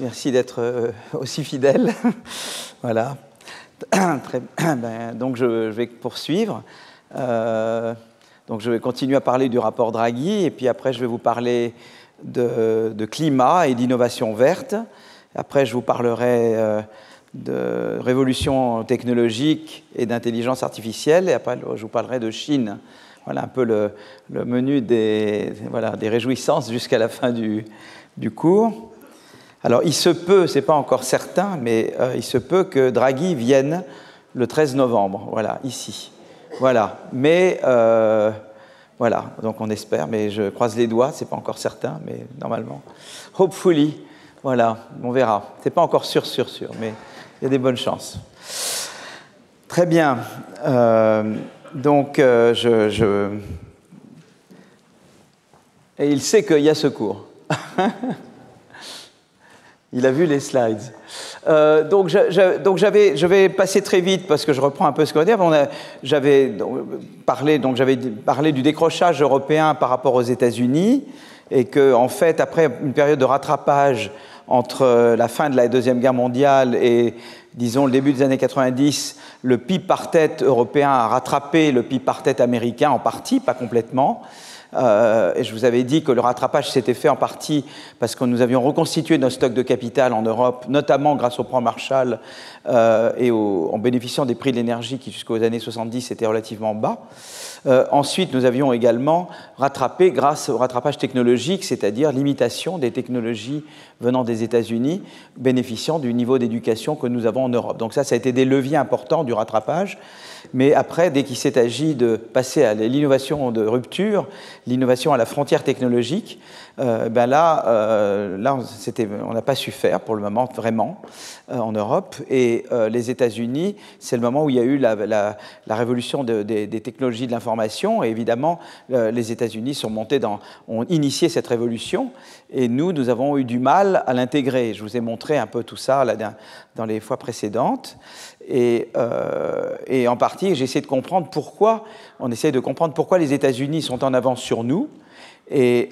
merci d'être aussi fidèle. Voilà. Très, donc je vais poursuivre. Donc je vais continuer à parler du rapport Draghi, et puis après je vais vous parler de climat et d'innovation verte. Après je vous parlerai de révolution technologique et d'intelligence artificielle, et après je vous parlerai de Chine. Voilà un peu le menu des réjouissances jusqu'à la fin du cours. Alors il se peut, ce n'est pas encore certain, mais il se peut que Draghi vienne le 13 novembre, voilà, ici. Voilà, mais voilà, donc on espère, mais je croise les doigts, c'est pas encore certain, mais normalement, hopefully, voilà, on verra. C'est pas encore sûr, mais il y a des bonnes chances. Très bien, donc et il sait qu'il y a ce cours. Il a vu les slides. Donc je vais passer très vite parce que je reprends un peu ce qu'on va dire. J'avais parlé du décrochage européen par rapport aux États-Unis et que, en fait, après une période de rattrapage entre la fin de la Deuxième Guerre mondiale et, disons, le début des années 90, le PIB par tête européen a rattrapé le PIB par tête américain en partie, pas complètement. Et je vous avais dit que le rattrapage s'était fait en partie parce que nous avions reconstitué nos stocks de capital en Europe, notamment grâce au plan Marshall et en bénéficiant des prix de l'énergie qui, jusqu'aux années 70, étaient relativement bas. Ensuite, nous avions également rattrapé grâce au rattrapage technologique, c'est-à-dire l'imitation des technologies venant des États-Unis, bénéficiant du niveau d'éducation que nous avons en Europe. Donc ça a été des leviers importants du rattrapage. Mais après, dès qu'il s'est agi de passer à l'innovation de rupture, l'innovation à la frontière technologique, on n'a pas su faire pour le moment vraiment en Europe. Et les États-Unis, c'est le moment où il y a eu la révolution des technologies de l'information. Et évidemment, les États-Unis ont initié cette révolution. Et nous avons eu du mal à l'intégrer. Je vous ai montré un peu tout ça là, dans les fois précédentes. Et en partie, j'ai essayé de comprendre pourquoi les États-Unis sont en avance sur nous. Et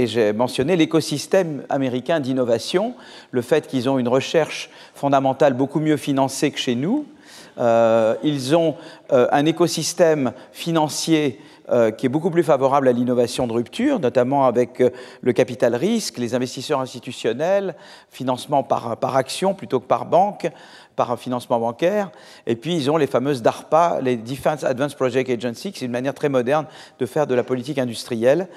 j'ai mentionné l'écosystème américain d'innovation, le fait qu'ils ont une recherche fondamentale beaucoup mieux financée que chez nous. Ils ont un écosystème financier qui est beaucoup plus favorable à l'innovation de rupture, notamment avec le capital risque, les investisseurs institutionnels, financement par action plutôt que par banque, par un financement bancaire. Et puis, ils ont les fameuses DARPA, les Defense Advanced Project Agency, qui c'est une manière très moderne de faire de la politique industrielle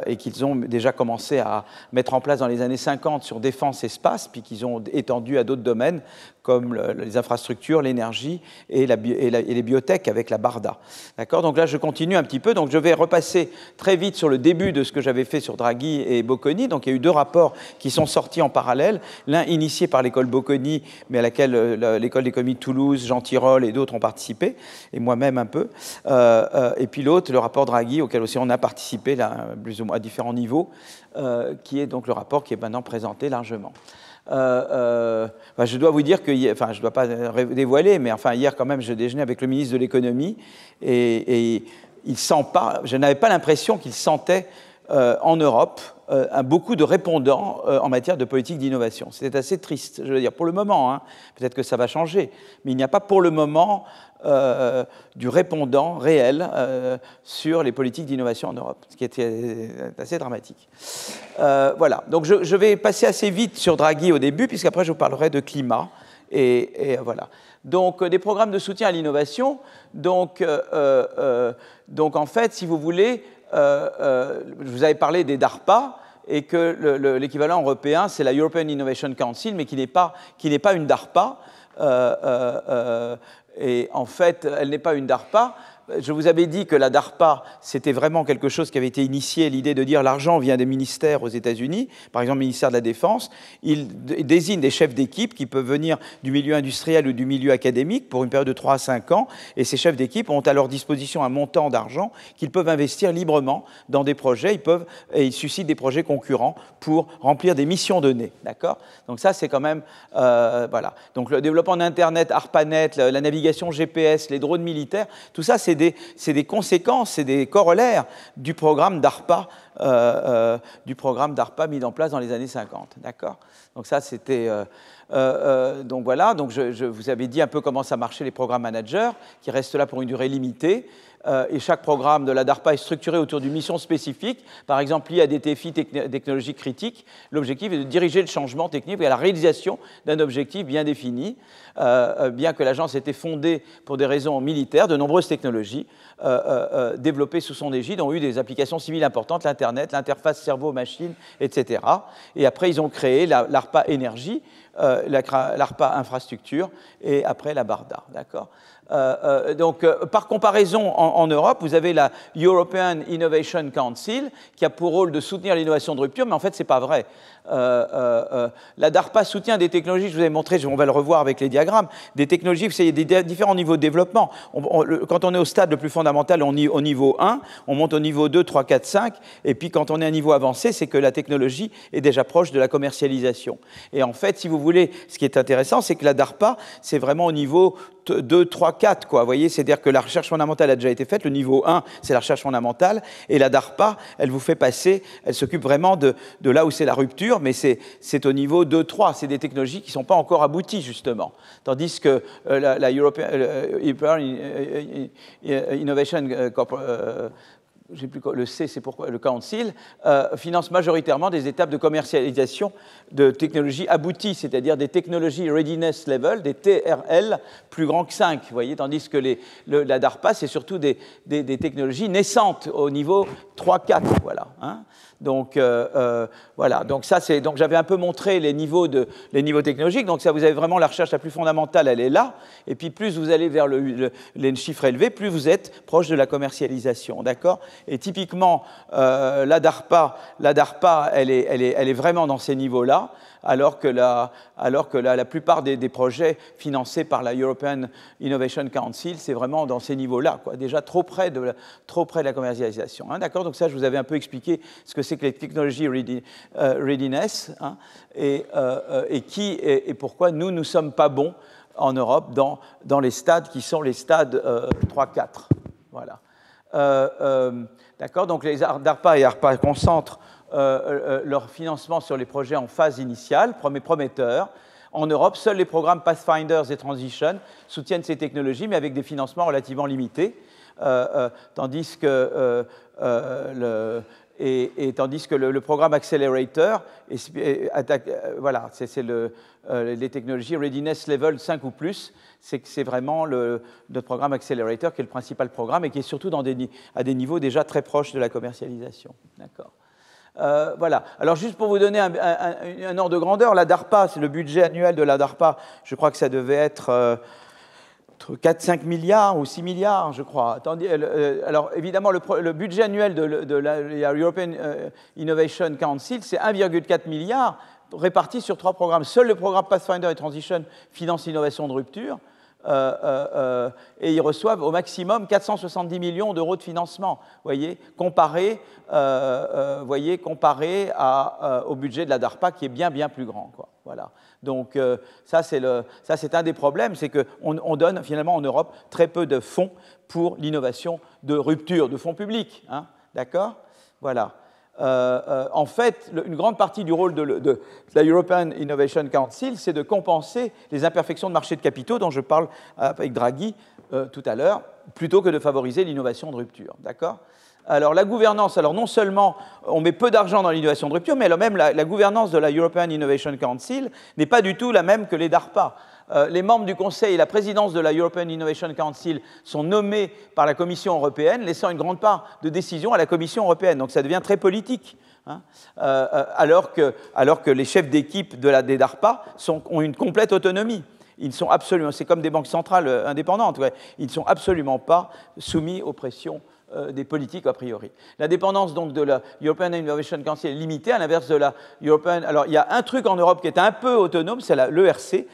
et qu'ils ont déjà commencé à mettre en place dans les années 50 sur défense et espace, puis qu'ils ont étendu à d'autres domaines comme les infrastructures, l'énergie et les biotech avec la BARDA. D'accord ? Donc là, je continue un petit peu. Donc je vais repasser très vite sur le début de ce que j'avais fait sur Draghi et Bocconi. Donc il y a eu deux rapports qui sont sortis en parallèle. L'un initié par l'école Bocconi, mais à laquelle l'école d'économie de Toulouse, Jean Tirole et d'autres ont participé, et moi-même un peu. Et puis l'autre, le rapport Draghi, auquel aussi on a participé, là, plus ou moins à différents niveaux, qui est donc le rapport qui est maintenant présenté largement. Je dois vous dire que, je ne dois pas dévoiler, mais hier quand même, je déjeunais avec le ministre de l'économie et je n'avais pas l'impression qu'il sentait en Europe beaucoup de répondants en matière de politique d'innovation. C'était assez triste, je veux dire, pour le moment. Hein, peut-être que ça va changer, mais il n'y a pas pour le moment du répondant réel sur les politiques d'innovation en Europe, ce qui était assez dramatique. Voilà, donc je vais passer assez vite sur Draghi au début, puisqu'après je vous parlerai de climat. Et voilà. Donc, des programmes de soutien à l'innovation. Donc en fait, si vous voulez, je vous avais parlé des DARPA, et que l'équivalent européen, c'est la European Innovation Council, mais qui n'est pas une DARPA. Et en fait, elle n'est pas une DARPA. Je vous avais dit que la DARPA, c'était vraiment quelque chose qui avait été initié, l'idée de dire l'argent vient des ministères aux États-Unis, par exemple le ministère de la Défense. Ils désignent des chefs d'équipe qui peuvent venir du milieu industriel ou du milieu académique pour une période de 3 à 5 ans. Et ces chefs d'équipe ont à leur disposition un montant d'argent qu'ils peuvent investir librement dans des projets. Ils suscitent des projets concurrents pour remplir des missions données. D'accord ? Donc ça, c'est quand même... voilà. Donc le développement d'Internet, ARPANET, la navigation GPS, les drones militaires, tout ça, c'est des conséquences, c'est des corollaires du programme DARPA du programme DARPA mis en place dans les années 50. D'accord ? Donc ça, c'était... donc voilà, donc je vous avais dit un peu comment ça marchait les programmes managers, qui restent là pour une durée limitée. Et chaque programme de la DARPA est structuré autour d'une mission spécifique, par exemple liée à des défis technologiques critiques. L'objectif est de diriger le changement technique et à la réalisation d'un objectif bien défini. Bien que l'agence ait été fondée pour des raisons militaires, de nombreuses technologies développées sous son égide ont eu des applications civiles importantes, l'Internet, l'interface cerveau-machine, etc. Et après, ils ont créé l'ARPA Énergie, l'ARPA Infrastructure et après la BARDA. D'accord ? Donc, par comparaison, en Europe, vous avez la European Innovation Council qui a pour rôle de soutenir l'innovation de rupture, mais en fait, ce n'est pas vrai. La DARPA soutient des technologies, je vous ai montré, on va le revoir avec les diagrammes, des technologies, vous savez, il y a des différents niveaux de développement. Quand on est au stade le plus fondamental, on est au niveau 1, on monte au niveau 2, 3, 4, 5, et puis quand on est à un niveau avancé, c'est que la technologie est déjà proche de la commercialisation. Et en fait, si vous voulez, ce qui est intéressant, c'est que la DARPA, c'est vraiment au niveau 2, 3, 4, quoi. Vous voyez, c'est-à-dire que la recherche fondamentale a déjà été faite. Le niveau 1, c'est la recherche fondamentale. Et la DARPA, elle vous fait passer, elle s'occupe vraiment de là où c'est la rupture, mais c'est au niveau 2, 3. C'est des technologies qui ne sont pas encore abouties, justement. Tandis que la European Innovation Corporation, je sais plus quoi, le C, c'est pourquoi le Council, finance majoritairement des étapes de commercialisation de technologies abouties, c'est-à-dire des technologies readiness level, des TRL plus grands que 5, vous voyez, tandis que la DARPA, c'est surtout des technologies naissantes au niveau 3-4, voilà. Hein. Donc, voilà. Donc, ça, donc j'avais un peu montré les niveaux technologiques. Donc, ça, vous avez vraiment la recherche la plus fondamentale, elle est là. Et puis, plus vous allez vers les chiffres élevés, plus vous êtes proche de la commercialisation. D'accord ? Et typiquement, la DARPA, elle est vraiment dans ces niveaux-là, alors que la plupart des projets financés par la European Innovation Council, c'est vraiment dans ces niveaux-là, quoi, déjà trop près de la commercialisation. Hein, d'accord ? Donc ça, je vous avais un peu expliqué ce que c'est que les technologies readiness, hein, et pourquoi nous ne sommes pas bons en Europe dans les stades qui sont les stades 3-4. Voilà. D'accord ? Donc les DARPA et ARPA concentrent leur financement sur les projets en phase initiale, prometteurs. En Europe, seuls les programmes Pathfinders et Transition soutiennent ces technologies, mais avec des financements relativement limités, tandis que le programme Accelerator voilà, c'est les technologies Readiness Level 5 ou plus, c'est vraiment notre programme Accelerator qui est le principal programme et qui est surtout à des niveaux déjà très proches de la commercialisation. D'accord. Voilà. Alors, juste pour vous donner un ordre de grandeur, la DARPA, c'est le budget annuel de la DARPA, je crois que ça devait être 4-5 milliards ou 6 milliards, je crois. Alors, évidemment, le budget annuel de la European Innovation Council, c'est 1,4 milliard réparti sur 3 programmes. Seul le programme Pathfinder et Transition finance l'innovation de rupture. Et ils reçoivent au maximum 470 millions d'euros de financement, voyez, comparé au budget de la DARPA qui est bien plus grand, quoi. Voilà. Donc ça c'est un des problèmes, c'est qu'on donne finalement en Europe très peu de fonds pour l'innovation de rupture, de fonds publics, hein, d'accord ? Voilà. En fait, une grande partie du rôle de la European Innovation Council, c'est de compenser les imperfections de marché de capitaux dont je parle avec Draghi tout à l'heure, plutôt que de favoriser l'innovation de rupture. D'accord ? Alors, la gouvernance, non seulement on met peu d'argent dans l'innovation de rupture, mais même la gouvernance de la European Innovation Council n'est pas du tout la même que les DARPA. Les membres du Conseil et la présidence de la European Innovation Council sont nommés par la Commission européenne, laissant une grande part de décision à la Commission européenne. Donc ça devient très politique. Hein, alors que les chefs d'équipe des DARPA ont une complète autonomie. Ils sont absolument, c'est comme des banques centrales indépendantes. Ouais. Ils ne sont absolument pas soumis aux pressions des politiques a priori. La dépendance donc de la European Innovation Council est limitée, à l'inverse de la European... Alors il y a un truc en Europe qui est un peu autonome, c'est l'ERC,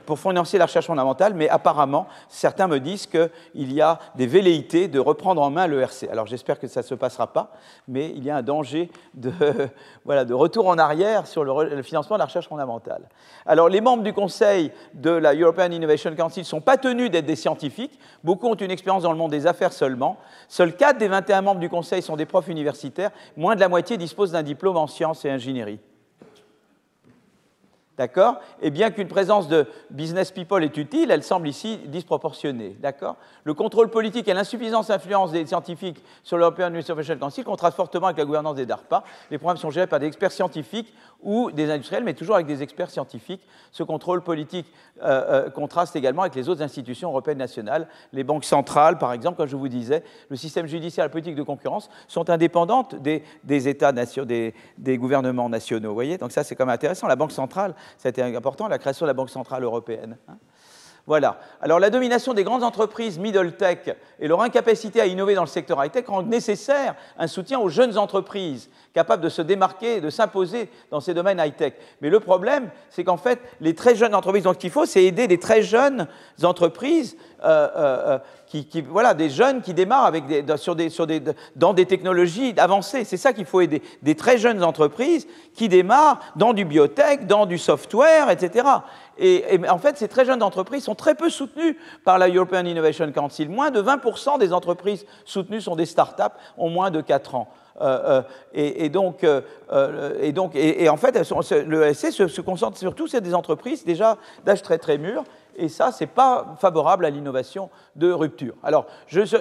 pour financer la recherche fondamentale, mais apparemment certains me disent qu'il y a des velléités de reprendre en main l'ERC. Alors j'espère que ça ne se passera pas, mais il y a un danger de retour en arrière sur le financement de la recherche fondamentale. Alors les membres du Conseil de la European Innovation Council ne sont pas tenus d'être des scientifiques, beaucoup ont une expérience dans le monde des affaires seulement. Seuls 4 des 21 membres du Conseil sont des profs universitaires. Moins de la moitié disposent d'un diplôme en sciences et ingénierie. D'accord? Et bien qu'une présence de business people est utile, elle semble ici disproportionnée. D'accord? Le contrôle politique et l'insuffisance d'influence des scientifiques sur l'European Innovation Council contrastent fortement avec la gouvernance des DARPA. Les programmes sont gérés par des experts scientifiques ou des industriels, mais toujours avec des experts scientifiques. Ce contrôle politique contraste également avec les autres institutions européennes nationales. Les banques centrales, par exemple, comme je vous disais, le système judiciaire et la politique de concurrence sont indépendantes des États, des gouvernements nationaux. Vous voyez? Donc ça, c'est quand même intéressant. La Banque centrale, ça a été important, la création de la Banque centrale européenne. Voilà. Alors, la domination des grandes entreprises middle tech et leur incapacité à innover dans le secteur high-tech rendent nécessaire un soutien aux jeunes entreprises capables de se démarquer et de s'imposer dans ces domaines high-tech. Mais le problème, c'est qu'en fait, les très jeunes entreprises, donc ce qu'il faut, c'est aider des très jeunes entreprises, voilà, des jeunes qui démarrent avec dans des technologies avancées. C'est ça qu'il faut aider. Des très jeunes entreprises qui démarrent dans du biotech, dans du software, etc. Et en fait, ces très jeunes entreprises sont très peu soutenues par la European Innovation Council. Moins de 20% des entreprises soutenues sont des start-up, ont moins de 4 ans. Et en fait, le ESC se concentre surtout sur des entreprises déjà d'âge très très mûr. Et ça, ce n'est pas favorable à l'innovation de rupture. Alors,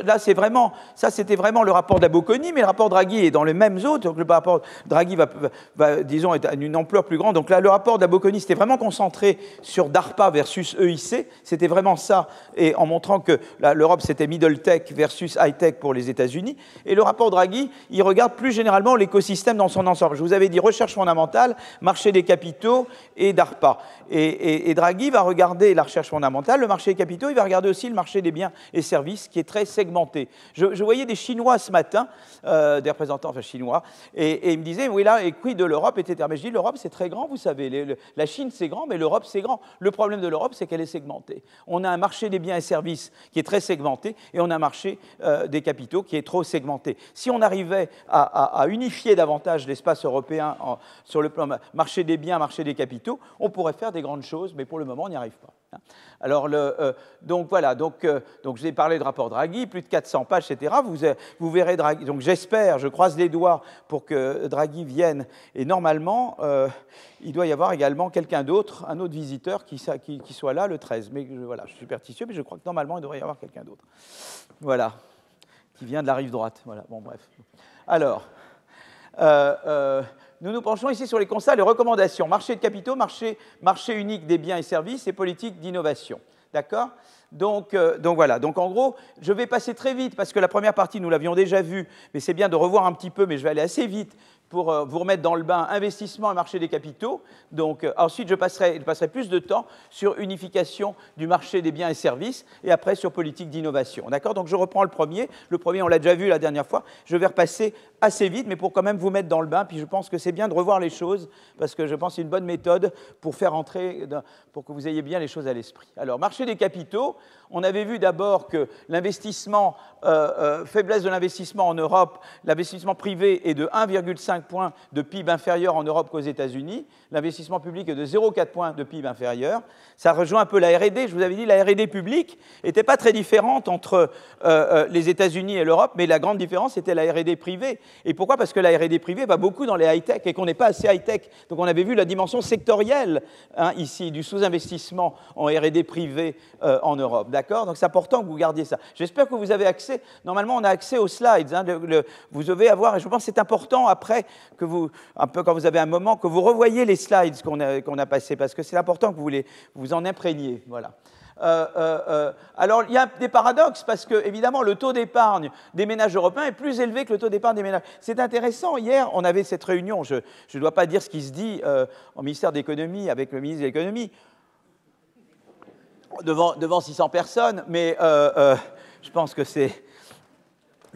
là, c'était vraiment le rapport d'Aboconi, mais le rapport Draghi est dans les mêmes eaux. Donc, le rapport Draghi disons, est à une ampleur plus grande. Donc là, le rapport d'Aboconi, c'était vraiment concentré sur DARPA versus EIC. C'était vraiment ça, et en montrant que l'Europe, c'était middle tech versus high tech pour les États-Unis. Et le rapport Draghi, il regarde plus généralement l'écosystème dans son ensemble. Je vous avais dit recherche fondamentale, marché des capitaux et DARPA. Et Draghi va regarder la recherche fondamentale, le marché des capitaux, il va regarder aussi le marché des biens et services qui est très segmenté. Je voyais des Chinois ce matin, des représentants chinois, et ils me disaient, oui là, et quid de l'Europe, etc. Mais je dis, l'Europe c'est très grand, vous savez, la Chine c'est grand, mais l'Europe c'est grand. Le problème de l'Europe, c'est qu'elle est segmentée. On a un marché des biens et services qui est très segmenté, et on a un marché des capitaux qui est trop segmenté. Si on arrivait à unifier davantage l'espace européen sur le plan marché des biens, marché des capitaux, on pourrait faire des grandes choses, mais pour le moment, on n'y arrive pas. Alors, donc voilà, donc je vous ai parlé de rapport Draghi, plus de 400 pages, etc. Vous verrez Draghi. Donc j'espère, je croise les doigts pour que Draghi vienne. Et normalement, il doit y avoir également quelqu'un d'autre, un autre visiteur qui soit là le 13. Mais voilà, je suis superstitieux, mais je crois que normalement, il devrait y avoir quelqu'un d'autre. Voilà, qui vient de la rive droite. Voilà, bon, bref. Alors, nous nous penchons ici sur les constats et les recommandations. Marché de capitaux, marché unique des biens et services et politique d'innovation. D'accord ? Donc voilà. Donc en gros, je vais passer très vite parce que la première partie, nous l'avions déjà vue, mais c'est bien de revoir un petit peu, mais je vais aller assez vite pour vous remettre dans le bain investissement et marché des capitaux. Donc ensuite, je passerai plus de temps sur unification du marché des biens et services et après sur politique d'innovation. D'accord ? Donc je reprends le premier. Le premier, on l'a déjà vu la dernière fois. Je vais repasser assez vite, mais pour quand même vous mettre dans le bain. Puis je pense que c'est bien de revoir les choses parce que je pense que c'est une bonne méthode pour faire entrer, pour que vous ayez bien les choses à l'esprit. Alors, marché des capitaux, on avait vu d'abord que l'investissement, faiblesse de l'investissement en Europe, l'investissement privé est de 1,5 point de PIB inférieur en Europe qu'aux États-Unis. L'investissement public est de 0,4 point de PIB inférieur. Ça rejoint un peu la R&D. Je vous avais dit, la R&D publique n'était pas très différente entre les États-Unis et l'Europe, mais la grande différence, c'était la R&D privée. Et pourquoi ? Parce que la R&D privée va beaucoup dans les high-tech et qu'on n'est pas assez high-tech. Donc on avait vu la dimension sectorielle ici, du sous-investissement en R&D privée en Europe. D'accord ? Donc c'est important que vous gardiez ça. J'espère que vous avez accès. Normalement, on a accès aux slides. Vous devez avoir, et je pense que c'est important après, que vous, un peu quand vous avez un moment, que vous revoyez les slides qu'on a passés, parce que c'est important que vous en imprégniez. Voilà. Alors, il y a des paradoxes, parce que, évidemment, le taux d'épargne des ménages européens est plus élevé que le taux d'épargne des ménages. C'est intéressant. Hier, on avait cette réunion, je ne dois pas dire ce qui se dit au ministère de l'économie avec le ministre de l'économie, devant 600 personnes, mais je pense que c'est...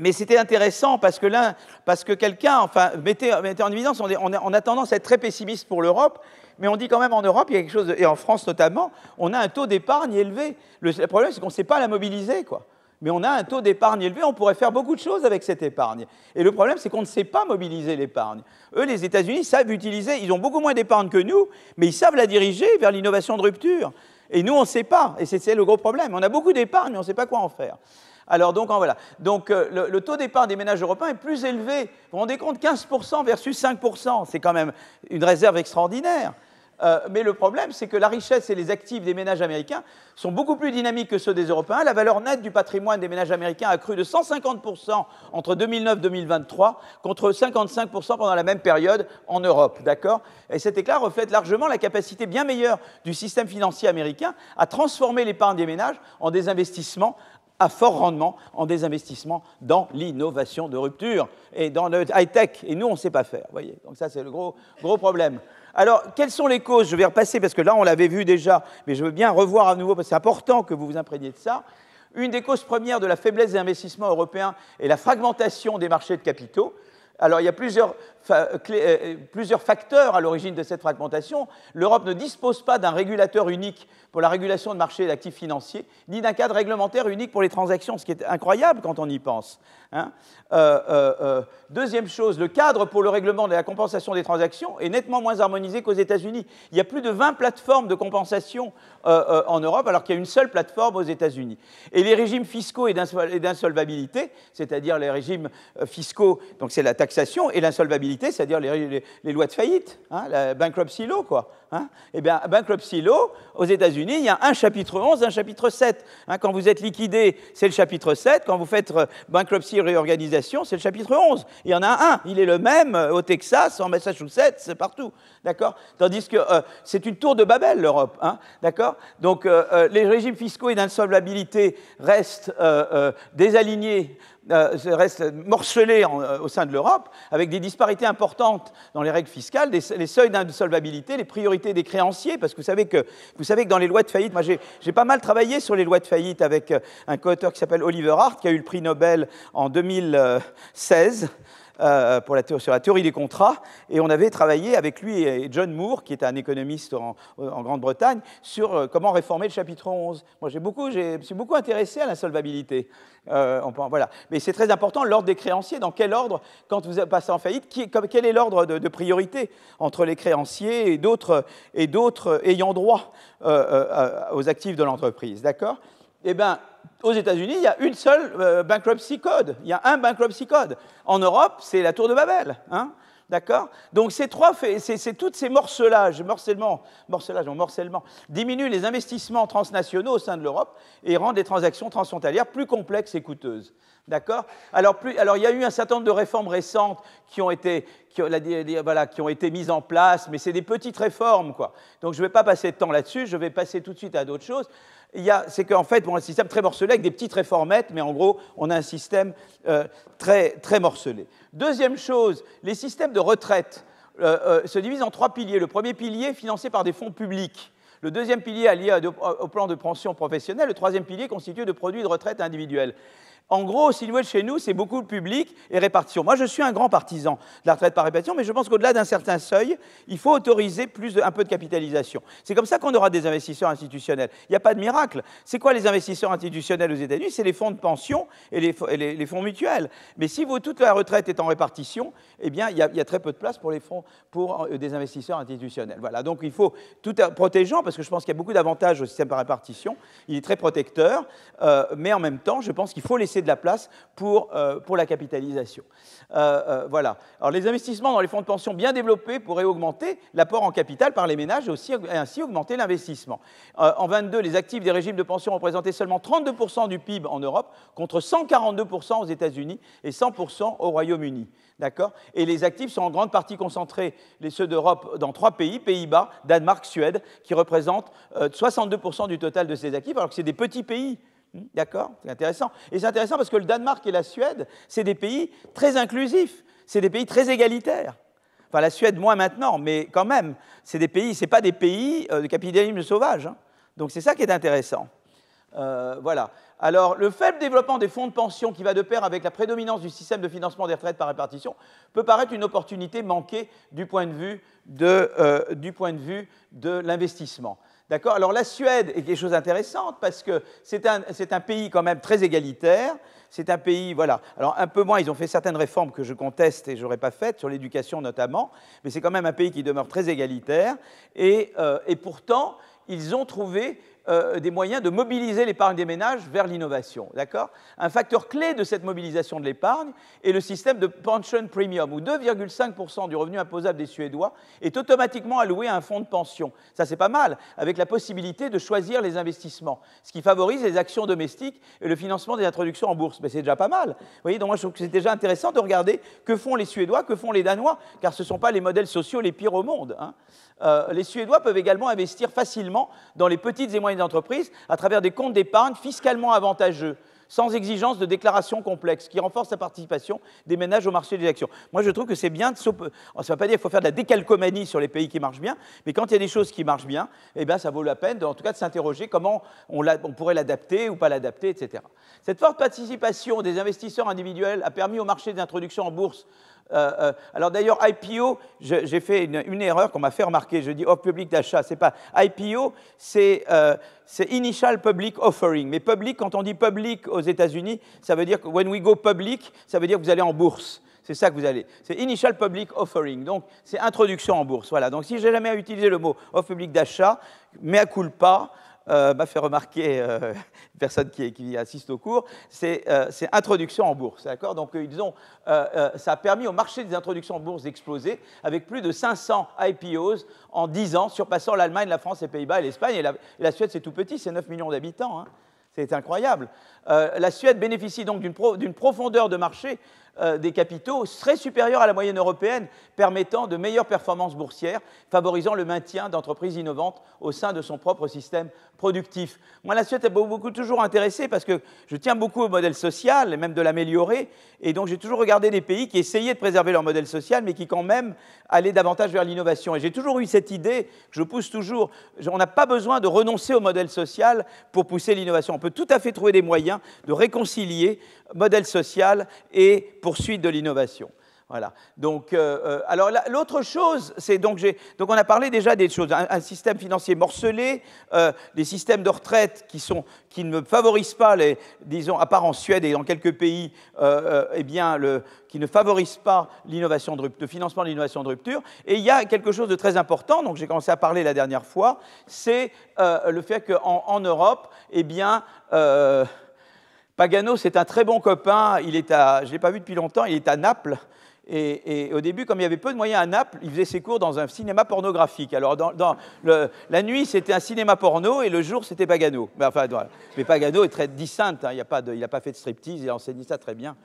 Mais c'était intéressant parce que quelqu'un, enfin, mettait en évidence, on a tendance à être très pessimiste pour l'Europe, mais on dit quand même en Europe, il y a quelque chose, et en France notamment, on a un taux d'épargne élevé. Le problème, c'est qu'on ne sait pas la mobiliser, quoi. Mais on a un taux d'épargne élevé, on pourrait faire beaucoup de choses avec cette épargne. Et le problème, c'est qu'on ne sait pas mobiliser l'épargne. Eux, les États-Unis, savent utiliser, ils ont beaucoup moins d'épargne que nous, mais ils savent la diriger vers l'innovation de rupture. Et nous, on ne sait pas, et c'est le gros problème. On a beaucoup d'épargne, mais on ne sait pas quoi en faire. Alors, donc, voilà. Donc, le taux d'épargne des ménages européens est plus élevé. Vous vous rendez compte, 15% versus 5%. C'est quand même une réserve extraordinaire. Mais le problème, c'est que la richesse et les actifs des ménages américains sont beaucoup plus dynamiques que ceux des Européens. La valeur nette du patrimoine des ménages américains a crû de 150% entre 2009 et 2023, contre 55% pendant la même période en Europe. D'accord ? Et cet éclat reflète largement la capacité bien meilleure du système financier américain à transformer l'épargne des ménages en des investissements à fort rendement, en des investissements dans l'innovation de rupture et dans le high-tech. Et nous, on ne sait pas faire. Voyez. Donc ça, c'est le gros problème. Alors, quelles sont les causes? Je vais repasser parce que là, on l'avait vu déjà, mais je veux bien revoir à nouveau parce que c'est important que vous vous imprégniez de ça. Une des causes premières de la faiblesse des investissements européens est la fragmentation des marchés de capitaux. Alors, il y a plusieurs facteurs à l'origine de cette fragmentation. L'Europe ne dispose pas d'un régulateur unique pour la régulation de marchés d'actifs financiers, ni d'un cadre réglementaire unique pour les transactions, ce qui est incroyable quand on y pense. Hein. Deuxième chose, le cadre pour le règlement de la compensation des transactions est nettement moins harmonisé qu'aux États-Unis. Il y a plus de 20 plateformes de compensation en Europe, alors qu'il y a une seule plateforme aux États-Unis. Et les régimes fiscaux et d'insolvabilité, c'est-à-dire les régimes fiscaux, donc c'est la taxation, et l'insolvabilité, c'est-à-dire les lois de faillite, hein, la bankruptcy law, quoi. Hein. Eh bien, bankruptcy law, aux États-Unis, il y a un chapitre 11, un chapitre 7. Hein, quand vous êtes liquidé, c'est le chapitre 7. Quand vous faites bankruptcy réorganisation, c'est le chapitre 11. Il y en a un. Il est le même au Texas, en Massachusetts, c'est partout. D'accord ? Tandis que c'est une tour de Babel, l'Europe. Hein, d'accord ? Donc, les régimes fiscaux et d'insolvabilité restent désalignés, restent morcelés au sein de l'Europe, avec des disparités importantes dans les règles fiscales, les seuils d'insolvabilité, les priorités des créanciers, parce que vous savez que dans les lois de faillite, moi j'ai pas mal travaillé sur les lois de faillite avec un co-auteur qui s'appelle Oliver Hart, qui a eu le prix Nobel en 2016, sur la théorie des contrats, et on avait travaillé avec lui et John Moore, qui est un économiste en Grande-Bretagne, sur comment réformer le chapitre 11. Moi, je me suis beaucoup intéressé à l'insolvabilité. Voilà. Mais c'est très important, l'ordre des créanciers, dans quel ordre, quand vous passez en faillite, quel est l'ordre de priorité entre les créanciers et d'autres ayant droit aux actifs de l'entreprise, d'accord ? Eh bien, aux États-Unis, il y a une seule bankruptcy code. Il y a un bankruptcy code. En Europe, c'est la tour de Babel. Hein, d'accord ? Donc, c'est tous ces morcelages diminuent les investissements transnationaux au sein de l'Europe et rendent les transactions transfrontalières plus complexes et coûteuses. D'accord ? Alors, il y a eu un certain nombre de réformes récentes qui ont été mises en place, mais c'est des petites réformes, quoi. Donc, je ne vais pas passer de temps là-dessus, je vais passer tout de suite à d'autres choses. C'est qu'en fait, un système très morcelé avec des petites réformettes, mais en gros, on a un système très, très morcelé. Deuxième chose, les systèmes de retraite se divisent en 3 piliers. Le premier pilier, financé par des fonds publics. Le deuxième pilier, allié au plan de pension professionnelle. Le troisième pilier, constitué de produits de retraite individuels. En gros, si vous voulez, chez nous, c'est beaucoup le public et répartition. Moi, je suis un grand partisan de la retraite par répartition, mais je pense qu'au-delà d'un certain seuil, il faut autoriser un peu de capitalisation. C'est comme ça qu'on aura des investisseurs institutionnels. Il n'y a pas de miracle. C'est quoi les investisseurs institutionnels aux États-Unis? C'est les fonds de pension et les fonds mutuels. Mais si toute la retraite est en répartition, eh bien, il y a très peu de place pour les fonds, pour des investisseurs institutionnels. Voilà. Donc, il faut tout protégeant, parce que je pense qu'il y a beaucoup d'avantages au système par répartition. Il est très protecteur, mais en même temps, je pense qu'il faut laisser de la place pour la capitalisation. Voilà. Alors, les investissements dans les fonds de pension bien développés pourraient augmenter l'apport en capital par les ménages et ainsi augmenter l'investissement. En 22, les actifs des régimes de pension représentaient seulement 32% du PIB en Europe, contre 142% aux États-Unis et 100% au Royaume-Uni. D'accord ? Et les actifs sont en grande partie concentrés, ceux d'Europe, dans 3 pays, Pays-Bas, Danemark, Suède, qui représentent 62% du total de ces actifs, alors que c'est des petits pays. D'accord ? C'est intéressant. Et c'est intéressant parce que le Danemark et la Suède, c'est des pays très inclusifs, c'est des pays très égalitaires. Enfin, la Suède, moins maintenant, mais quand même, c'est pas des pays de capitalisme sauvage. Hein. Donc, c'est ça qui est intéressant. Voilà. Alors, le faible développement des fonds de pension qui va de pair avec la prédominance du système de financement des retraites par répartition peut paraître une opportunité manquée du point de vue de l'investissement. D'accord ? Alors, la Suède est quelque chose d'intéressant parce que c'est un pays quand même très égalitaire. C'est un pays, voilà. Alors, un peu moins, ils ont fait certaines réformes que je conteste et je n'aurais pas faites, sur l'éducation notamment, mais c'est quand même un pays qui demeure très égalitaire. Et pourtant, ils ont trouvé des moyens de mobiliser l'épargne des ménages vers l'innovation. D'accord ? Un facteur clé de cette mobilisation de l'épargne est le système de pension premium, où 2,5% du revenu imposable des Suédois est automatiquement alloué à un fonds de pension. Ça, c'est pas mal, avec la possibilité de choisir les investissements, ce qui favorise les actions domestiques et le financement des introductions en bourse. Mais c'est déjà pas mal. Vous voyez, donc moi, je trouve que c'est déjà intéressant de regarder que font les Suédois, que font les Danois, car ce ne sont pas les modèles sociaux les pires au monde. Hein. Les Suédois peuvent également investir facilement dans les petites et moyennes entreprises à travers des comptes d'épargne fiscalement avantageux, sans exigence de déclaration complexe, qui renforce la participation des ménages au marché des actions. Moi, je trouve que c'est bien de ça ne veut pas dire qu'il faut faire de la décalcomanie sur les pays qui marchent bien, mais quand il y a des choses qui marchent bien, eh bien, ça vaut la peine, en tout cas, de s'interroger comment on pourrait l'adapter ou pas l'adapter, etc. Cette forte participation des investisseurs individuels a permis au marché d'introduction en bourse. Alors d'ailleurs, IPO, j'ai fait une erreur qu'on m'a fait remarquer. Je dis offre publique d'achat, c'est pas IPO, c'est Initial Public Offering. Mais public, quand on dit public aux États-Unis, ça veut dire que when we go public, ça veut dire que vous allez en bourse. C'est ça que vous allez. C'est Initial Public Offering. Donc, c'est introduction en bourse. Voilà. Donc, si j'ai jamais utilisé le mot offre publique d'achat, mea culpa, m'a fait remarquer une personne qui assiste au cours, c'est introduction en bourse. D'accord ? Donc, ça a permis au marché des introductions en bourse d'exploser avec plus de 500 IPOs en 10 ans, surpassant l'Allemagne, la France, les Pays-Bas et l'Espagne. Et la Suède, c'est tout petit, c'est 9 millions d'habitants. Hein. C'est incroyable. La Suède bénéficie donc d'une profondeur de marché des capitaux très supérieure à la moyenne européenne, permettant de meilleures performances boursières, favorisant le maintien d'entreprises innovantes au sein de son propre système productif. Moi, la Suède m'a toujours intéressé parce que je tiens beaucoup au modèle social, et même de l'améliorer, et donc j'ai toujours regardé des pays qui essayaient de préserver leur modèle social, mais qui quand même allaient davantage vers l'innovation. Et j'ai toujours eu cette idée, que je pousse toujours, on n'a pas besoin de renoncer au modèle social pour pousser l'innovation. On peut tout à fait trouver des moyens de réconcilier modèle social et poursuite de l'innovation. Voilà. Donc, alors l'autre chose, c'est donc on a parlé déjà des choses, un système financier morcelé, des systèmes de retraite qui ne favorisent pas disons, à part en Suède et dans quelques pays, eh bien, qui ne favorisent pas l'innovation de financement de l'innovation de rupture. Et il y a quelque chose de très important, donc j'ai commencé à parler la dernière fois, c'est le fait qu'en Europe, eh bien, Pagano, c'est un très bon copain, je ne l'ai pas vu depuis longtemps, il est à Naples. Et au début, comme il y avait peu de moyens à Naples, il faisait ses cours dans un cinéma pornographique. Alors, la nuit, c'était un cinéma porno et le jour, c'était Pagano. Mais Pagano est très distinct, hein, il n'a pas fait de striptease, il a enseigné ça très bien.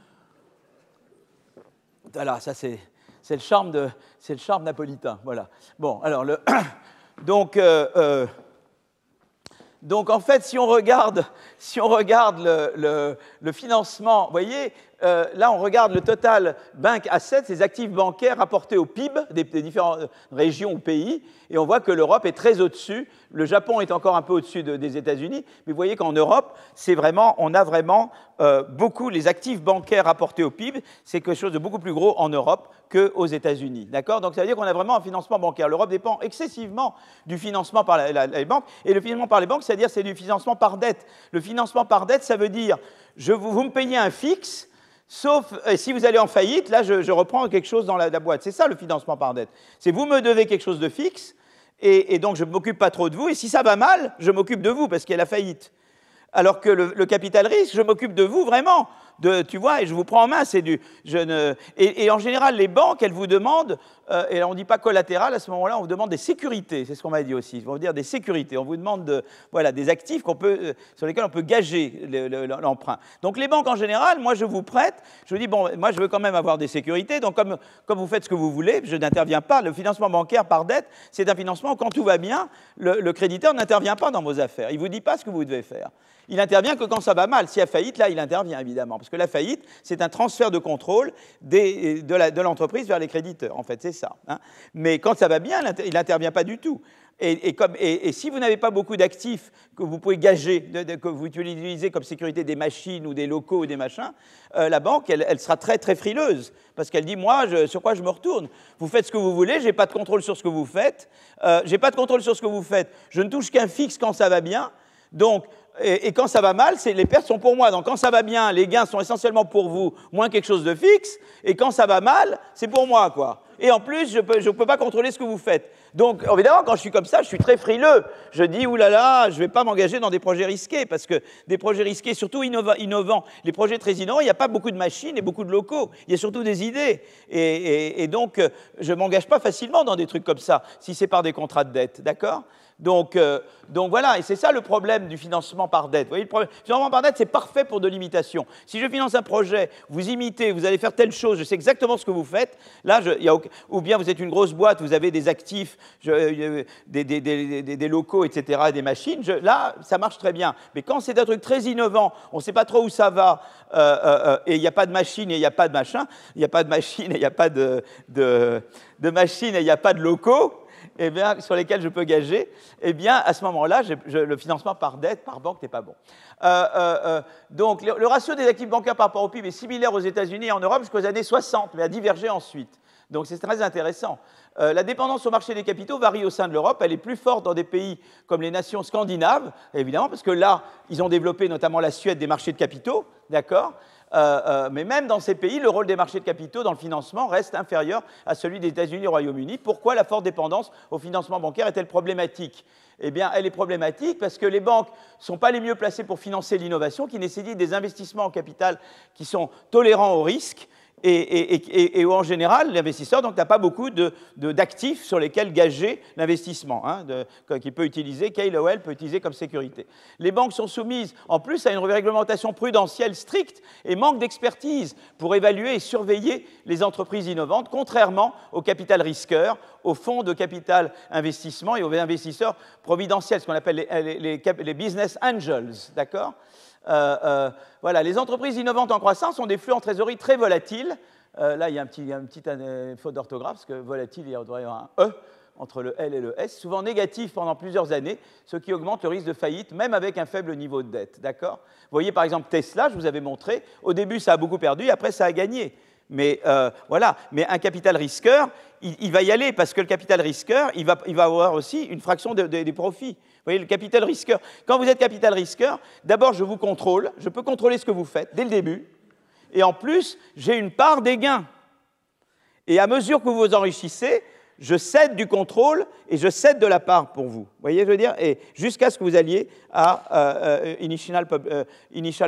Voilà, ça, c'est le charme napolitain. Voilà. Bon, alors, donc, en fait, si on regarde le financement, vous voyez, là, on regarde le total bank assets, les actifs bancaires rapportés au PIB des différentes régions ou pays, et on voit que l'Europe est très au-dessus. Le Japon est encore un peu au-dessus des États-Unis, mais vous voyez qu'en Europe, on a vraiment beaucoup les actifs bancaires rapportés au PIB, c'est quelque chose de beaucoup plus gros en Europe qu'aux États-Unis. D'accord ? Donc, ça veut dire qu'on a vraiment un financement bancaire. L'Europe dépend excessivement du financement par les banques, et le financement par les banques, c'est-à-dire c'est du financement par dette. Le financement par dette, ça veut dire vous me payez un fixe, sauf si vous allez en faillite, là, je reprends quelque chose dans la boîte. C'est ça, le financement par dette. C'est vous me devez quelque chose de fixe, et donc je ne m'occupe pas trop de vous, et si ça va mal, je m'occupe de vous, parce qu'il y a la faillite. Alors que le capital risque, je m'occupe de vous vraiment. Tu vois, et je vous prends en main, et en général, les banques, elles vous demandent, et on ne dit pas collatéral, à ce moment-là, on vous demande des sécurités, c'est ce qu'on m'a dit aussi, ils vont vous dire des sécurités, on vous demande des actifs sur lesquels on peut gager l'emprunt. Donc les banques, en général, moi, je vous prête, je vous dis, bon, moi, je veux quand même avoir des sécurités, donc comme vous faites ce que vous voulez, je n'interviens pas, le financement bancaire par dette, c'est un financement où, quand tout va bien, le créditeur n'intervient pas dans vos affaires, il ne vous dit pas ce que vous devez faire. Il n'intervient que quand ça va mal. S'il y a faillite, là, il intervient, évidemment. Parce que la faillite, c'est un transfert de contrôle de l'entreprise vers les créditeurs. En fait, c'est ça. Hein. Mais quand ça va bien, il n'intervient pas du tout. Et si vous n'avez pas beaucoup d'actifs que vous pouvez gager, que vous utilisez comme sécurité des machines ou des locaux ou des machins, la banque, elle sera très, très frileuse. Parce qu'elle dit, moi, sur quoi je me retourne ? Vous faites ce que vous voulez, je n'ai pas de contrôle sur ce que vous faites. Je ne touche qu'un fixe quand ça va bien. Donc, et quand ça va mal, les pertes sont pour moi. Donc quand ça va bien, les gains sont essentiellement pour vous, moins quelque chose de fixe. Et quand ça va mal, c'est pour moi, quoi. Et en plus, je ne peux pas contrôler ce que vous faites. Donc, évidemment, quand je suis comme ça, je suis très frileux. Je dis, oulala, je ne vais pas m'engager dans des projets risqués, parce que des projets risqués, surtout innovants, les projets très innovants, il n'y a pas beaucoup de machines et beaucoup de locaux. Il y a surtout des idées. Et donc, je ne m'engage pas facilement dans des trucs comme ça, si c'est par des contrats de dette, d'accord ? Donc voilà, et c'est ça le problème du financement par dette. Vous voyez, le financement par dette, c'est parfait pour de l'imitation. Si je finance un projet, vous imitez, vous allez faire telle chose, je sais exactement ce que vous faites, là, ou bien vous êtes une grosse boîte, vous avez des actifs, des locaux, etc., des machines, là, ça marche très bien. Mais quand c'est un truc très innovant, on ne sait pas trop où ça va, et il n'y a pas de machine et il n'y a pas de machin, il n'y a pas de machine et il n'y a pas de machine et il n'y a pas de locaux, eh bien, sur lesquels je peux gager, eh bien, à ce moment-là, le financement par dette, par banque, n'est pas bon. Donc, le ratio des actifs bancaires par rapport au PIB est similaire aux États-Unis et en Europe jusqu'aux années 60, mais a divergé ensuite. Donc, c'est très intéressant. La dépendance au marché des capitaux varie au sein de l'Europe. Elle est plus forte dans des pays comme les nations scandinaves, évidemment, parce que là, ils ont développé, notamment la Suède, des marchés de capitaux, d'accord ? Mais même dans ces pays, le rôle des marchés de capitaux dans le financement reste inférieur à celui des États-Unis et du Royaume-Uni. Pourquoi la forte dépendance au financement bancaire est-elle problématique ? Eh bien, elle est problématique parce que les banques ne sont pas les mieux placées pour financer l'innovation, qui nécessite des investissements en capital qui sont tolérants au risque. Et en général, l'investisseur n'a pas beaucoup d'actifs sur lesquels gager l'investissement, hein, qu'il peut utiliser, KLOL peut utiliser comme sécurité. Les banques sont soumises en plus à une réglementation prudentielle stricte et manquent d'expertise pour évaluer et surveiller les entreprises innovantes, contrairement au capital risqueur, aux fonds de capital investissement et aux investisseurs providentiels, ce qu'on appelle les business angels, d'accord ? Voilà, les entreprises innovantes en croissance ont des flux en trésorerie très volatiles. Là, il y a une petite faute d'orthographe, parce que volatile, il doit y avoir un E entre le L et le S, souvent négatif pendant plusieurs années, ce qui augmente le risque de faillite, même avec un faible niveau de dette. D'accord ? Vous voyez, par exemple, Tesla, je vous avais montré, au début, ça a beaucoup perdu, après, ça a gagné. Mais voilà, mais un capital risqueur, il va y aller, parce que le capital risqueur, il va avoir aussi une fraction des profits. Vous voyez, le capital risqueur. Quand vous êtes capital risqueur, d'abord, je vous contrôle, je peux contrôler ce que vous faites dès le début, et en plus, j'ai une part des gains. Et à mesure que vous vous enrichissez, je cède du contrôle et je cède de la part pour vous. Vous voyez, je veux dire, et jusqu'à ce que vous alliez à initial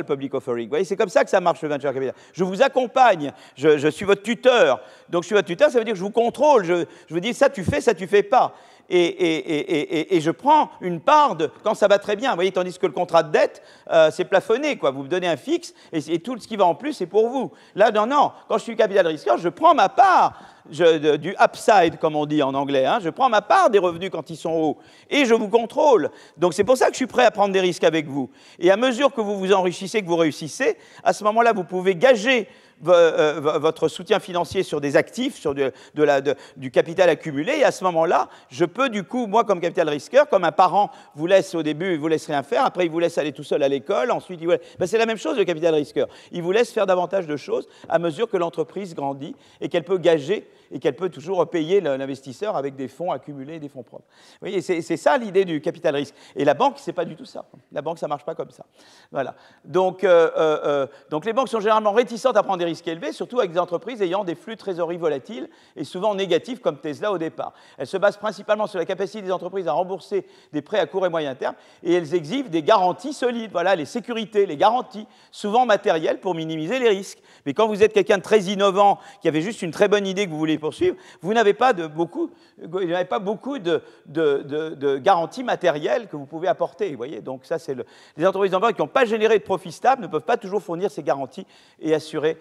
public offering. Vous voyez, c'est comme ça que ça marche le venture capital. Je vous accompagne, je suis votre tuteur. Donc, je suis votre tuteur, ça veut dire que je vous contrôle. Je vous dis, ça tu fais pas. Et je prends une part quand ça va très bien. Vous voyez, tandis que le contrat de dette, c'est plafonné, quoi. Vous me donnez un fixe et tout ce qui va en plus, c'est pour vous. Là, non. Quand je suis capital risqueur, je prends ma part du upside, comme on dit en anglais. Hein. Je prends ma part des revenus quand ils sont hauts et je vous contrôle. Donc, c'est pour ça que je suis prêt à prendre des risques avec vous. Et à mesure que vous vous enrichissez, que vous réussissez, à ce moment-là, vous pouvez gager votre soutien financier sur des actifs, sur du capital accumulé, et à ce moment-là, je peux du coup, moi comme capital risqueur, comme un parent vous laisse au début, il vous laisse rien faire, après il vous laisse aller tout seul à l'école, ensuite c'est la même chose le capital risqueur. Il vous laisse faire davantage de choses à mesure que l'entreprise grandit et qu'elle peut gager et qu'elle peut toujours payer l'investisseur avec des fonds accumulés, des fonds propres. Vous voyez, c'est ça l'idée du capital risque. Et la banque, c'est pas du tout ça. La banque, ça marche pas comme ça. Voilà. Donc les banques sont généralement réticentes à prendre des risques élevés, surtout avec des entreprises ayant des flux de trésorerie volatiles et souvent négatifs comme Tesla au départ. Elles se basent principalement sur la capacité des entreprises à rembourser des prêts à court et moyen terme et elles exigent des garanties solides, voilà, les sécurités, les garanties, souvent matérielles pour minimiser les risques. Mais quand vous êtes quelqu'un de très innovant, qui avait juste une très bonne idée que vous voulez poursuivre, vous n'avez pas beaucoup de garanties matérielles que vous pouvez apporter. Vous voyez, donc ça, les entreprises en banque qui n'ont pas généré de profit stable ne peuvent pas toujours fournir ces garanties et assurer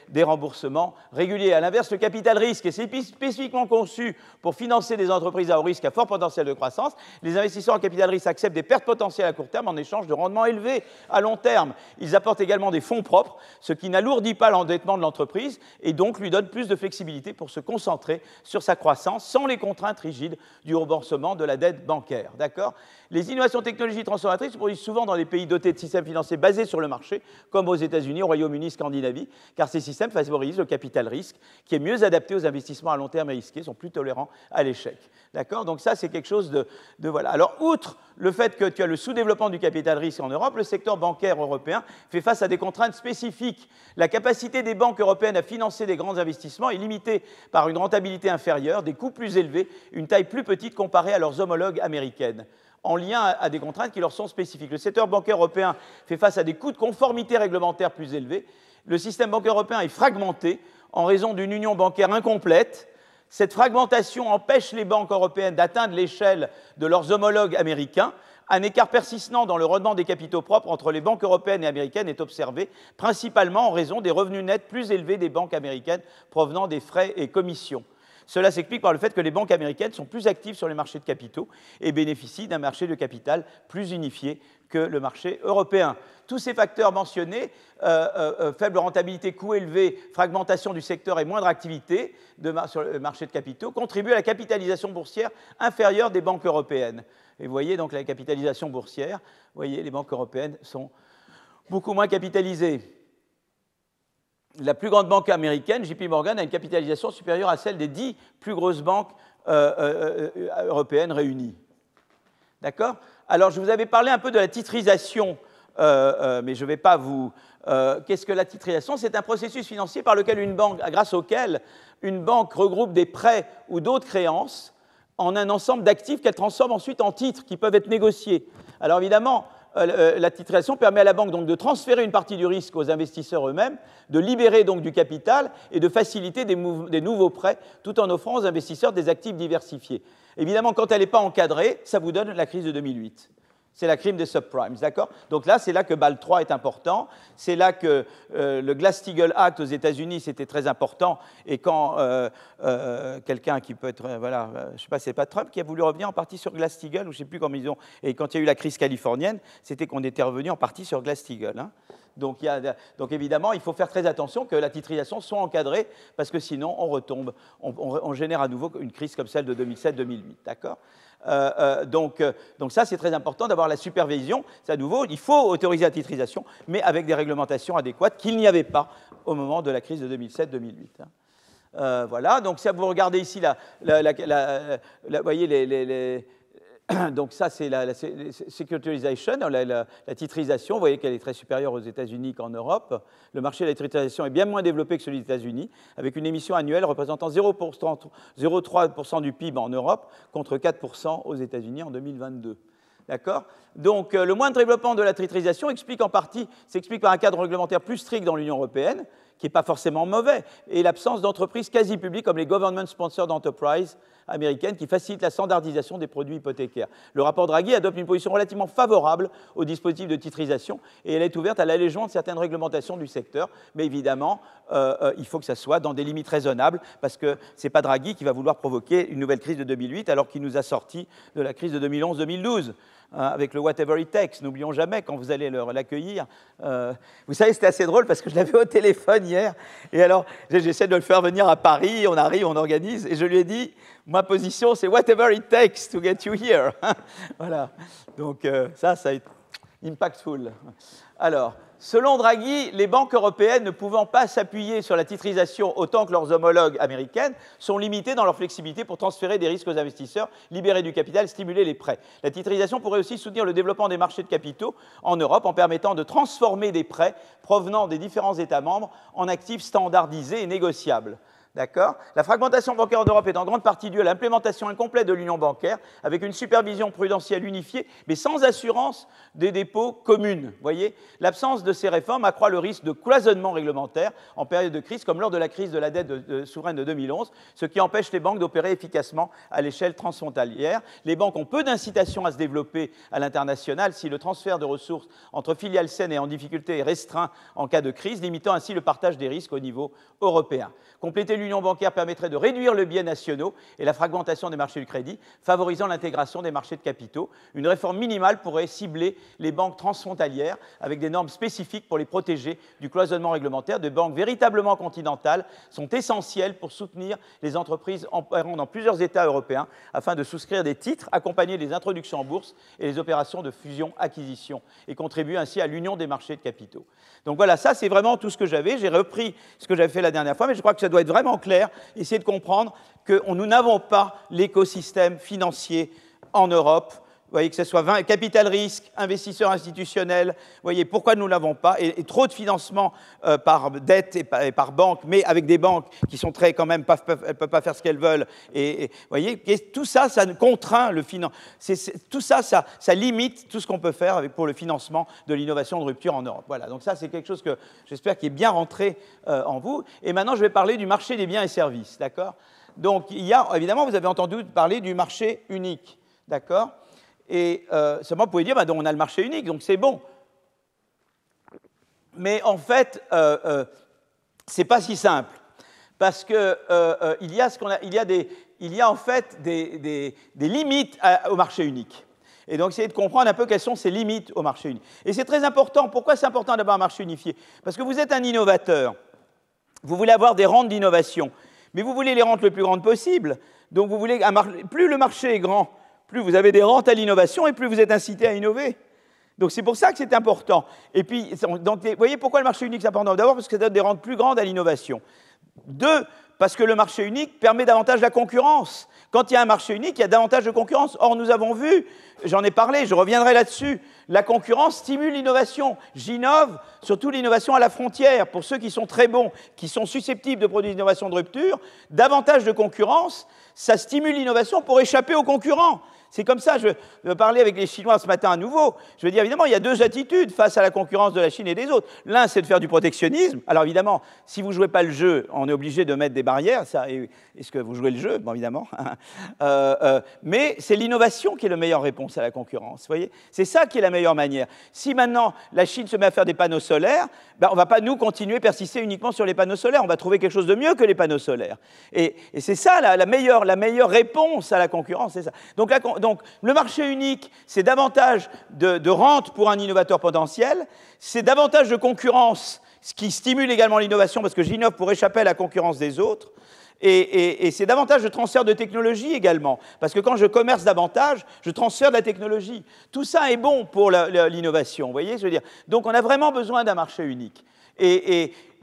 des remboursements réguliers. À l'inverse, le capital risque est spécifiquement conçu pour financer des entreprises à haut risque à fort potentiel de croissance. Les investisseurs en capital risque acceptent des pertes potentielles à court terme en échange de rendements élevés à long terme. Ils apportent également des fonds propres, ce qui n'alourdit pas l'endettement de l'entreprise et donc lui donne plus de flexibilité pour se concentrer sur sa croissance sans les contraintes rigides du remboursement de la dette bancaire. D'accord ? Les innovations technologiques transformatrices se produisent souvent dans des pays dotés de systèmes financiers basés sur le marché, comme aux États-Unis, au Royaume-Uni, Scandinavie, car ces systèmes favorisent le capital risque, qui est mieux adapté aux investissements à long terme et risqués, sont plus tolérants à l'échec. D'accord? Donc ça, c'est quelque chose de voilà. Alors, outre le fait que tu as le sous-développement du capital risque en Europe, le secteur bancaire européen fait face à des contraintes spécifiques. La capacité des banques européennes à financer des grands investissements est limitée par une rentabilité inférieure, des coûts plus élevés, une taille plus petite comparée à leurs homologues américaines, en lien à des contraintes qui leur sont spécifiques. Le secteur bancaire européen fait face à des coûts de conformité réglementaire plus élevés. Le système bancaire européen est fragmenté en raison d'une union bancaire incomplète. Cette fragmentation empêche les banques européennes d'atteindre l'échelle de leurs homologues américains. Un écart persistant dans le rendement des capitaux propres entre les banques européennes et américaines est observé, principalement en raison des revenus nets plus élevés des banques américaines provenant des frais et commissions. Cela s'explique par le fait que les banques américaines sont plus actives sur les marchés de capitaux et bénéficient d'un marché de capital plus unifié que le marché européen. Tous ces facteurs mentionnés, faible rentabilité, coûts élevés, fragmentation du secteur et moindre activité sur le marché de capitaux, contribuent à la capitalisation boursière inférieure des banques européennes. Et vous voyez donc la capitalisation boursière, vous voyez, les banques européennes sont beaucoup moins capitalisées. La plus grande banque américaine, JP Morgan, a une capitalisation supérieure à celle des 10 plus grosses banques européennes réunies. D'accord? Alors, je vous avais parlé un peu de la titrisation, mais je ne vais pas vous... Qu'est-ce que la titrisation? C'est un processus financier par lequel grâce auquel une banque regroupe des prêts ou d'autres créances en un ensemble d'actifs qu'elle transforme ensuite en titres qui peuvent être négociés. Alors, évidemment, la titrisation permet à la banque donc de transférer une partie du risque aux investisseurs eux-mêmes, de libérer donc du capital et de faciliter des nouveaux prêts tout en offrant aux investisseurs des actifs diversifiés. Évidemment, quand elle n'est pas encadrée, ça vous donne la crise de 2008. C'est la crime des subprimes, d'accord? Donc là, c'est là que Bâle III est important. C'est là que le Glass-Steagall Act aux États-Unis, c'était très important. Et quand quelqu'un qui peut être, voilà, je ne sais pas, c'est pas Trump qui a voulu revenir en partie sur Glass-Steagall, ou je ne sais plus comment ils ont. Et quand il y a eu la crise californienne, c'était qu'on était revenu en partie sur Glass-Steagall. Hein. Donc évidemment, il faut faire très attention que la titrisation soit encadrée, parce que sinon, on retombe, on génère à nouveau une crise comme celle de 2007-2008, d'accord? Donc ça, c'est très important d'avoir la supervision. C'est à nouveau, il faut autoriser la titrisation, mais avec des réglementations adéquates qu'il n'y avait pas au moment de la crise de 2007-2008. Hein. Voilà, donc si vous regardez ici, vous voyez donc ça, c'est la securitization, la titrisation. Vous voyez qu'elle est très supérieure aux États-Unis qu'en Europe. Le marché de la titrisation est bien moins développé que celui des États-Unis, avec une émission annuelle représentant 0,3% du PIB en Europe, contre 4% aux États-Unis en 2022. D'accord? Donc, le moindre développement de la titrisation s'explique par un cadre réglementaire plus strict dans l'Union européenne, qui n'est pas forcément mauvais, et l'absence d'entreprises quasi-publiques comme les Government Sponsored Enterprises américaines qui facilitent la standardisation des produits hypothécaires. Le rapport Draghi adopte une position relativement favorable au dispositif de titrisation et elle est ouverte à l'allègement de certaines réglementations du secteur, mais évidemment, il faut que ça soit dans des limites raisonnables parce que ce n'est pas Draghi qui va vouloir provoquer une nouvelle crise de 2008 alors qu'il nous a sorti de la crise de 2011-2012. Avec le whatever it takes, n'oublions jamais quand vous allez l'accueillir. Vous savez, c'était assez drôle parce que je l'avais au téléphone hier, et alors j'essaie de le faire venir à Paris, on arrive, on organise, et je lui ai dit, ma position c'est whatever it takes to get you here. Voilà, donc ça a été impactful. Alors, selon Draghi, les banques européennes ne pouvant pas s'appuyer sur la titrisation autant que leurs homologues américaines sont limitées dans leur flexibilité pour transférer des risques aux investisseurs, libérer du capital, stimuler les prêts. La titrisation pourrait aussi soutenir le développement des marchés de capitaux en Europe en permettant de transformer des prêts provenant des différents États membres en actifs standardisés et négociables. D'accord? La fragmentation bancaire en Europe est en grande partie due à l'implémentation incomplète de l'union bancaire, avec une supervision prudentielle unifiée, mais sans assurance des dépôts communes. Vous voyez? L'absence de ces réformes accroît le risque de cloisonnement réglementaire en période de crise, comme lors de la crise de la dette souveraine de 2011, ce qui empêche les banques d'opérer efficacement à l'échelle transfrontalière. Les banques ont peu d'incitation à se développer à l'international si le transfert de ressources entre filiales saines et en difficulté est restreint en cas de crise, limitant ainsi le partage des risques au niveau européen. Compléter l'union bancaire permettrait de réduire le biais nationaux et la fragmentation des marchés du crédit, favorisant l'intégration des marchés de capitaux. Une réforme minimale pourrait cibler les banques transfrontalières avec des normes spécifiques pour les protéger du cloisonnement réglementaire. Des banques véritablement continentales sont essentielles pour soutenir les entreprises opérant dans plusieurs États européens afin de souscrire des titres, accompagner les introductions en bourse et les opérations de fusion-acquisition et contribuer ainsi à l'union des marchés de capitaux. Donc voilà, ça c'est vraiment tout ce que j'avais. J'ai repris ce que j'avais fait la dernière fois, mais je crois que ça doit être vraiment vraiment clair, essayer de comprendre que nous n'avons pas l'écosystème financier en Europe. Vous voyez, que ce soit capital risque, investisseurs institutionnels, vous voyez, pourquoi nous ne l'avons pas, et trop de financement par dette et par banque, mais avec des banques qui sont très, quand même, elles ne peuvent pas faire ce qu'elles veulent. Et vous voyez, tout ça, ça contraint le financement. Tout ça, ça limite tout ce qu'on peut faire pour le financement de l'innovation de rupture en Europe. Voilà, donc ça, c'est quelque chose que j'espère qui est bien rentré en vous. Et maintenant, je vais parler du marché des biens et services, d'accord? Donc, il y a, évidemment, vous avez entendu parler du marché unique, d'accord? Et seulement, vous pouvez dire, bah, donc, on a le marché unique, donc c'est bon. Mais en fait, c'est pas si simple, parce que il y a en fait des limites au marché unique. Et donc, essayez de comprendre un peu quelles sont ces limites au marché unique. Et c'est très important. Pourquoi c'est important d'avoir un marché unifié? Parce que vous êtes un innovateur. Vous voulez avoir des rentes d'innovation, mais vous voulez les rentes le plus grandes possible. Donc, vous voulez plus le marché est grand, plus vous avez des rentes à l'innovation et plus vous êtes incité à innover. Donc c'est pour ça que c'est important. Et puis, donc, vous voyez pourquoi le marché unique est important? D'abord parce que ça donne des rentes plus grandes à l'innovation. Deux, parce que le marché unique permet davantage la concurrence. Quand il y a un marché unique, il y a davantage de concurrence. Or, nous avons vu, j'en ai parlé, je reviendrai là-dessus, la concurrence stimule l'innovation. J'innove, surtout l'innovation à la frontière. Pour ceux qui sont très bons, qui sont susceptibles de produire une innovation de rupture, davantage de concurrence, ça stimule l'innovation pour échapper aux concurrents. C'est comme ça, je vais parler avec les Chinois ce matin à nouveau. Je veux dire, évidemment, il y a deux attitudes face à la concurrence de la Chine et des autres. L'un, c'est de faire du protectionnisme. Alors évidemment, si vous ne jouez pas le jeu, on est obligé de mettre des barrières. Est-ce que vous jouez le jeu? Bon, évidemment. Mais c'est l'innovation qui est la meilleure réponse à la concurrence. Vous voyez, c'est ça qui est la meilleure manière. Si maintenant la Chine se met à faire des panneaux solaires, ben, on ne va pas, nous, continuer à persister uniquement sur les panneaux solaires. On va trouver quelque chose de mieux que les panneaux solaires. Et c'est ça la meilleure réponse à la concurrence. C'est ça. Donc, le marché unique, c'est davantage de rente pour un innovateur potentiel, c'est davantage de concurrence, ce qui stimule également l'innovation, parce que j'innove pour échapper à la concurrence des autres, et c'est davantage de transfert de technologie également, parce que quand je commerce davantage, je transfère de la technologie. Tout ça est bon pour l'innovation, vous voyez, je veux dire. Donc, on a vraiment besoin d'un marché unique.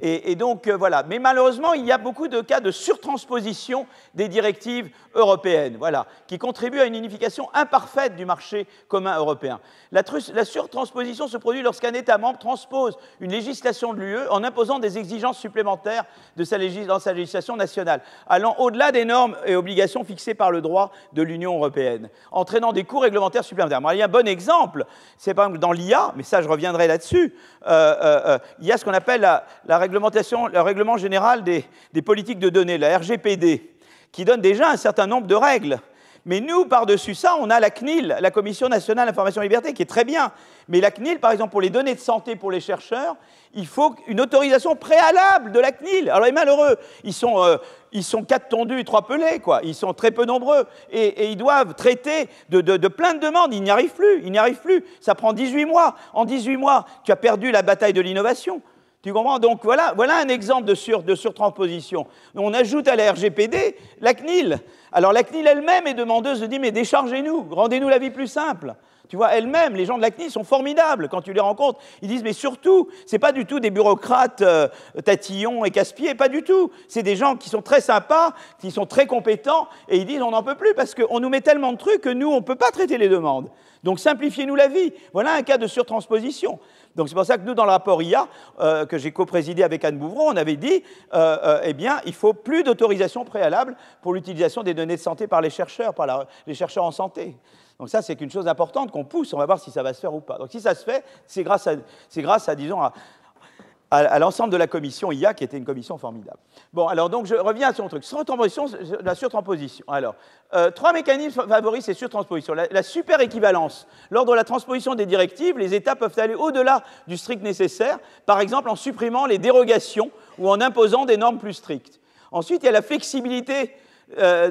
Et donc, voilà. Mais malheureusement, il y a beaucoup de cas de surtransposition des directives européennes, voilà, qui contribuent à une unification imparfaite du marché commun européen. La surtransposition se produit lorsqu'un État membre transpose une législation de l'UE en imposant des exigences supplémentaires dans sa législation nationale, allant au-delà des normes et obligations fixées par le droit de l'Union européenne, entraînant des coûts réglementaires supplémentaires. Alors, il y a un bon exemple, c'est par exemple dans l'IA, mais ça, je reviendrai là-dessus, il y a ce qu'on appelle le règlement général des politiques de données, la RGPD, qui donne déjà un certain nombre de règles. Mais nous, par-dessus ça, on a la CNIL, la Commission nationale d'information et liberté, qui est très bien. Mais la CNIL, par exemple, pour les données de santé pour les chercheurs, il faut une autorisation préalable de la CNIL. Alors, les malheureux, ils sont 4 tondus et 3 pelés, quoi. Ils sont très peu nombreux. Et ils doivent traiter de plein de demandes. Ils n'y arrivent plus. Ça prend 18 mois. En 18 mois, tu as perdu la bataille de l'innovation. Tu comprends? Donc voilà un exemple de surtransposition. On ajoute à la RGPD la CNIL. Alors la CNIL elle-même est demandeuse de dire mais déchargez-nous, rendez-nous la vie plus simple. Tu vois, elle-même, les gens de la CNIL sont formidables quand tu les rencontres. Ils disent mais surtout, c'est pas du tout des bureaucrates tatillons et casse-pieds, pas du tout. C'est des gens qui sont très sympas, qui sont très compétents et ils disent on n'en peut plus parce qu'on nous met tellement de trucs que nous on ne peut pas traiter les demandes. Donc simplifiez-nous la vie. Voilà un cas de surtransposition. Donc c'est pour ça que nous, dans le rapport IA, que j'ai co-présidé avec Anne Bouvron, on avait dit, eh bien, il faut plus d'autorisation préalable pour l'utilisation des données de santé par les chercheurs, les chercheurs en santé. Donc ça, c'est une chose importante qu'on pousse, on va voir si ça va se faire ou pas. Donc si ça se fait, c'est grâce à disons, à l'ensemble de la commission IA, qui était une commission formidable. Bon, alors donc je reviens sur mon truc. La surtransposition. Alors, 3 mécanismes favorisent ces surtranspositions. La super-équivalence. Lors de la transposition des directives, les États peuvent aller au-delà du strict nécessaire, par exemple en supprimant les dérogations ou en imposant des normes plus strictes. Ensuite, il y a la flexibilité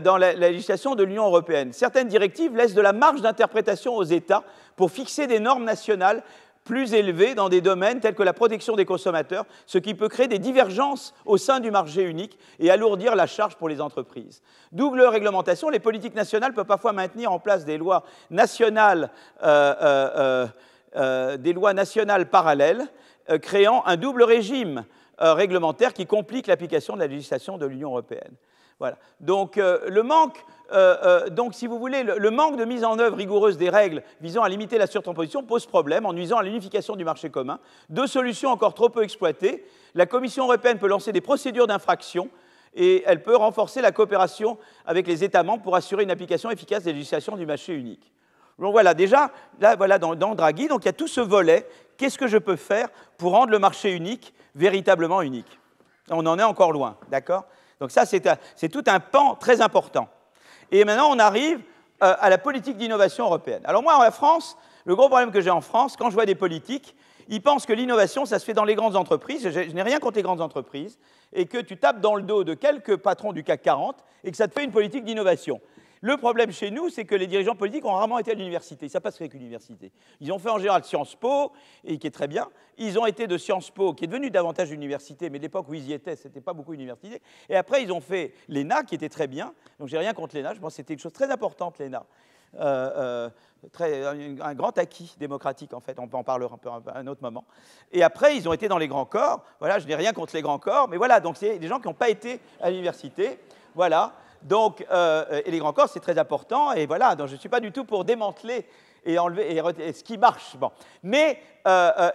dans la législation de l'Union européenne. Certaines directives laissent de la marge d'interprétation aux États pour fixer des normes nationales plus élevées dans des domaines tels que la protection des consommateurs, ce qui peut créer des divergences au sein du marché unique et alourdir la charge pour les entreprises. Double réglementation, les politiques nationales peuvent parfois maintenir en place des lois nationales parallèles, créant un double régime réglementaires qui compliquent l'application de la législation de l'Union européenne. Voilà. Donc, donc, si vous voulez, le manque de mise en œuvre rigoureuse des règles visant à limiter la surtransposition pose problème en nuisant à l'unification du marché commun. Deux solutions encore trop peu exploitées. La Commission européenne peut lancer des procédures d'infraction et elle peut renforcer la coopération avec les États membres pour assurer une application efficace des législations du marché unique. Donc voilà, déjà, là, voilà, dans Draghi, donc il y a tout ce volet. Qu'est-ce que je peux faire pour rendre le marché unique véritablement unique? On en est encore loin, d'accord? Donc ça, c'est tout un pan très important. Et maintenant, on arrive à la politique d'innovation européenne. Alors moi, en France, le gros problème que j'ai en France, quand je vois des politiques, ils pensent que l'innovation, ça se fait dans les grandes entreprises. Je n'ai rien contre les grandes entreprises. Et que tu tapes dans le dos de quelques patrons du CAC 40 et que ça te fait une politique d'innovation. Le problème chez nous, c'est que les dirigeants politiques ont rarement été à l'université. Ils ne savent pas ce qu'est l'université. Ils ont fait en général Sciences Po, et qui est très bien. Ils ont été de Sciences Po, qui est devenu davantage université, mais l'époque où ils y étaient, ce n'était pas beaucoup université. Et après, ils ont fait l'ENA, qui était très bien. Donc, je n'ai rien contre l'ENA. Je pense que c'était une chose très importante, l'ENA. Un grand acquis démocratique, en fait. On en parlera à un autre moment. Et après, ils ont été dans les grands corps. Voilà, je n'ai rien contre les grands corps, mais voilà, donc c'est des gens qui n'ont pas été à l'université. Voilà. Donc, et les grands corps, c'est très important. Et voilà, donc je ne suis pas du tout pour démanteler et enlever et ce qui marche. Bon. Mais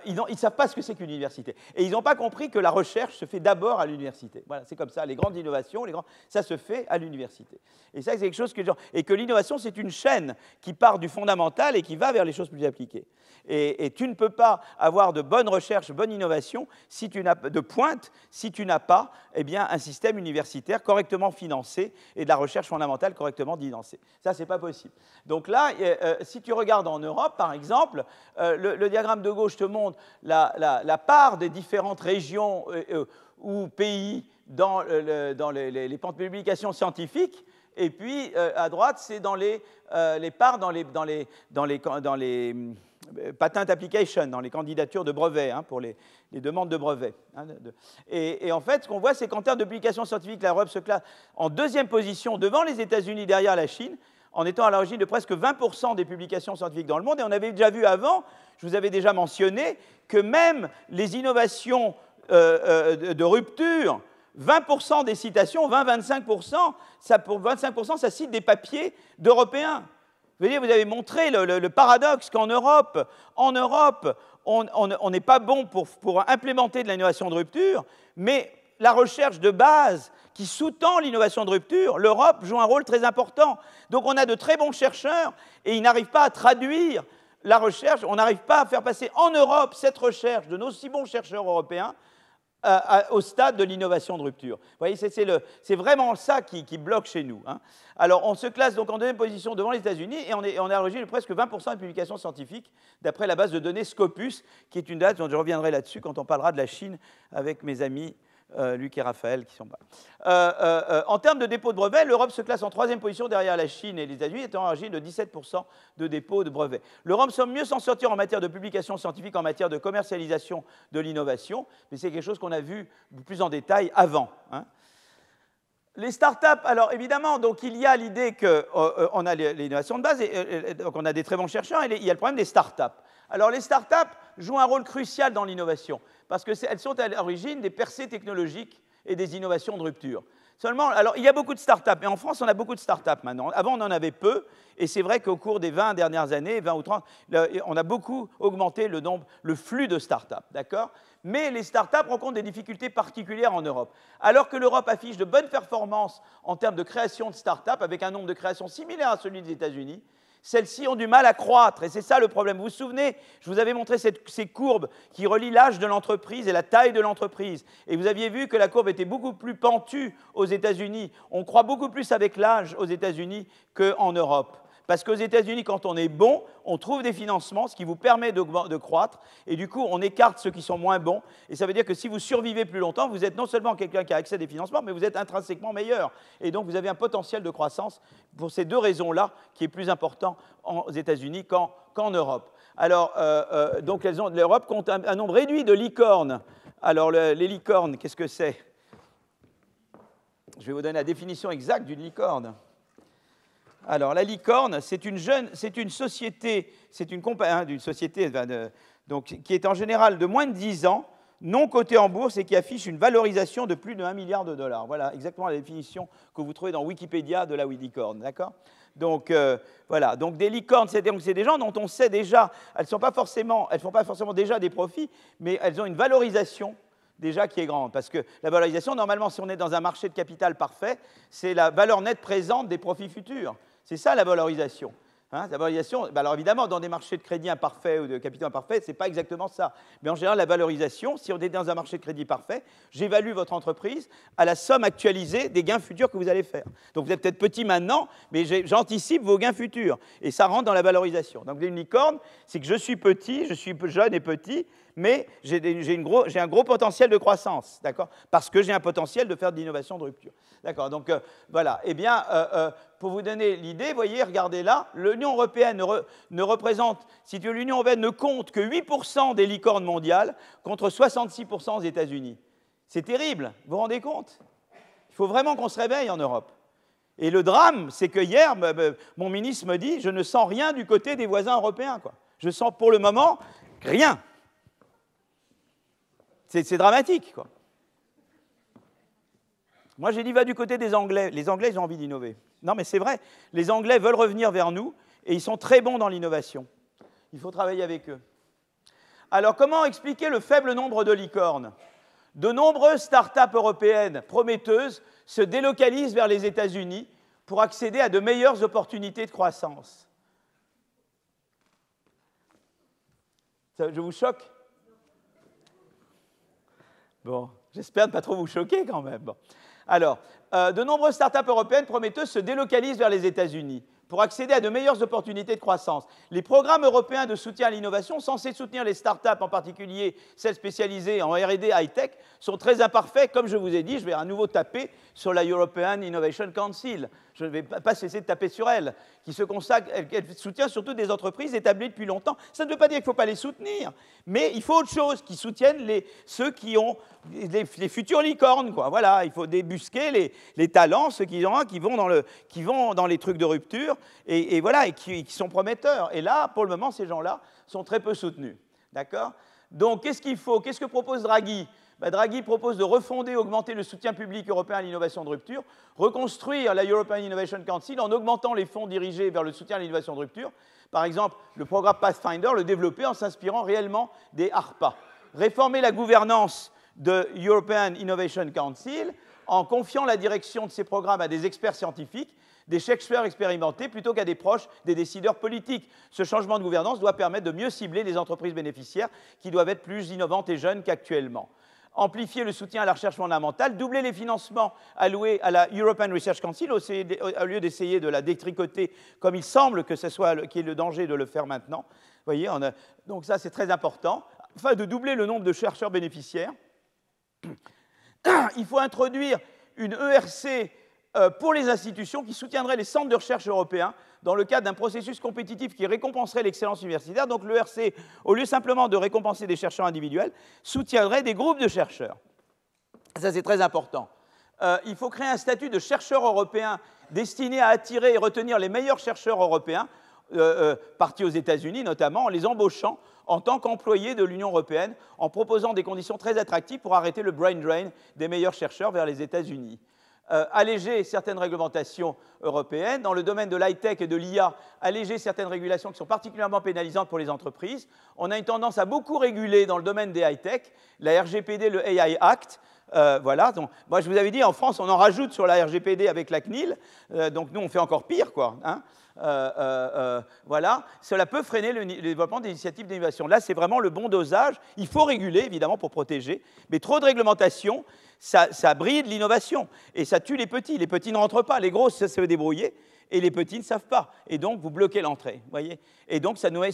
ils ne savent pas ce que c'est qu'une université. Et ils n'ont pas compris que la recherche se fait d'abord à l'université. Voilà, c'est comme ça. Les grandes innovations, ça se fait à l'université. Et ça, c'est quelque chose que... Et que l'innovation, c'est une chaîne qui part du fondamental et qui va vers les choses plus appliquées. Et tu ne peux pas avoir de bonne recherche, bonne innovation si tu n'as de pointe si tu n'as pas un système universitaire correctement financé et de la recherche fondamentale correctement financée. Ça, ce n'est pas possible. Donc là, si tu regardes en Europe, par exemple, le diagramme de gauche te montre la part des différentes régions ou pays dans les publications scientifiques. Et puis, à droite, c'est dans les parts dans les patent application, dans les candidatures de brevets, pour les demandes de brevets. Et en fait, ce qu'on voit, c'est qu'en termes de publications scientifiques, l'Europe se classe en deuxième position devant les États-Unis, derrière la Chine, en étant à l'origine de presque 20% des publications scientifiques dans le monde. Et on avait déjà vu avant, je vous avais déjà mentionné, que même les innovations de rupture, 20% des citations, 20-25%, pour 25%, ça cite des papiers d'Européens. Vous avez montré le paradoxe qu'en Europe, on n'est pas bon pour implémenter de l'innovation de rupture, mais la recherche de base qui sous-tend l'innovation de rupture, l'Europe joue un rôle très important. Donc on a de très bons chercheurs et ils n'arrivent pas à traduire la recherche, on n'arrive pas à faire passer en Europe cette recherche de nos si bons chercheurs européens au stade de l'innovation de rupture. Vous voyez, c'est vraiment ça qui bloque chez nous. Alors, on se classe donc en deuxième position devant les États-Unis et on est à l'origine de presque 20% des publications scientifiques, d'après la base de données Scopus, qui est une date dont je reviendrai là-dessus quand on parlera de la Chine avec mes amis Luc et Raphaël qui sont là. En termes de dépôt de brevets, l'Europe se classe en troisième position derrière la Chine et les États-Unis, étant à l'origine de 17% de dépôt de brevets. L'Europe semble mieux s'en sortir en matière de publication scientifique, en matière de commercialisation de l'innovation, mais c'est quelque chose qu'on a vu plus en détail avant. Les start-up, alors évidemment, donc il y a l'idée qu'on a l'innovation de base, et donc on a des très bons chercheurs, et il y a le problème des start-up. Alors les start-up jouent un rôle crucial dans l'innovation, parce qu'elles sont à l'origine des percées technologiques et des innovations de rupture. Seulement, alors il y a beaucoup de start-up, et en France on a beaucoup de start-up maintenant. Avant on en avait peu, et c'est vrai qu'au cours des 20 dernières années, 20 ou 30, on a beaucoup augmenté le flux de start-up, d'accord ? Mais les start-up rencontrent des difficultés particulières en Europe. Alors que l'Europe affiche de bonnes performances en termes de création de start-up, avec un nombre de créations similaire à celui des États-Unis, celles-ci ont du mal à croître, et c'est ça le problème. Vous vous souvenez, je vous avais montré ces courbes qui relient l'âge de l'entreprise et la taille de l'entreprise. Et vous aviez vu que la courbe était beaucoup plus pentue aux États-Unis. On croît beaucoup plus avec l'âge aux États-Unis qu'en Europe. Parce qu'aux États-Unis, quand on est bon, on trouve des financements, ce qui vous permet de croître, et du coup, on écarte ceux qui sont moins bons. Et ça veut dire que si vous survivez plus longtemps, vous êtes non seulement quelqu'un qui a accès à des financements, mais vous êtes intrinsèquement meilleur. Et donc, vous avez un potentiel de croissance pour ces deux raisons-là, qui est plus important aux États-Unis qu'en Europe. Alors, donc, l'Europe compte un nombre réduit de licornes. Alors, les licornes, qu'est-ce que c'est ? Je vais vous donner la définition exacte d'une licorne. Alors, la licorne, c'est une société, donc, qui est en général de moins de 10 ans, non cotés en bourse et qui affichent une valorisation de plus de 1 milliard de dollars. Voilà exactement la définition que vous trouvez dans Wikipédia de la licorne, d'accord? Donc, voilà. Donc, des licornes, c'est des gens dont on sait déjà, elles ne font pas forcément déjà des profits, mais elles ont une valorisation déjà qui est grande. Parce que la valorisation, normalement, si on est dans un marché de capital parfait, c'est la valeur nette présente des profits futurs. C'est ça, la valorisation. Hein, la valorisation, alors évidemment, dans des marchés de crédit imparfaits ou de capitaux imparfaits, ce n'est pas exactement ça. Mais en général, la valorisation, si on est dans un marché de crédit parfait, j'évalue votre entreprise à la somme actualisée des gains futurs que vous allez faire. Donc vous êtes peut-être petit maintenant, mais j'anticipe vos gains futurs. Et ça rentre dans la valorisation. Donc une licorne, c'est que je suis petit, je suis jeune et petit, mais j'ai un gros potentiel de croissance, d'accord? Parce que j'ai un potentiel de faire de l'innovation de rupture. D'accord, donc voilà. Eh bien, pour vous donner l'idée, vous voyez, regardez là, l'Union européenne ne représente, si l'Union européenne ne compte que 8% des licornes mondiales contre 66% aux États-Unis. C'est terrible, vous vous rendez compte? Il faut vraiment qu'on se réveille en Europe. Et le drame, c'est que hier, mon ministre me dit, je ne sens rien du côté des voisins européens, quoi. Je sens pour le moment rien. C'est dramatique, quoi. Moi, j'ai dit, va du côté des Anglais. Les Anglais, ils ont envie d'innover. Non, mais c'est vrai. Les Anglais veulent revenir vers nous et ils sont très bons dans l'innovation. Il faut travailler avec eux. Alors, comment expliquer le faible nombre de licornes? De nombreuses start-up européennes prometteuses se délocalisent vers les États-Unis pour accéder à de meilleures opportunités de croissance. Je vous choque? Bon, j'espère ne pas trop vous choquer quand même. Bon. Alors, de nombreuses start-up européennes prometteuses se délocalisent vers les États-Unis pour accéder à de meilleures opportunités de croissance. Les programmes européens de soutien à l'innovation, censés soutenir les start-up, en particulier celles spécialisées en R&D high-tech, sont très imparfaits. Comme je vous ai dit, je vais à nouveau taper sur la European Innovation Council. Je ne vais pas cesser de taper sur elle, qui se consacre, elle soutient surtout des entreprises établies depuis longtemps. Ça ne veut pas dire qu'il ne faut pas les soutenir, mais il faut autre chose, qui soutiennent ceux qui ont les futures licornes, quoi. Voilà, il faut débusquer les talents, ceux qui vont dans les trucs de rupture, et voilà, et qui sont prometteurs. Et là, pour le moment, ces gens-là sont très peu soutenus. D'accord? Donc, qu'est-ce qu'il faut? Qu'est-ce que propose Draghi? Draghi propose de refonder, augmenter le soutien public européen à l'innovation de rupture, reconstruire la European Innovation Council en augmentant les fonds dirigés vers le soutien à l'innovation de rupture. Par exemple, le programme Pathfinder, le développer en s'inspirant réellement des ARPA. Réformer la gouvernance de European Innovation Council en confiant la direction de ces programmes à des experts scientifiques, des chercheurs expérimentés plutôt qu'à des proches des décideurs politiques. Ce changement de gouvernance doit permettre de mieux cibler les entreprises bénéficiaires qui doivent être plus innovantes et jeunes qu'actuellement. Amplifier le soutien à la recherche fondamentale, doubler les financements alloués à la European Research Council au lieu d'essayer de la détricoter comme il semble que ce soit qu'il y ait le danger de le faire maintenant. Vous voyez, donc ça c'est très important. Afin de doubler le nombre de chercheurs bénéficiaires, il faut introduire une ERC pour les institutions qui soutiendrait les centres de recherche européens dans le cadre d'un processus compétitif qui récompenserait l'excellence universitaire. Donc l'ERC, au lieu simplement de récompenser des chercheurs individuels, soutiendrait des groupes de chercheurs. Ça, c'est très important. Il faut créer un statut de chercheur européen destiné à attirer et retenir les meilleurs chercheurs européens, partis aux États-Unis notamment, en les embauchant en tant qu'employés de l'Union européenne, en proposant des conditions très attractives pour arrêter le brain drain des meilleurs chercheurs vers les États-Unis. Alléger certaines réglementations européennes. Dans le domaine de l'high-tech et de l'IA, alléger certaines régulations qui sont particulièrement pénalisantes pour les entreprises. On a une tendance à beaucoup réguler dans le domaine des high-tech, la RGPD, le AI Act. Voilà, donc, moi je vous avais dit, en France, on en rajoute sur la RGPD avec la CNIL, donc nous on fait encore pire, quoi. Hein. Voilà, cela peut freiner le développement des initiatives d'innovation. Là, c'est vraiment le bon dosage. Il faut réguler, évidemment, pour protéger, mais trop de réglementation, ça bride l'innovation et ça tue les petits. Les petits ne rentrent pas, les gros savent se débrouiller et les petits ne savent pas. Et donc, vous bloquez l'entrée, voyez. Et donc, ça nous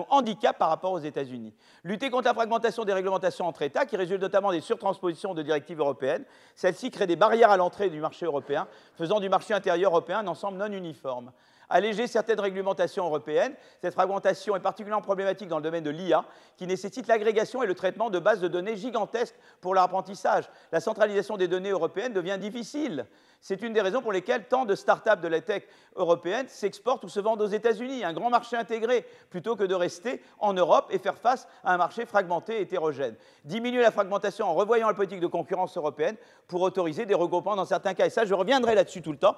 handicape par rapport aux États-Unis. Lutter contre la fragmentation des réglementations entre États, qui résulte notamment des surtranspositions de directives européennes. Celles-ci créent des barrières à l'entrée du marché européen, faisant du marché intérieur européen un ensemble non uniforme. Alléger certaines réglementations européennes. Cette fragmentation est particulièrement problématique dans le domaine de l'IA, qui nécessite l'agrégation et le traitement de bases de données gigantesques pour leur apprentissage. La centralisation des données européennes devient difficile. C'est une des raisons pour lesquelles tant de start-up de la tech européenne s'exportent ou se vendent aux États-Unis, un grand marché intégré, plutôt que de rester en Europe et faire face à un marché fragmenté et hétérogène. Diminuer la fragmentation en revoyant la politique de concurrence européenne pour autoriser des regroupements dans certains cas. Et ça, je reviendrai là-dessus tout le temps.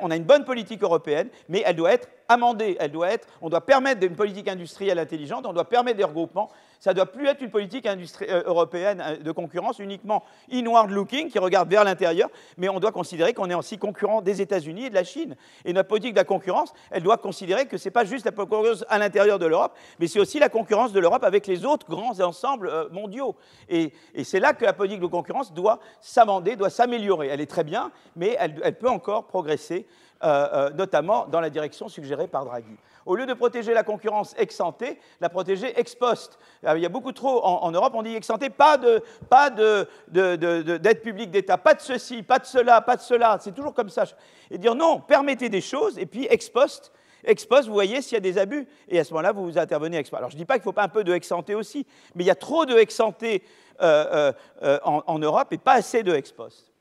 On a une bonne politique européenne, mais elle doit être amendée. On doit permettre une politique industrielle intelligente, on doit permettre des regroupements. Ça ne doit plus être une politique européenne de concurrence uniquement inward-looking, qui regarde vers l'intérieur, mais on doit considérer qu'on est aussi concurrent des États-Unis et de la Chine. Et notre politique de la concurrence, elle doit considérer que ce n'est pas juste la concurrence à l'intérieur de l'Europe, mais c'est aussi la concurrence de l'Europe avec les autres grands ensembles mondiaux. Et c'est là que la politique de concurrence doit s'amender, doit s'améliorer. Elle est très bien, mais elle peut encore progresser, notamment dans la direction suggérée par Draghi. Au lieu de protéger la concurrence ex ante, la protéger ex post. Il y a beaucoup trop, en Europe, on dit ex ante, pas d'aide publique d'État, pas de ceci, pas de cela, pas de cela. C'est toujours comme ça. Et dire non, permettez des choses, et puis ex post, vous voyez s'il y a des abus, et à ce moment-là, vous intervenez ex post. Alors, je ne dis pas qu'il ne faut pas un peu de ex ante aussi, mais il y a trop de ex ante en Europe et pas assez de ex post.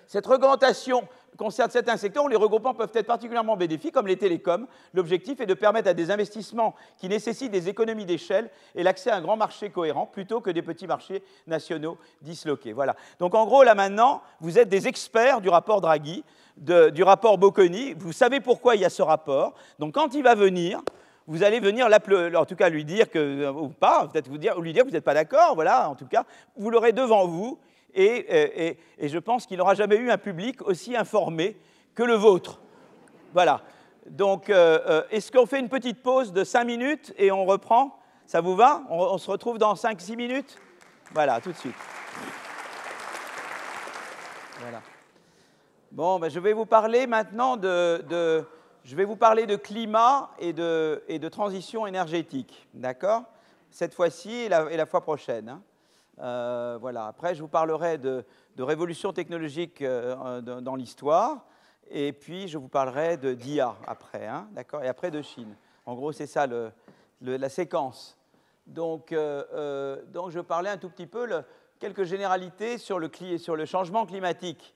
Cette réglementation concerne certains secteurs où les regroupements peuvent être particulièrement bénéfiques, comme les télécoms. L'objectif est de permettre à des investissements qui nécessitent des économies d'échelle et l'accès à un grand marché cohérent, plutôt que des petits marchés nationaux disloqués. Voilà. Donc en gros, là maintenant, vous êtes des experts du rapport Draghi, du rapport Bocconi. Vous savez pourquoi il y a ce rapport. Donc quand il va venir, vous allez venir, en tout cas lui dire que, ou pas, peut-être lui dire que vous n'êtes pas d'accord, voilà, en tout cas, vous l'aurez devant vous. Et je pense qu'il n'aura jamais eu un public aussi informé que le vôtre. Voilà. Donc, est-ce qu'on fait une petite pause de 5 minutes et on reprend? Ça vous va? On se retrouve dans 5-6 minutes? Voilà, tout de suite. Voilà. Bon, ben, je vais vous parler maintenant je vais vous parler de climat et de transition énergétique. D'accord? Cette fois-ci et la fois prochaine. Hein. Voilà. Après, je vous parlerai de révolution technologique dans l'histoire, et puis je vous parlerai d'IA après, hein, d'accord, et après de Chine. En gros, c'est ça la séquence. Donc, je parlais un tout petit peu quelques généralités sur le changement climatique.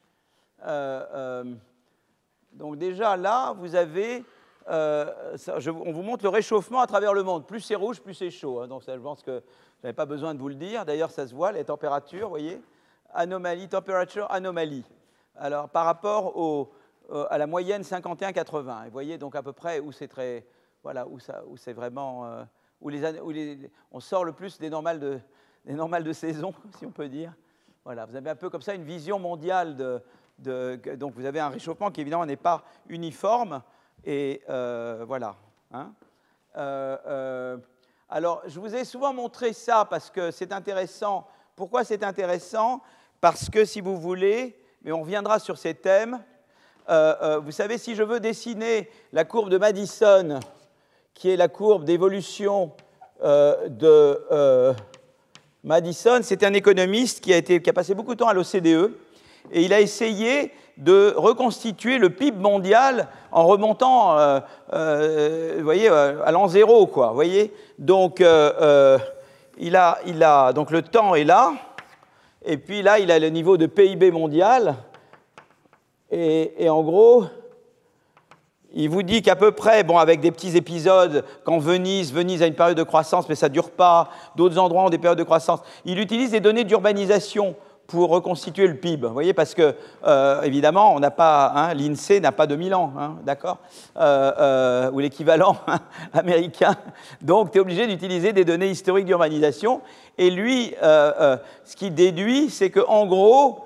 Donc déjà là, vous avez, on vous montre le réchauffement à travers le monde. Plus c'est rouge, plus c'est chaud. Hein. Donc ça, je pense que je n'avais pas besoin de vous le dire. D'ailleurs, ça se voit, les températures, vous voyez, anomalie, température, anomalie. Alors, par rapport à la moyenne 51-80. Vous voyez donc à peu près où c'est très, voilà, où c'est vraiment, on sort le plus des normales de saison, si on peut dire. Voilà, vous avez un peu comme ça une vision mondiale donc vous avez un réchauffement qui évidemment n'est pas uniforme. Et voilà. Hein. Alors, je vous ai souvent montré ça parce que c'est intéressant. Pourquoi c'est intéressant? Parce que, si vous voulez, mais on reviendra sur ces thèmes, vous savez, si je veux dessiner la courbe de Madison, qui est la courbe d'évolution de Madison, c'est un économiste qui a passé beaucoup de temps à l'OCDE, et il a essayé de reconstituer le PIB mondial en remontant, vous voyez, à l'an zéro, quoi. Vous voyez, donc il a donc le temps est là, et puis là il a le niveau de PIB mondial, et en gros, il vous dit qu'à peu près, bon, avec des petits épisodes, quand Venise a une période de croissance, mais ça ne dure pas, d'autres endroits ont des périodes de croissance, il utilise des données d'urbanisation pour reconstituer le PIB, vous voyez, parce que, évidemment, on n'a pas, hein, l'INSEE n'a pas 2000 ans, hein, d'accord, ou l'équivalent américain, donc tu es obligé d'utiliser des données historiques d'urbanisation, et lui, ce qu'il déduit, c'est qu'en gros,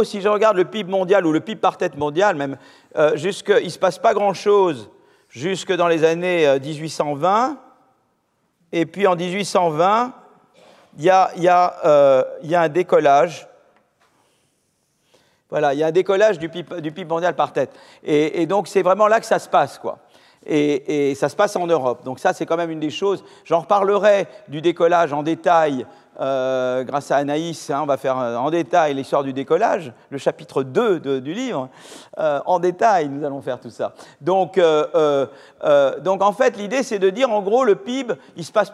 si je regarde le PIB mondial, ou le PIB par tête mondial, même, il ne se passe pas grand-chose jusque dans les années 1820, et puis en 1820, il y a un décollage. Voilà, il y a un décollage du PIB mondial par tête. Et donc, c'est vraiment là que ça se passe, quoi. Et ça se passe en Europe. Donc ça, c'est quand même une des choses. J'en reparlerai du décollage en détail grâce à Anaïs, hein, on va faire en détail l'histoire du décollage, le chapitre 2 du livre. En détail, nous allons faire tout ça. Donc en fait, l'idée, c'est de dire, en gros, le PIB,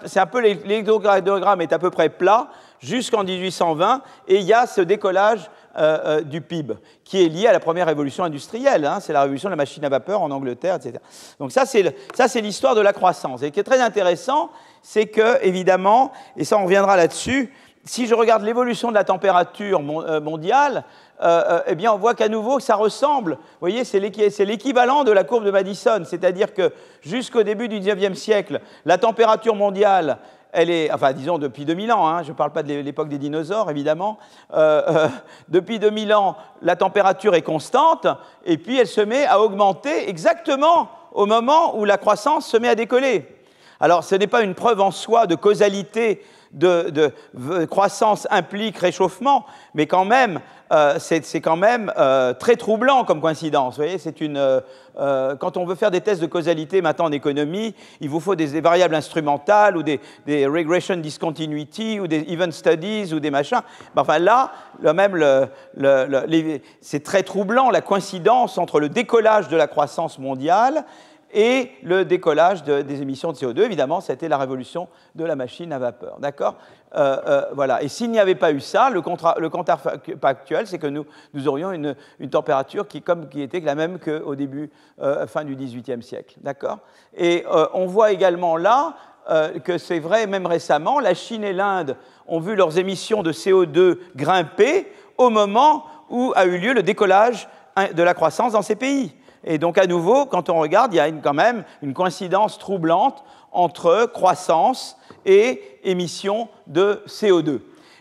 c'est un peu, l'électrocardiogramme est à peu près plat jusqu'en 1820, et il y a ce décollage du PIB, qui est lié à la première révolution industrielle, hein, c'est la révolution de la machine à vapeur en Angleterre, etc. Donc ça, c'est l'histoire de la croissance. Et ce qui est très intéressant, c'est que, évidemment, et ça on reviendra là-dessus, si je regarde l'évolution de la température mondiale, eh bien on voit qu'à nouveau ça ressemble, vous voyez, c'est l'équivalent de la courbe de Madison, c'est-à-dire que jusqu'au début du XIXe siècle, la température mondiale, elle est, enfin disons depuis 2000 ans, hein, je ne parle pas de l'époque des dinosaures évidemment, depuis 2000 ans, la température est constante, et puis elle se met à augmenter exactement au moment où la croissance se met à décoller. Alors ce n'est pas une preuve en soi de causalité de croissance implique réchauffement, mais quand même, c'est quand même très troublant comme coïncidence. Vous voyez, quand on veut faire des tests de causalité maintenant en économie, il vous faut des variables instrumentales ou des regression discontinuity ou des event studies ou des machins. Enfin là, c'est très troublant la coïncidence entre le décollage de la croissance mondiale et le décollage des émissions de CO2, évidemment, c'était la révolution de la machine à vapeur. D'accord ? Voilà. Et s'il n'y avait pas eu ça, le contrefactuel, c'est que nous aurions une température qui était la même qu'au début, fin du XVIIIe siècle. D'accord ? Et on voit également là que c'est vrai, même récemment, la Chine et l'Inde ont vu leurs émissions de CO2 grimper au moment où a eu lieu le décollage de la croissance dans ces pays. Et donc, à nouveau, quand on regarde, il y a quand même une coïncidence troublante entre croissance et émissions de CO2.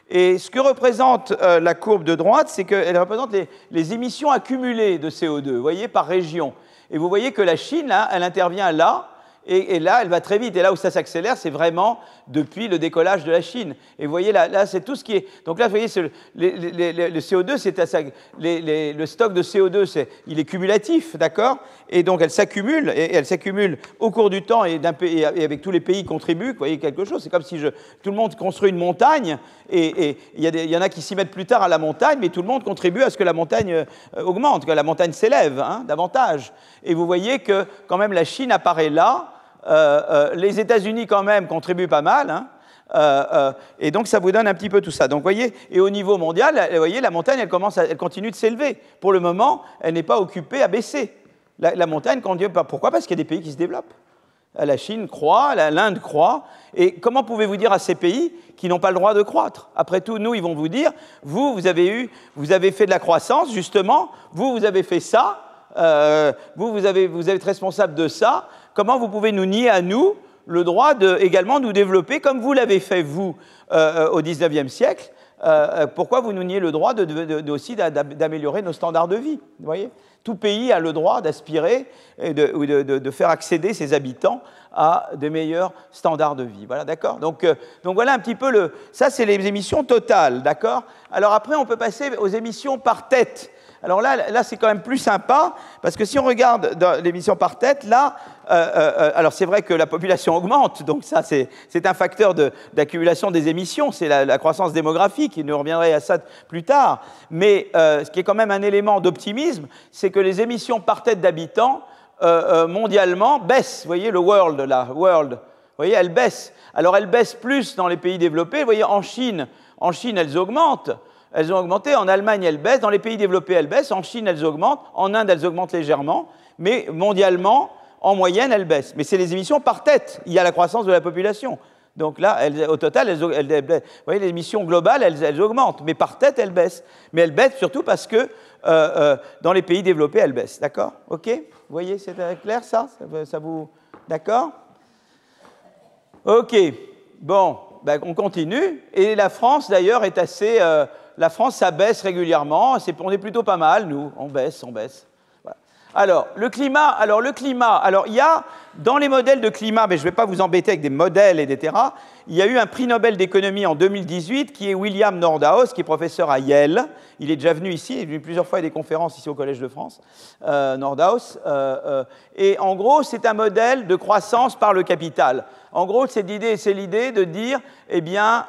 Et ce que représente la courbe de droite, c'est qu'elle représente les émissions accumulées de CO2, vous voyez, par région. Et vous voyez que la Chine, là, elle intervient là, et là, elle va très vite. Et là où ça s'accélère, c'est vraiment depuis le décollage de la Chine. Et vous voyez, là c'est tout ce qui est... Donc là, vous voyez, le CO2, le stock de CO2, il est cumulatif, d'accord ? Et donc, elle s'accumule au cours du temps, et avec tous les pays qui contribuent, vous voyez, quelque chose. C'est comme si tout le monde construit une montagne, et il y en a qui s'y mettent plus tard à la montagne, mais tout le monde contribue à ce que la montagne augmente, que la montagne s'élève, hein, davantage. Et vous voyez que, quand même, la Chine apparaît là. Les États-Unis, quand même, contribuent pas mal, hein, et donc ça vous donne un petit peu tout ça. Donc, vous voyez, et au niveau mondial, vous voyez, la montagne, elle continue de s'élever. Pour le moment, elle n'est pas occupée à baisser. La montagne, pourquoi ? Parce qu'il y a des pays qui se développent. La Chine croît, l'Inde croît. Et comment pouvez-vous dire à ces pays qui n'ont pas le droit de croître ? Après tout, nous, ils vont vous dire, vous avez fait de la croissance, justement, vous avez fait ça, vous êtes responsable de ça. Comment vous pouvez nous nier à nous le droit également nous développer comme vous l'avez fait, vous, au XIXe siècle ? Pourquoi vous nous niez le droit aussi d'améliorer nos standards de vie ? Vous voyez ? Tout pays a le droit d'aspirer ou de faire accéder ses habitants à de meilleurs standards de vie. Voilà, d'accord ? Donc voilà un petit peu ça, c'est les émissions totales, d'accord ? Alors après, on peut passer aux émissions par tête. Alors là, c'est quand même plus sympa, parce que si on regarde l'émission par tête, là, alors c'est vrai que la population augmente, donc ça, c'est un facteur d'accumulation des émissions, c'est la croissance démographique, et nous reviendrons à ça plus tard. Mais ce qui est quand même un élément d'optimisme, c'est que les émissions par tête d'habitants, mondialement, baissent. Vous voyez, le world, là, world, vous voyez, elles baissent. Alors, elles baissent plus dans les pays développés. Vous voyez, en Chine, elles augmentent. Elles ont augmenté, en Allemagne, elles baissent, dans les pays développés, elles baissent, en Chine, elles augmentent, en Inde, elles augmentent légèrement, mais mondialement, en moyenne, elles baissent. Mais c'est les émissions par tête, il y a la croissance de la population. Donc là, au total, vous voyez, les émissions globales, elles augmentent, mais par tête, elles baissent. Mais elles baissent surtout parce que dans les pays développés, elles baissent. D'accord ? OK ? Vous voyez, c'est clair, ça vous... D'accord ? OK. Bon, ben, on continue. Et la France, d'ailleurs, est assez... la France, ça baisse régulièrement. On est plutôt pas mal, nous. On baisse. Voilà. Alors, le climat, il y a, dans les modèles de climat, mais je ne vais pas vous embêter avec des modèles, etc., il y a eu un prix Nobel d'économie en 2018 qui est William Nordhaus, qui est professeur à Yale. Il est déjà venu ici, il est venu plusieurs fois à des conférences ici au Collège de France, Nordhaus. Et en gros, c'est un modèle de croissance par le capital. En gros, c'est l'idée de dire, eh bien,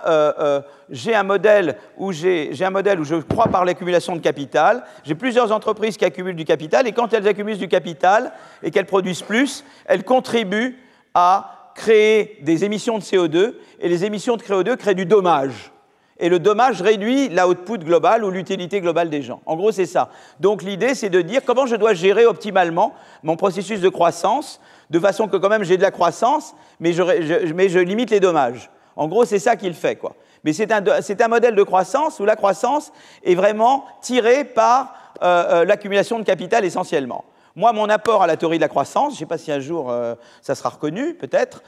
j'ai un modèle où je crois par l'accumulation de capital. J'ai plusieurs entreprises qui accumulent du capital, et quand elles accumulent du capital et qu'elles produisent plus, elles contribuent à créer des émissions de CO2, et les émissions de CO2 créent du dommage. Et le dommage réduit l'output global ou l'utilité globale des gens. En gros, c'est ça. Donc l'idée, c'est de dire comment je dois gérer optimalement mon processus de croissance, de façon que quand même j'ai de la croissance, mais je limite les dommages. En gros, c'est ça qu'il fait, quoi. Mais c'est un modèle de croissance où la croissance est vraiment tirée par l'accumulation de capital essentiellement. Moi, mon apport à la théorie de la croissance, je ne sais pas si un jour ça sera reconnu, peut-être,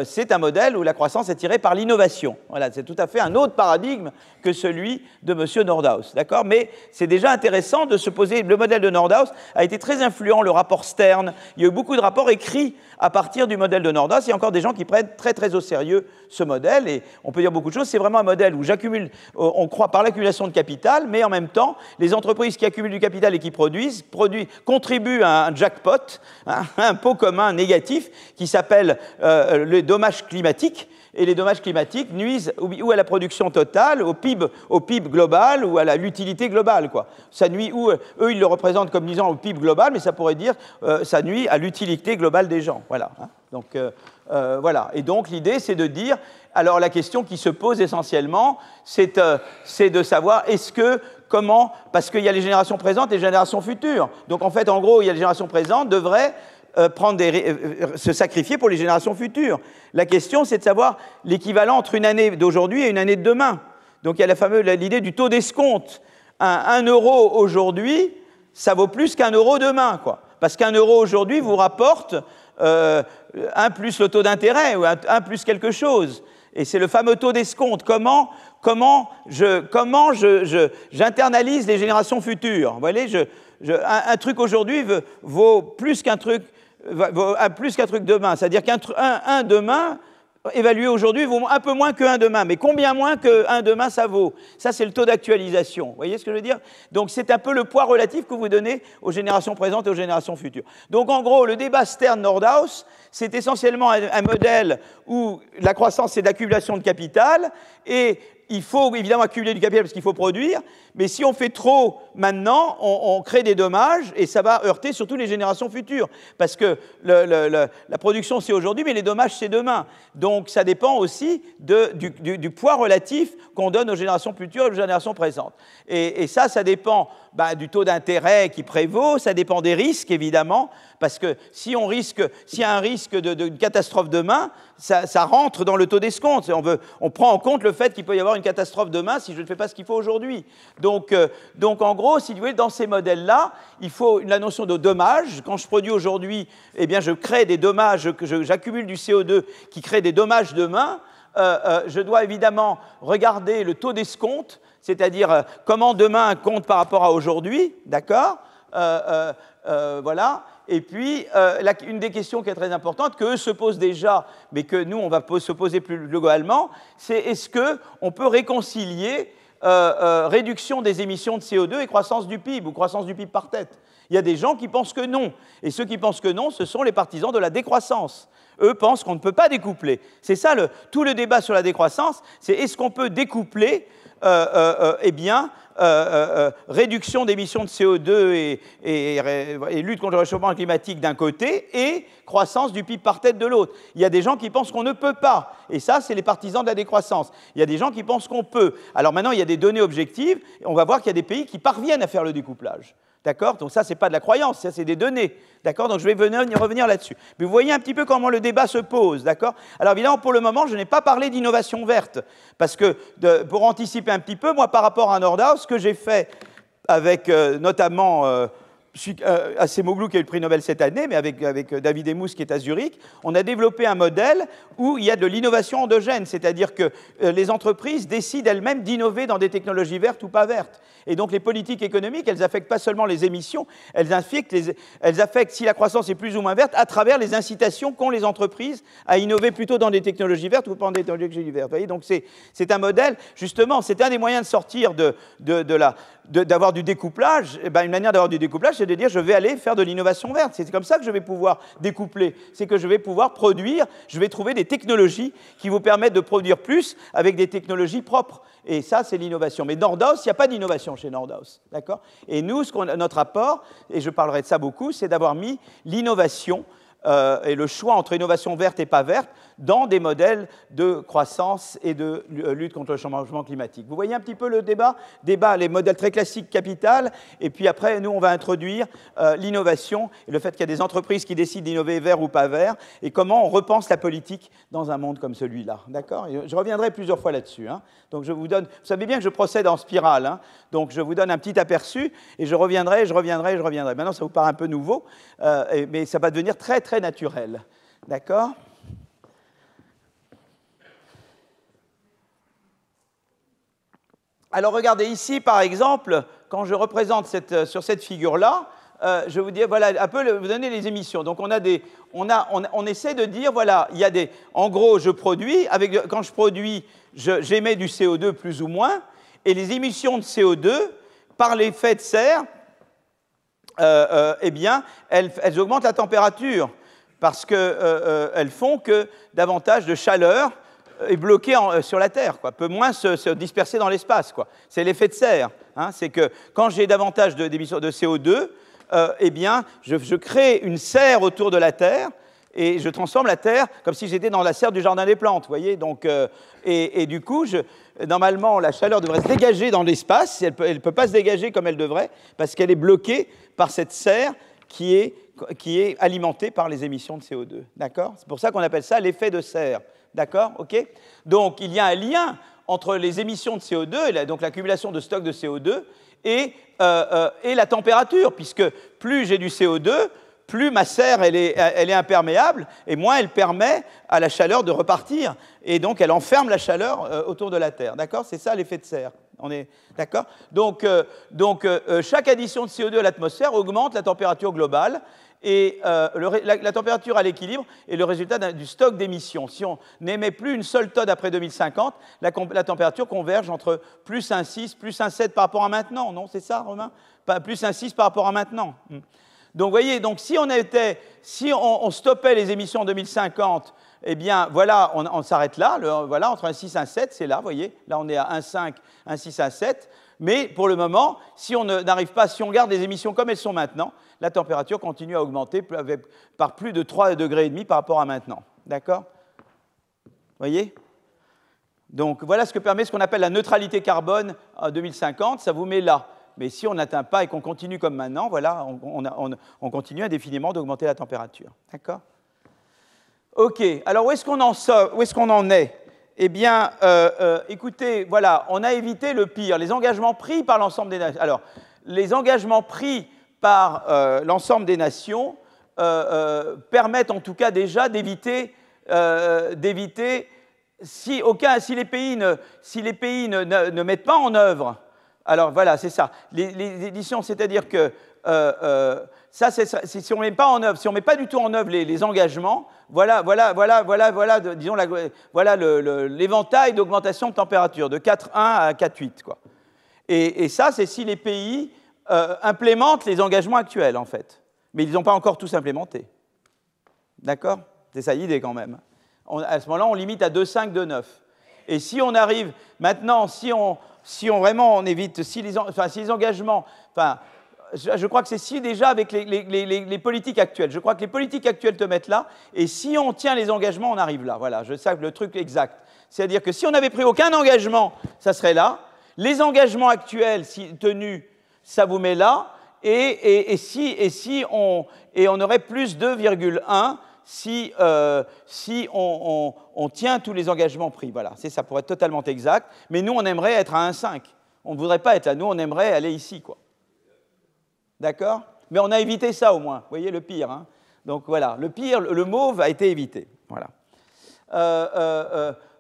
c'est un modèle où la croissance est tirée par l'innovation. Voilà, c'est tout à fait un autre paradigme que celui de M. Nordhaus, d'accord ? Mais c'est déjà intéressant de se poser. Le modèle de Nordhaus a été très influent, le rapport Stern. Il y a eu beaucoup de rapports écrits à partir du modèle de Nordhaus. Il y a encore des gens qui prennent très, très au sérieux ce modèle, et on peut dire beaucoup de choses. C'est vraiment un modèle où on croit par l'accumulation de capital, mais en même temps, les entreprises qui accumulent du capital et qui contribuent à un jackpot, un pot commun négatif qui s'appelle les dommages climatiques. Et les dommages climatiques nuisent ou à la production totale, au PIB global, ou à l'utilité globale, quoi. Ça nuit, eux, ils le représentent comme disant au PIB global, mais ça pourrait dire ça nuit à l'utilité globale des gens. Voilà. Donc, voilà. Et donc, l'idée, c'est de dire... Alors, la question qui se pose essentiellement, c'est de savoir comment... Parce qu'il y a les générations présentes et les générations futures. Donc, en fait, en gros, il y a les générations présentes devraient se sacrifier pour les générations futures. La question, c'est de savoir l'équivalent entre une année d'aujourd'hui et une année de demain. Donc, il y a l'idée du taux d'escompte. 1 euro aujourd'hui, ça vaut plus qu'1 euro demain, quoi. Parce qu'1 euro aujourd'hui vous rapporte 1 plus le taux d'intérêt, ou 1 plus quelque chose. Et c'est le fameux taux d'escompte. Comment j'internalise les générations futures. Vous voyez, un truc aujourd'hui vaut plus qu'un truc demain. C'est-à-dire qu'un demain, évalué aujourd'hui, vaut un peu moins qu'un demain. Mais combien moins qu'un demain ça vaut? Ça, c'est le taux d'actualisation. Vous voyez ce que je veux dire? Donc, c'est un peu le poids relatif que vous donnez aux générations présentes et aux générations futures. Donc, en gros, le débat Stern-Nordhaus, c'est essentiellement un modèle où la croissance, c'est l'accumulation de capital, et il faut évidemment accumuler du capital parce qu'il faut produire, mais si on fait trop maintenant, on crée des dommages, et ça va heurter surtout les générations futures, parce que la production, c'est aujourd'hui, mais les dommages, c'est demain. Donc, ça dépend aussi du poids relatif qu'on donne aux générations futures et aux générations présentes. Et ça dépend du taux d'intérêt qui prévaut, ça dépend des risques, évidemment, parce que s'il y a un risque de catastrophe demain, ça rentre dans le taux d'escompte. On prend en compte le fait qu'il peut y avoir une catastrophe demain si je ne fais pas ce qu'il faut aujourd'hui. Donc, en gros, si vous voulez, dans ces modèles-là, il faut la notion de dommage. Quand je produis aujourd'hui, eh bien, je crée des dommages, j'accumule du CO2 qui crée des dommages demain. Je dois évidemment regarder le taux d'escompte, c'est-à-dire comment demain compte par rapport à aujourd'hui, d'accord ? Voilà. Et puis, une des questions qui est très importante, qu'eux se posent déjà, mais que nous, on va se poser plus globalement, c'est est-ce qu'on peut réconcilier réduction des émissions de CO2 et croissance du PIB, ou croissance du PIB par tête? Il y a des gens qui pensent que non. Et ceux qui pensent que non, ce sont les partisans de la décroissance. Eux pensent qu'on ne peut pas découpler. C'est ça, tout le débat sur la décroissance, c'est est-ce qu'on peut découpler réduction d'émissions de CO2 et lutte contre le réchauffement climatique d'un côté, et croissance du PIB par tête de l'autre. Il y a des gens qui pensent qu'on ne peut pas, et ça, c'est les partisans de la décroissance. Il y a des gens qui pensent qu'on peut. Alors maintenant, il y a des données objectives, et on va voir qu'il y a des pays qui parviennent à faire le découplage. D'accord? Donc ça, ce n'est pas de la croyance, ça, c'est des données. D'accord? Donc je vais revenir là-dessus. Mais vous voyez un petit peu comment le débat se pose. D'accord? Alors évidemment, pour le moment, je n'ai pas parlé d'innovation verte. Parce que, pour anticiper un petit peu, moi, par rapport à Nordhaus, ce que j'ai fait avec notamment Acemoglu qui a eu le prix Nobel cette année, mais avec David Emous qui est à Zurich, on a développé un modèle où il y a de l'innovation endogène, c'est-à-dire que les entreprises décident elles-mêmes d'innover dans des technologies vertes ou pas vertes. Et donc les politiques économiques, elles n'affectent pas seulement les émissions, elles affectent si la croissance est plus ou moins verte à travers les incitations qu'ont les entreprises à innover plutôt dans des technologies vertes ou pas dans des technologies vertes. Vous voyez, donc c'est un modèle, justement, c'est un des moyens de sortir d'avoir du découplage. Eh ben, une manière d'avoir du découplage, c'est de dire je vais aller faire de l'innovation verte. C'est comme ça que je vais pouvoir découpler. C'est que je vais pouvoir produire, je vais trouver des technologies qui vous permettent de produire plus avec des technologies propres. Et ça, c'est l'innovation. Mais Nordhaus, il n'y a pas d'innovation chez Nordhaus. D'accord ? Et nous, notre apport, et je parlerai de ça beaucoup, c'est d'avoir mis l'innovation et le choix entre innovation verte et pas verte dans des modèles de croissance et de lutte contre le changement climatique. Vous voyez un petit peu le débat ? Les modèles très classiques capital, et puis après, nous, on va introduire l'innovation et le fait qu'il y a des entreprises qui décident d'innover vert ou pas vert, et comment on repense la politique dans un monde comme celui-là. D'accord ? Je reviendrai plusieurs fois là-dessus. Hein. Donc, je vous donne... Vous savez bien que je procède en spirale, hein. Donc je vous donne un petit aperçu, et je reviendrai. Maintenant, ça vous paraît un peu nouveau, mais ça va devenir très, très naturel. D'accord ? Alors regardez ici, par exemple, quand je représente sur cette figure-là, je vous dis, voilà, un peu vous donner les émissions. Donc on essaie de dire, voilà, il y a des, en gros, je produis, quand je produis, j'émets du CO2 plus ou moins, et les émissions de CO2, par l'effet de serre, eh bien, elles augmentent la température, parce qu'elles font que davantage de chaleur est bloqué sur la Terre, quoi, peut moins se disperser dans l'espace. C'est l'effet de serre. Hein, c'est que quand j'ai davantage d'émissions de CO2, eh bien, je crée une serre autour de la Terre et je transforme la Terre comme si j'étais dans la serre du jardin des plantes. Voyez, donc, et du coup, normalement, la chaleur devrait se dégager dans l'espace. Elle ne peut pas se dégager comme elle devrait parce qu'elle est bloquée par cette serre qui est alimentée par les émissions de CO2. D'accord ? C'est pour ça qu'on appelle ça l'effet de serre. D'accord ? OK ? Donc, il y a un lien entre les émissions de CO2, et donc l'accumulation de stocks de CO2, et la température, puisque plus j'ai du CO2, plus ma serre elle est imperméable, et moins elle permet à la chaleur de repartir. Et donc, elle enferme la chaleur autour de la Terre. D'accord ? C'est ça l'effet de serre. On est d'accord ? Donc, chaque addition de CO2 à l'atmosphère augmente la température globale, et la température à l'équilibre est le résultat du stock d'émissions. Si on n'émet plus une seule tonne après 2050, la température converge entre plus 1,6, plus 1,7 par rapport à maintenant. Non, c'est ça, Romain ? Plus 1,6 par rapport à maintenant. Donc, vous voyez, donc, si on stoppait les émissions en 2050, eh bien, voilà, on s'arrête là. Voilà, entre 1,6 et 1,7, c'est là, vous voyez. Là, on est à 1,5, 1,6, 1,7. Mais pour le moment, si on n'arrive pas, si on garde les émissions comme elles sont maintenant, la température continue à augmenter par plus de 3,5 degrés par rapport à maintenant. D'accord ? Vous voyez ? Donc, voilà ce que permet ce qu'on appelle la neutralité carbone en 2050. Ça vous met là. Mais si on n'atteint pas et qu'on continue comme maintenant, voilà, on continue indéfiniment d'augmenter la température. D'accord ? OK. Alors, où est-ce qu'on en est ? Eh bien, écoutez, voilà, on a évité le pire. Les engagements pris par l'ensemble des nations. Alors, les engagements pris par l'ensemble des nations permettent en tout cas déjà d'éviter si les pays ne mettent pas en œuvre. Alors voilà, c'est ça. Les éditions, c'est-à-dire que si on ne met pas en œuvre, si on met pas du tout en œuvre les engagements, voilà, disons, voilà l'éventail d'augmentation de température de 4,1 à 4,8, quoi. Et ça, c'est si les pays implémentent les engagements actuels, en fait. Mais ils n'ont pas encore tous implémenté. D'accord ? C'est ça l'idée, quand même. À ce moment-là, on limite à 2,5, 2,9. Et si on arrive, maintenant, si on vraiment on évite, si les engagements, enfin, je crois que c'est si déjà avec les politiques actuelles. Je crois que les politiques actuelles te mettent là, et si on tient les engagements, on arrive là. Voilà, je sais le truc exact. C'est-à-dire que si on n'avait pris aucun engagement, ça serait là. Les engagements actuels tenus, ça vous met là, et on aurait plus 2,1 si on tient tous les engagements pris. Voilà, c'est ça, pour être totalement exact. Mais nous, on aimerait être à 1,5. On ne voudrait pas être là. Nous, on aimerait aller ici, quoi. D'accord ? Mais on a évité ça au moins, vous voyez, le pire. Hein. Donc voilà, le pire, le mauve a été évité. Voilà.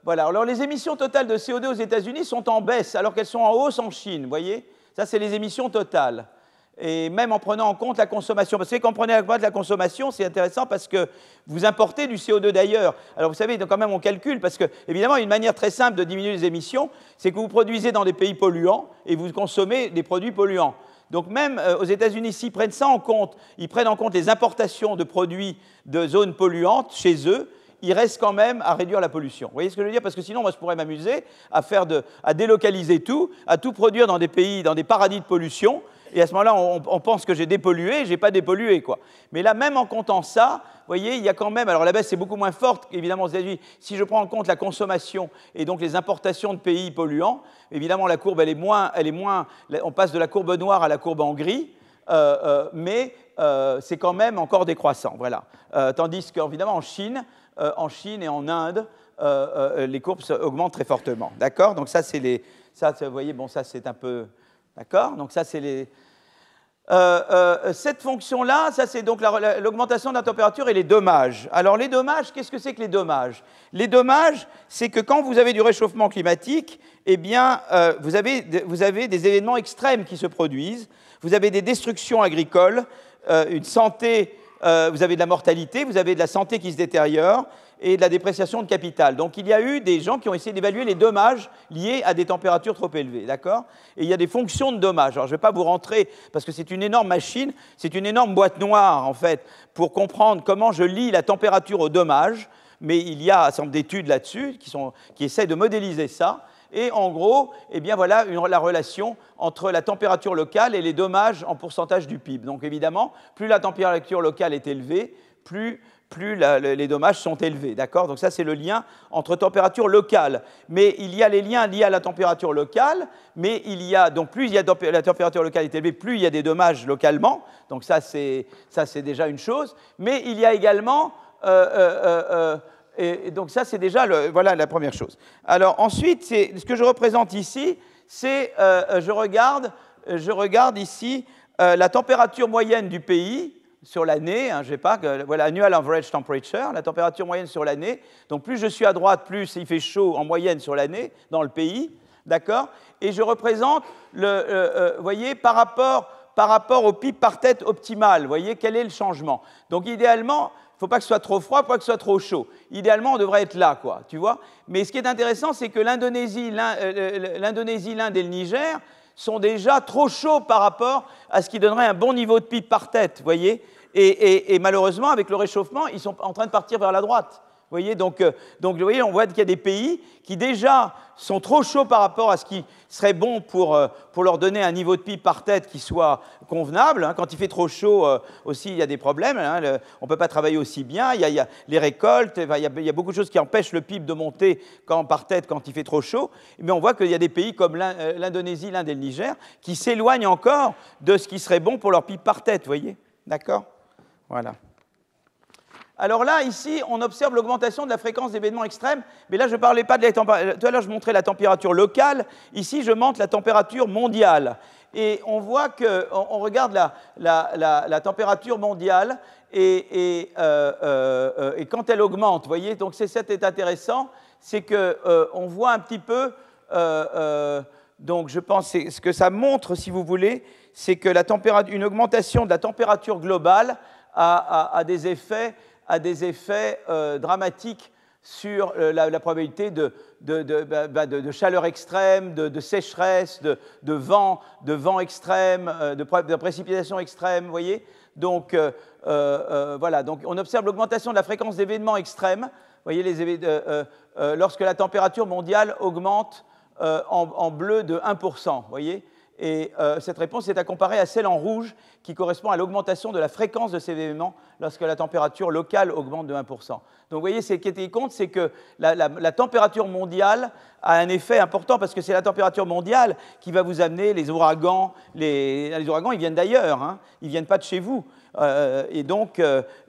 Voilà. Alors les émissions totales de CO2 aux États-Unis sont en baisse, alors qu'elles sont en hausse en Chine, vous voyez. Ça, c'est les émissions totales. Et même en prenant en compte la consommation. Parce que quand vous prenez en compte la consommation, c'est intéressant parce que vous importez du CO2 d'ailleurs. Alors vous savez, quand même, on calcule, parce que, évidemment, une manière très simple de diminuer les émissions, c'est que vous produisez dans des pays polluants et vous consommez des produits polluants. Donc même aux États-Unis, s'ils prennent ça en compte, ils prennent en compte les importations de produits de zones polluantes chez eux, il reste quand même à réduire la pollution. Vous voyez ce que je veux dire? Parce que sinon, moi, je pourrais m'amuser à délocaliser tout, à tout produire dans des pays, dans des paradis de pollution, et à ce moment-là, on pense que j'ai dépollué, je n'ai pas dépollué, quoi. Mais là, même en comptant ça, vous voyez, il y a quand même... Alors la baisse est beaucoup moins forte, évidemment, aux États-Unis. Si je prends en compte la consommation et donc les importations de pays polluants, évidemment, la courbe, elle est moins... On passe de la courbe noire à la courbe en gris, mais c'est quand même encore décroissant, voilà. Tandis qu'évidemment, en Chine et en Inde, les courbes augmentent très fortement. D'accord? Donc ça, c'est les... Ça, vous voyez, bon, ça, c'est un peu... D'accord? Donc ça, c'est les... cette fonction-là, ça, c'est donc l'augmentation de la température et les dommages. Alors, les dommages, qu'est-ce que c'est que les dommages? Les dommages, c'est que quand vous avez du réchauffement climatique, eh bien, vous avez des événements extrêmes qui se produisent. Vous avez des destructions agricoles, une santé... vous avez de la mortalité, vous avez de la santé qui se détériore et de la dépréciation de capital. Donc il y a eu des gens qui ont essayé d'évaluer les dommages liés à des températures trop élevées, d'accord? Et il y a des fonctions de dommages. Alors je ne vais pas vous rentrer, parce que c'est une énorme machine, c'est une énorme boîte noire, en fait, pour comprendre comment je lie la température aux dommages, mais il y a un certain nombre d'études là-dessus qui essaient de modéliser ça. Et en gros, eh bien voilà la relation entre la température locale et les dommages en pourcentage du PIB. Donc évidemment, plus la température locale est élevée, plus les dommages sont élevés. D'accord? Donc ça, c'est le lien entre température locale. Mais il y a les liens liés à la température locale, mais il y a, donc plus la température locale est élevée, plus il y a des dommages localement. Donc ça, c'est déjà une chose. Mais il y a également... et donc ça, c'est déjà voilà la première chose. Alors ensuite, ce que je représente ici, c'est, je regarde ici la température moyenne du pays sur l'année, hein, je sais pas, voilà, annual average temperature, la température moyenne sur l'année. Donc plus je suis à droite, plus il fait chaud en moyenne sur l'année dans le pays, d'accord? Et je représente, vous voyez, par rapport au PIB par tête optimal, vous voyez, quel est le changement? Donc idéalement, il ne faut pas que ce soit trop froid, pas que ce soit trop chaud. Idéalement, on devrait être là, quoi, tu vois. Mais ce qui est intéressant, c'est que l'Indonésie, l'Inde et le Niger sont déjà trop chauds par rapport à ce qui donnerait un bon niveau de PIB par tête, vous voyez. Et malheureusement, avec le réchauffement, ils sont en train de partir vers la droite. Vous voyez, donc vous voyez, on voit qu'il y a des pays qui déjà sont trop chauds par rapport à ce qui serait bon pour leur donner un niveau de PIB par tête qui soit convenable. Hein. Quand il fait trop chaud, aussi, il y a des problèmes. Hein. On ne peut pas travailler aussi bien. Il y a les récoltes. Il y a beaucoup de choses qui empêchent le PIB de monter par tête quand il fait trop chaud. Mais on voit qu'il y a des pays comme l'Indonésie, l'Inde et le Niger qui s'éloignent encore de ce qui serait bon pour leur PIB par tête. Vous voyez? D'accord? Voilà. Alors là, ici, on observe l'augmentation de la fréquence d'événements extrêmes, mais là, je ne parlais pas de la température. Tout à l'heure, je montrais la température locale. Ici, je montre la température mondiale. Et on voit qu'on regarde la température mondiale et quand elle augmente, vous voyez, donc c'est ça qui est intéressant, c'est qu'on voit un petit peu, donc je pense que ce que ça montre, si vous voulez, c'est que une augmentation de la température globale a des effets dramatiques sur la probabilité de chaleur extrême, de sécheresse, de vent extrême, de précipitation extrême, vous voyez. Donc, voilà, donc on observe l'augmentation de la fréquence d'événements extrêmes, vous voyez, lorsque la température mondiale augmente en bleu de 1%, vous voyez. Et cette réponse est à comparer à celle en rouge qui correspond à l'augmentation de la fréquence de ces événements lorsque la température locale augmente de 1%. Donc vous voyez, ce qui est compte, c'est que la température mondiale a un effet important parce que c'est la température mondiale qui va vous amener les ouragans. Les ouragans, ils viennent d'ailleurs, hein, ils ne viennent pas de chez vous. Et donc,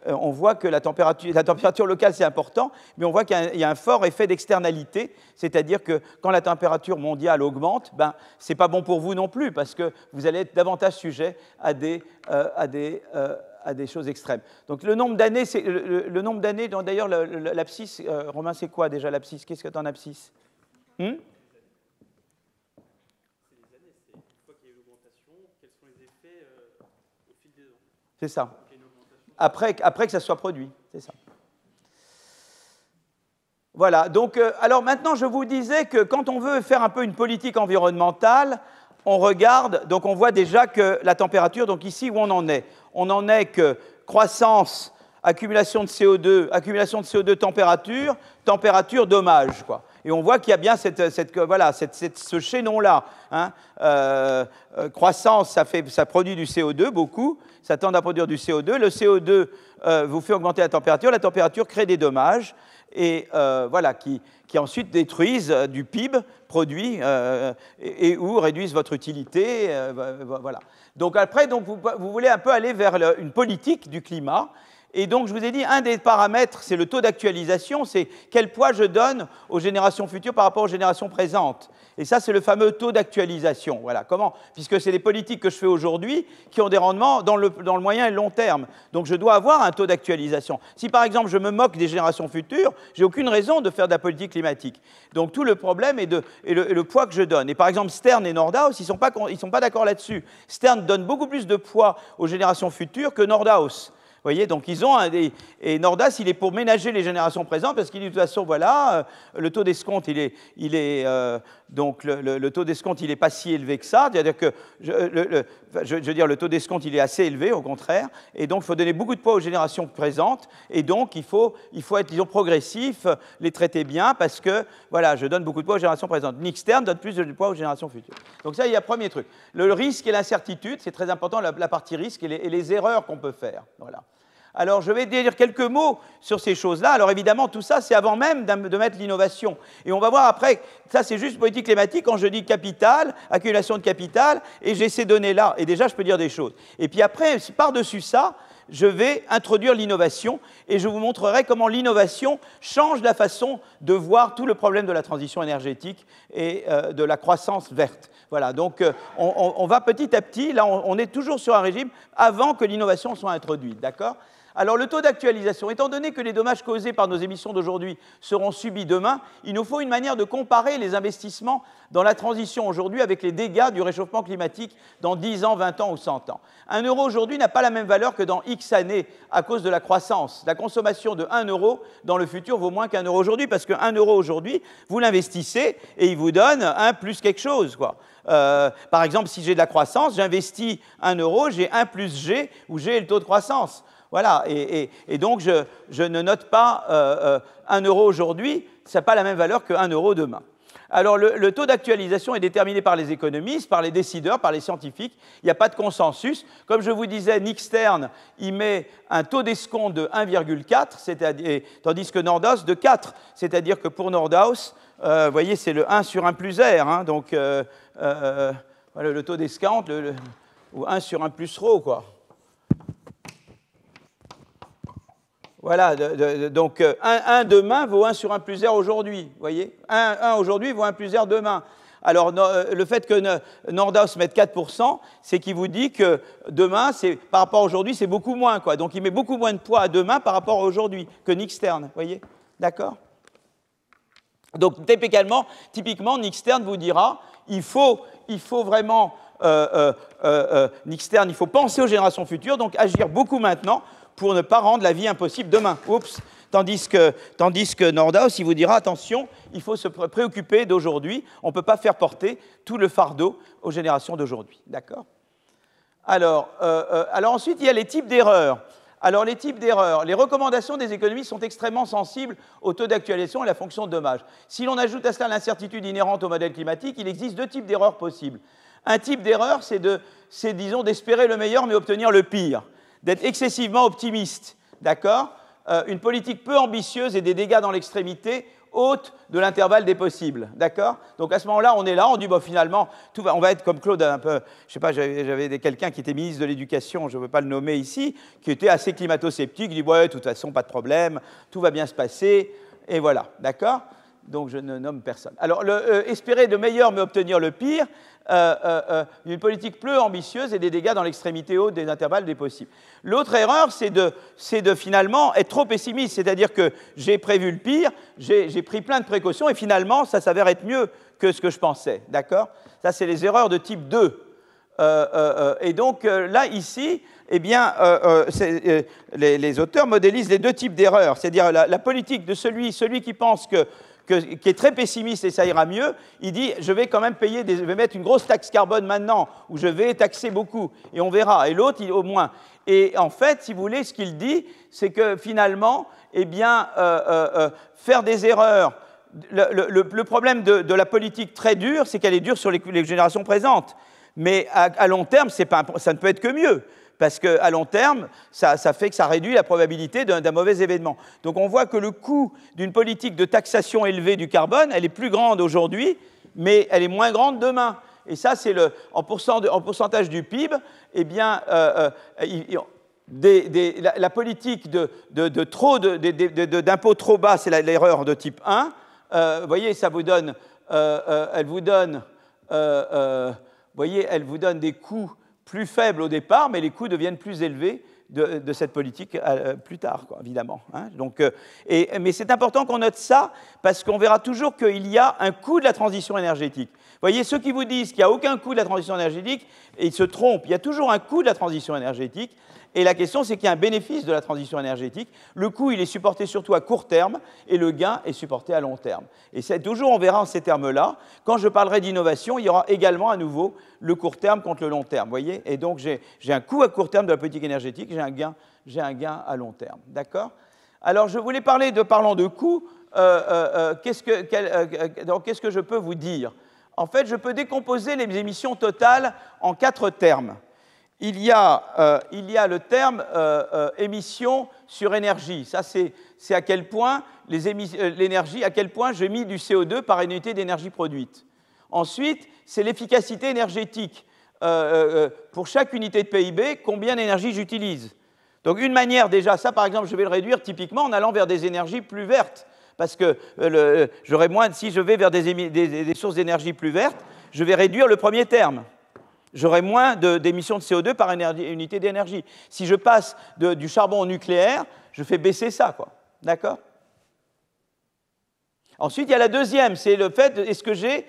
on voit que la température locale, c'est important, mais on voit qu'il y a un fort effet d'externalité, c'est-à-dire que quand la température mondiale augmente, ben, ce n'est pas bon pour vous non plus, parce que vous allez être davantage sujet à des choses extrêmes. Donc le nombre d'années, d'ailleurs l'abscisse, Romain, c'est quoi déjà l'abscisse? Qu'est-ce que tu en abscisse? C'est les années, c'est une fois qu'il y a eu l'augmentation, quels sont les effets au fil des ans? C'est ça. Après que ça soit produit, c'est ça. Voilà, donc, alors maintenant, je vous disais que quand on veut faire un peu une politique environnementale, on regarde, donc on voit déjà que la température, donc ici où on en est que croissance, accumulation de CO2, température, dommage, quoi. Et on voit qu'il y a bien ce chaînon-là. Hein. Croissance, ça produit du CO2, beaucoup, ça tend à produire du CO2. Le CO2 vous fait augmenter la température crée des dommages, et voilà, qui ensuite détruisent du PIB produit ou réduisent votre utilité. Voilà. Donc après, vous voulez un peu aller vers une politique du climat. Et donc, je vous ai dit, un des paramètres, c'est le taux d'actualisation, c'est quel poids je donne aux générations futures par rapport aux générations présentes. Et ça, c'est le fameux taux d'actualisation. Voilà, comment? Puisque c'est les politiques que je fais aujourd'hui qui ont des rendements dans le moyen et le long terme. Donc, je dois avoir un taux d'actualisation. Si, par exemple, je me moque des générations futures, j'ai aucune raison de faire de la politique climatique. Donc, tout le problème est le poids que je donne. Et par exemple, Stern et Nordhaus, ils sont pas d'accord là-dessus. Stern donne beaucoup plus de poids aux générations futures que Nordhaus. Vous voyez, donc ils ont et Nordhaus, il est pour ménager les générations présentes parce qu'il dit de toute façon, voilà, le taux d'escompte, donc le taux d'escompte, il n'est pas si élevé que ça. C'est-à-dire que, je veux dire, le taux d'escompte, il est assez élevé, au contraire. Et donc, il faut donner beaucoup de poids aux générations présentes. Et donc, il faut être, disons, progressif, les traiter bien parce que, voilà, je donne beaucoup de poids aux générations présentes. Nick Stern donne plus de poids aux générations futures. Donc ça, il y a le premier truc. Le risque et l'incertitude, c'est très important, la partie risque et les erreurs qu'on peut faire. Voilà. Alors, je vais dire quelques mots sur ces choses-là. Alors, évidemment, tout ça, c'est avant même de mettre l'innovation. Et on va voir après, ça, c'est juste politique climatique, quand je dis capital, accumulation de capital, et j'ai ces données-là. Et déjà, je peux dire des choses. Et puis après, par-dessus ça, je vais introduire l'innovation, et je vous montrerai comment l'innovation change la façon de voir tout le problème de la transition énergétique et de la croissance verte. Voilà, donc on va petit à petit, là, on est toujours sur un régime avant que l'innovation soit introduite, d'accord ? Alors, le taux d'actualisation, étant donné que les dommages causés par nos émissions d'aujourd'hui seront subis demain, il nous faut une manière de comparer les investissements dans la transition aujourd'hui avec les dégâts du réchauffement climatique dans 10 ans, 20 ans ou 100 ans. 1 euro aujourd'hui n'a pas la même valeur que dans X années à cause de la croissance. La consommation de 1 euro dans le futur vaut moins qu'1 euro aujourd'hui parce que 1 euro aujourd'hui, vous l'investissez et il vous donne 1 plus quelque chose, quoi. Par exemple, si j'ai de la croissance, j'investis 1 euro, j'ai 1 plus G, où G est le taux de croissance. Voilà, et donc je ne note pas 1 euro aujourd'hui, ça n'a pas la même valeur que 1 euro demain. Alors le taux d'actualisation est déterminé par les économistes, par les décideurs, par les scientifiques, il n'y a pas de consensus. Comme je vous disais, Nick Stern, il met un taux d'escompte de 1,4, tandis que Nordhaus de 4, c'est-à-dire que pour Nordhaus, vous voyez, c'est le 1 sur 1 plus R, hein, donc voilà, le taux d'escompte, ou 1 sur 1 plus ρ, quoi. Voilà, donc 1 demain vaut 1 sur 1 plus R aujourd'hui, vous voyez, 1 aujourd'hui vaut 1 plus R demain. Alors, le fait que Nordhaus mette 4%, c'est qu'il vous dit que demain, par rapport à aujourd'hui, c'est beaucoup moins, quoi. Donc, il met beaucoup moins de poids à demain par rapport à aujourd'hui que Nick Stern, vous voyez, d'accord ? Donc, typiquement, Nick Stern vous dira, il faut vraiment, Nick Stern, il faut penser aux générations futures, donc agir beaucoup maintenant, pour ne pas rendre la vie impossible demain. Oups. Tandis que Nordhaus, il vous dira, attention, il faut se préoccuper d'aujourd'hui, on ne peut pas faire porter tout le fardeau aux générations d'aujourd'hui. D'accord ? Alors ensuite, il y a les types d'erreurs. Alors, les types d'erreurs, les recommandations des économistes sont extrêmement sensibles au taux d'actualisation et à la fonction de dommage. Si l'on ajoute à cela l'incertitude inhérente au modèle climatique, il existe 2 types d'erreurs possibles. Un type d'erreur, c'est disons, d'espérer le meilleur mais obtenir le pire, d'être excessivement optimiste, d'accord ? Une politique peu ambitieuse et des dégâts dans l'extrémité haute de l'intervalle des possibles. D'accord? Donc à ce moment-là, on est là, on dit bon, finalement, on va être comme Claude un peu. Je ne sais pas, j'avais quelqu'un qui était ministre de l'Éducation, je ne veux pas le nommer ici, qui était assez climato-sceptique. Il dit ouais, de toute façon, pas de problème, tout va bien se passer. Et voilà. D'accord? Donc je ne nomme personne. Alors, espérer de meilleur mais obtenir le pire, une politique peu ambitieuse et des dégâts dans l'extrémité haute des intervalles des possibles. L'autre erreur, c'est de finalement être trop pessimiste, c'est-à-dire que j'ai prévu le pire, j'ai pris plein de précautions et finalement, ça s'avère être mieux que ce que je pensais. D'accord? Ça, c'est les erreurs de type 2. Et donc, là, ici, eh bien, les auteurs modélisent les deux types d'erreurs, c'est-à-dire la politique de celui qui pense qui est très pessimiste et ça ira mieux, il dit je vais quand même je vais mettre une grosse taxe carbone maintenant, ou je vais taxer beaucoup, et on verra. Et l'autre, au moins. Et en fait, si vous voulez, ce qu'il dit, c'est que finalement, eh bien, faire des erreurs. Le problème de la politique très dure, c'est qu'elle est dure sur les générations présentes. Mais à long terme, ça ne peut être que mieux. Parce qu'à long terme, ça fait que ça réduit la probabilité d'un mauvais événement. Donc on voit que le coût d'une politique de taxation élevée du carbone, elle est plus grande aujourd'hui, mais elle est moins grande demain. Et ça, c'est en pourcentage du PIB, eh bien, la politique d'impôts trop bas, c'est l'erreur de type 1. Vous voyez, ça vous donne, elle vous donne des coûts plus faibles au départ, mais les coûts deviennent plus élevés de cette politique plus tard, quoi, évidemment. Hein. Donc, mais c'est important qu'on note ça, parce qu'on verra toujours qu'il y a un coût de la transition énergétique. Vous voyez, ceux qui vous disent qu'il n'y a aucun coût de la transition énergétique, ils se trompent. Il y a toujours un coût de la transition énergétique, et la question, c'est qu'il y a un bénéfice de la transition énergétique. Le coût, il est supporté surtout à court terme, et le gain est supporté à long terme. Et c'est toujours, on verra en ces termes-là. Quand je parlerai d'innovation, il y aura également à nouveau le court terme contre le long terme, vous voyez. Et donc, j'ai un coût à court terme de la politique énergétique, j'ai un gain à long terme, d'accord? Alors, je voulais parlant de coût, qu'est-ce que je peux vous dire? En fait, je peux décomposer les émissions totales en 4 termes. Il y a le terme émissions sur énergie. Ça, c'est à quel point l'énergie, à quel point j'ai mis du CO2 par unité d'énergie produite. Ensuite, c'est l'efficacité énergétique. Pour chaque unité de PIB, combien d'énergie j'utilise. Donc, une manière, déjà, ça, par exemple, je vais le réduire typiquement en allant vers des énergies plus vertes. Parce que j'aurai moins, si je vais vers des sources d'énergie plus vertes, je vais réduire le premier terme. J'aurai moins d'émissions de CO2 par unité d'énergie. Si je passe du charbon au nucléaire, je fais baisser ça, quoi. D'accord? Ensuite, il y a la deuxième, c'est le fait, est-ce que j'ai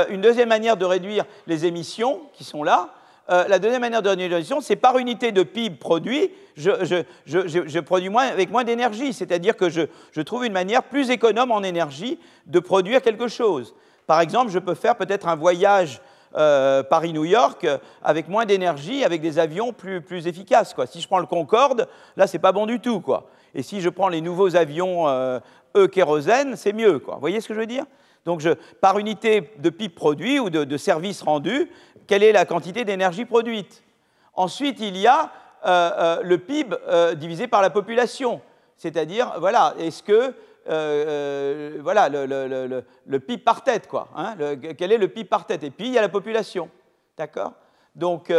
une deuxième manière de réduire les émissions qui sont là? La deuxième manière de réduire les émissions, c'est par unité de PIB produit, je produis avec moins d'énergie, c'est-à-dire que je trouve une manière plus économe en énergie de produire quelque chose. Par exemple, je peux faire peut-être un voyage Paris-New York avec moins d'énergie, avec des avions plus efficaces, quoi. Si je prends le Concorde, là, c'est pas bon du tout, quoi. Et si je prends les nouveaux avions kérosène, c'est mieux, quoi. Vous voyez ce que je veux dire? Donc, par unité de PIB produit ou de service rendu, quelle est la quantité d'énergie produite? Ensuite, il y a le PIB divisé par la population. C'est-à-dire, voilà, est-ce que voilà, le PIB par tête, quoi. Hein, quel est le PIB par tête? Et puis, il y a la population. D'accord? Donc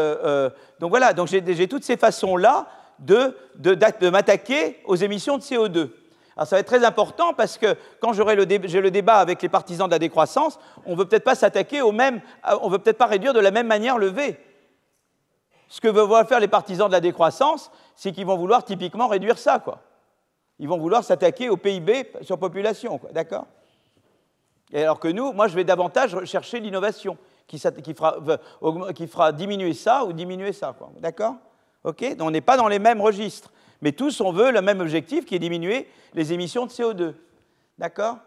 voilà, donc j'ai toutes ces façons-là de m'attaquer aux émissions de CO2. Alors, ça va être très important parce que quand j'ai le débat avec les partisans de la décroissance, on ne veut peut-être pas s'attaquer on ne veut peut-être pas réduire de la même manière le V. Ce que veulent faire les partisans de la décroissance, c'est qu'ils vont vouloir typiquement réduire ça, quoi. Ils vont vouloir s'attaquer au PIB sur population, quoi. D'accord? Et alors que nous, moi, je vais davantage chercher l'innovation qui fera diminuer ça ou diminuer ça, quoi. D'accord? OK? Donc, on n'est pas dans les mêmes registres. Mais tous, on veut le même objectif qui est diminuer les émissions de CO2. D'accord?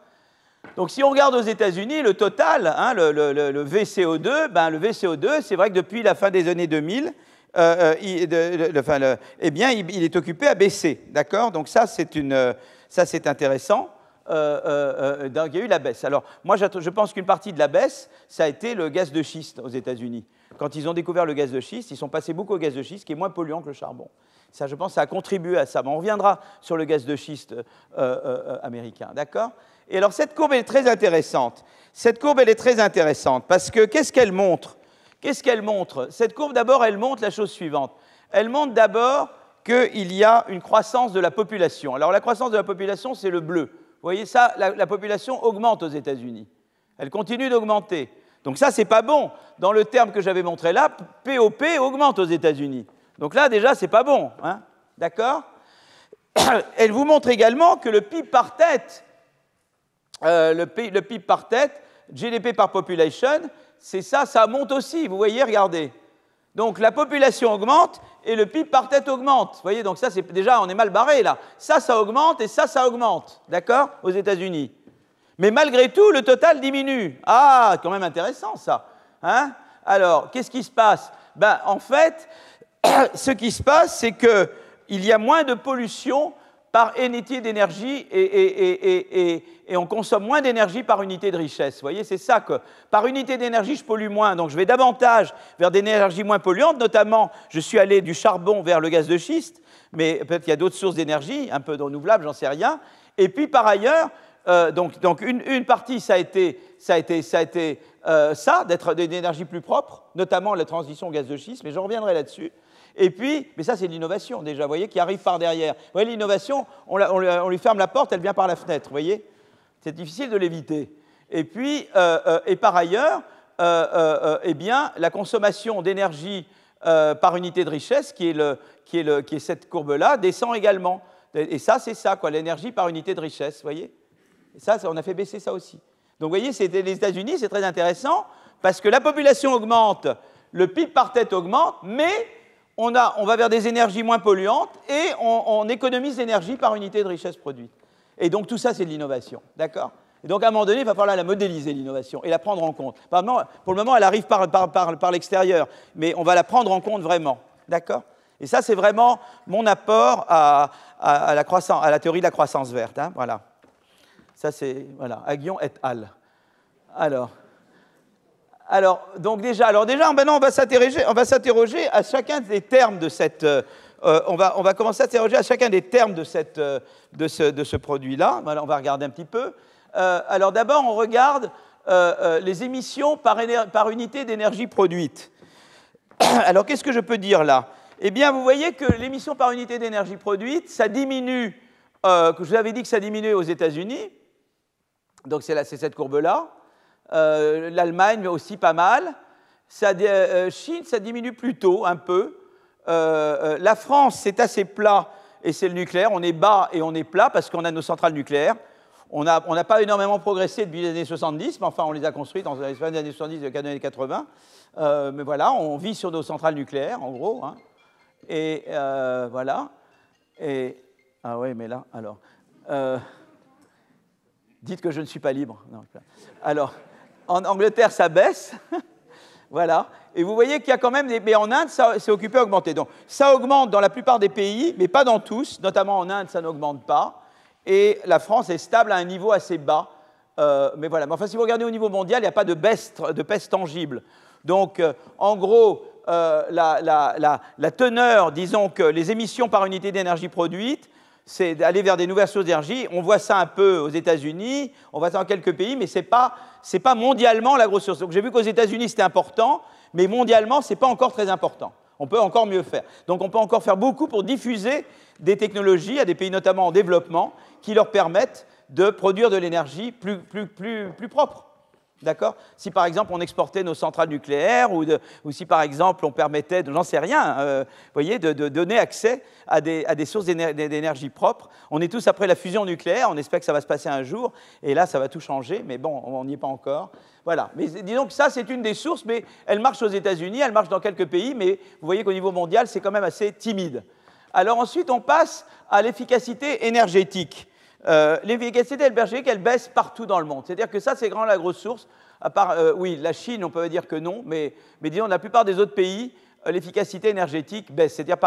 Donc, si on regarde aux États-Unis, le total, hein, le VCO2, ben, le VCO2, c'est vrai que depuis la fin des années 2000, eh bien, il est occupé à baisser. D'accord? Donc, ça, c'est intéressant. Donc, il y a eu la baisse. Alors, moi, je pense qu'une partie de la baisse, ça a été le gaz de schiste aux États-Unis. Quand ils ont découvert le gaz de schiste, ils sont passés beaucoup au gaz de schiste, qui est moins polluant que le charbon. Ça, je pense, ça a contribué à ça. Mais on reviendra sur le gaz de schiste américain, d'accord? Et alors, cette courbe, elle est très intéressante. Cette courbe, elle est très intéressante parce que qu'est-ce qu'elle montre? Qu'est-ce qu'elle montre? Cette courbe, d'abord, elle montre la chose suivante. Elle montre d'abord qu'il y a une croissance de la population. Alors, la croissance de la population, c'est le bleu. Vous voyez ça, la population augmente aux États-Unis. Elle continue d'augmenter. Donc ça, c'est pas bon. Dans le terme que j'avais montré là, POP augmente aux États-Unis. Donc là, déjà, c'est pas bon. Hein? D'accord? Elle vous montre également que le PIB par tête, le PIB par tête, GDP par population, c'est ça, ça monte aussi. Vous voyez, regardez. Donc la population augmente et le PIB par tête augmente. Vous voyez, donc ça, c'est déjà, on est mal barré là. Ça augmente et ça augmente. D'accord? Aux États-Unis. Mais malgré tout, le total diminue. Ah, quand même intéressant ça. Hein? Alors, qu'est-ce qui se passe? Ben, en fait, ce qui se passe, c'est qu'il y a moins de pollution par unité d'énergie et on consomme moins d'énergie par unité de richesse. Vous voyez, c'est ça que par unité d'énergie, je pollue moins. Donc, je vais davantage vers des énergies moins polluantes. Notamment, je suis allé du charbon vers le gaz de schiste, mais peut-être qu'il y a d'autres sources d'énergie, un peu renouvelables, j'en sais rien. Et puis, par ailleurs, donc une partie, ça a été d'être des énergies plus propres, notamment la transition au gaz de schiste, mais je reviendrai là-dessus. Et puis, mais ça c'est de l'innovation déjà, vous voyez, qui arrive par derrière. Vous voyez, l'innovation, on lui ferme la porte, elle vient par la fenêtre, vous voyez. C'est difficile de l'éviter. Et puis, et par ailleurs, eh bien, la consommation d'énergie par unité de richesse, qui est cette courbe-là, descend également. Et ça, c'est ça, quoi, l'énergie par unité de richesse, vous voyez. Et ça, on a fait baisser ça aussi. Donc, vous voyez, les États-Unis, c'est très intéressant, parce que la population augmente, le PIB par tête augmente, mais on va vers des énergies moins polluantes et on économise l'énergie par unité de richesse produite. Et donc, tout ça, c'est de l'innovation, d'accord? Et donc, à un moment donné, il va falloir la modéliser, l'innovation, et la prendre en compte. Pour le moment, elle arrive par l'extérieur, mais on va la prendre en compte vraiment, d'accord? Et ça, c'est vraiment mon apport à la théorie de la croissance verte, hein, voilà. Ça, c'est, voilà, Aguillon et al. Donc déjà, maintenant, on va s'interroger à chacun des termes de cette... on va commencer à s'interroger à chacun des termes de ce produit-là. Voilà, on va regarder un petit peu. Alors d'abord, on regarde les émissions par unité d'énergie produite. Alors, qu'est-ce que je peux dire là? Eh bien, vous voyez que l'émission par unité d'énergie produite, ça diminue, je vous avais dit que ça diminuait aux États-Unis, donc c'est cette courbe-là. L'Allemagne, mais aussi pas mal. Chine, ça diminue plutôt un peu. La France, c'est assez plat, et c'est le nucléaire. On est bas et on est plat parce qu'on a nos centrales nucléaires. On n'a pas énormément progressé depuis les années 70, mais enfin, on les a construites dans les années 70 et les années 80. Mais voilà, on vit sur nos centrales nucléaires, en gros. Hein. Et voilà. Ah oui, mais là, alors... dites que je ne suis pas libre. Non. Alors, en Angleterre, ça baisse. Voilà. Et vous voyez qu'il y a quand même mais en Inde, ça s'est occupé à augmenter. Donc, ça augmente dans la plupart des pays, mais pas dans tous. Notamment en Inde, ça n'augmente pas. Et la France est stable à un niveau assez bas. Mais voilà. Mais enfin, si vous regardez au niveau mondial, il n'y a pas de baisse tangible. Donc, en gros, la teneur, disons que les émissions par unité d'énergie produite, c'est d'aller vers des nouvelles sources d'énergie. On voit ça un peu aux États-Unis, on voit ça dans quelques pays, mais ce n'est pas mondialement la grosse source. Donc j'ai vu qu'aux États-Unis, c'était important, mais mondialement, ce n'est pas encore très important. On peut encore mieux faire. Donc on peut encore faire beaucoup pour diffuser des technologies à des pays notamment en développement qui leur permettent de produire de l'énergie plus propre. D'accord? Si par exemple on exportait nos centrales nucléaires ou si par exemple on permettait, j'en sais rien, vous voyez, de donner accès à des sources d'énergie propres. On est tous après la fusion nucléaire, on espère que ça va se passer un jour, et là ça va tout changer, mais bon, on n'y est pas encore. Voilà. Mais disons que ça c'est une des sources, mais elle marche aux États-Unis, elle marche dans quelques pays, mais vous voyez qu'au niveau mondial c'est quand même assez timide. Alors ensuite on passe à l'efficacité énergétique. L'efficacité énergétique, elle baisse partout dans le monde. C'est-à-dire que ça, c'est vraiment la grosse source. À part, oui, la Chine, on peut dire que non, mais disons, la plupart des autres pays, l'efficacité énergétique baisse. C'est-à-dire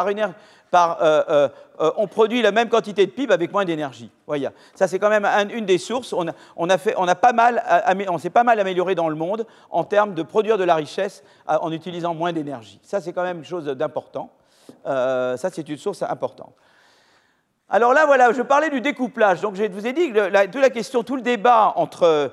on produit la même quantité de PIB avec moins d'énergie. Voyez, ça, c'est quand même une des sources. On s'est pas mal amélioré dans le monde en termes de produire de la richesse en utilisant moins d'énergie. Ça, c'est quand même une chose d'important. Ça, c'est une source importante. Alors là, voilà, je parlais du découplage. Donc, je vous ai dit que toute la question, tout le débat entre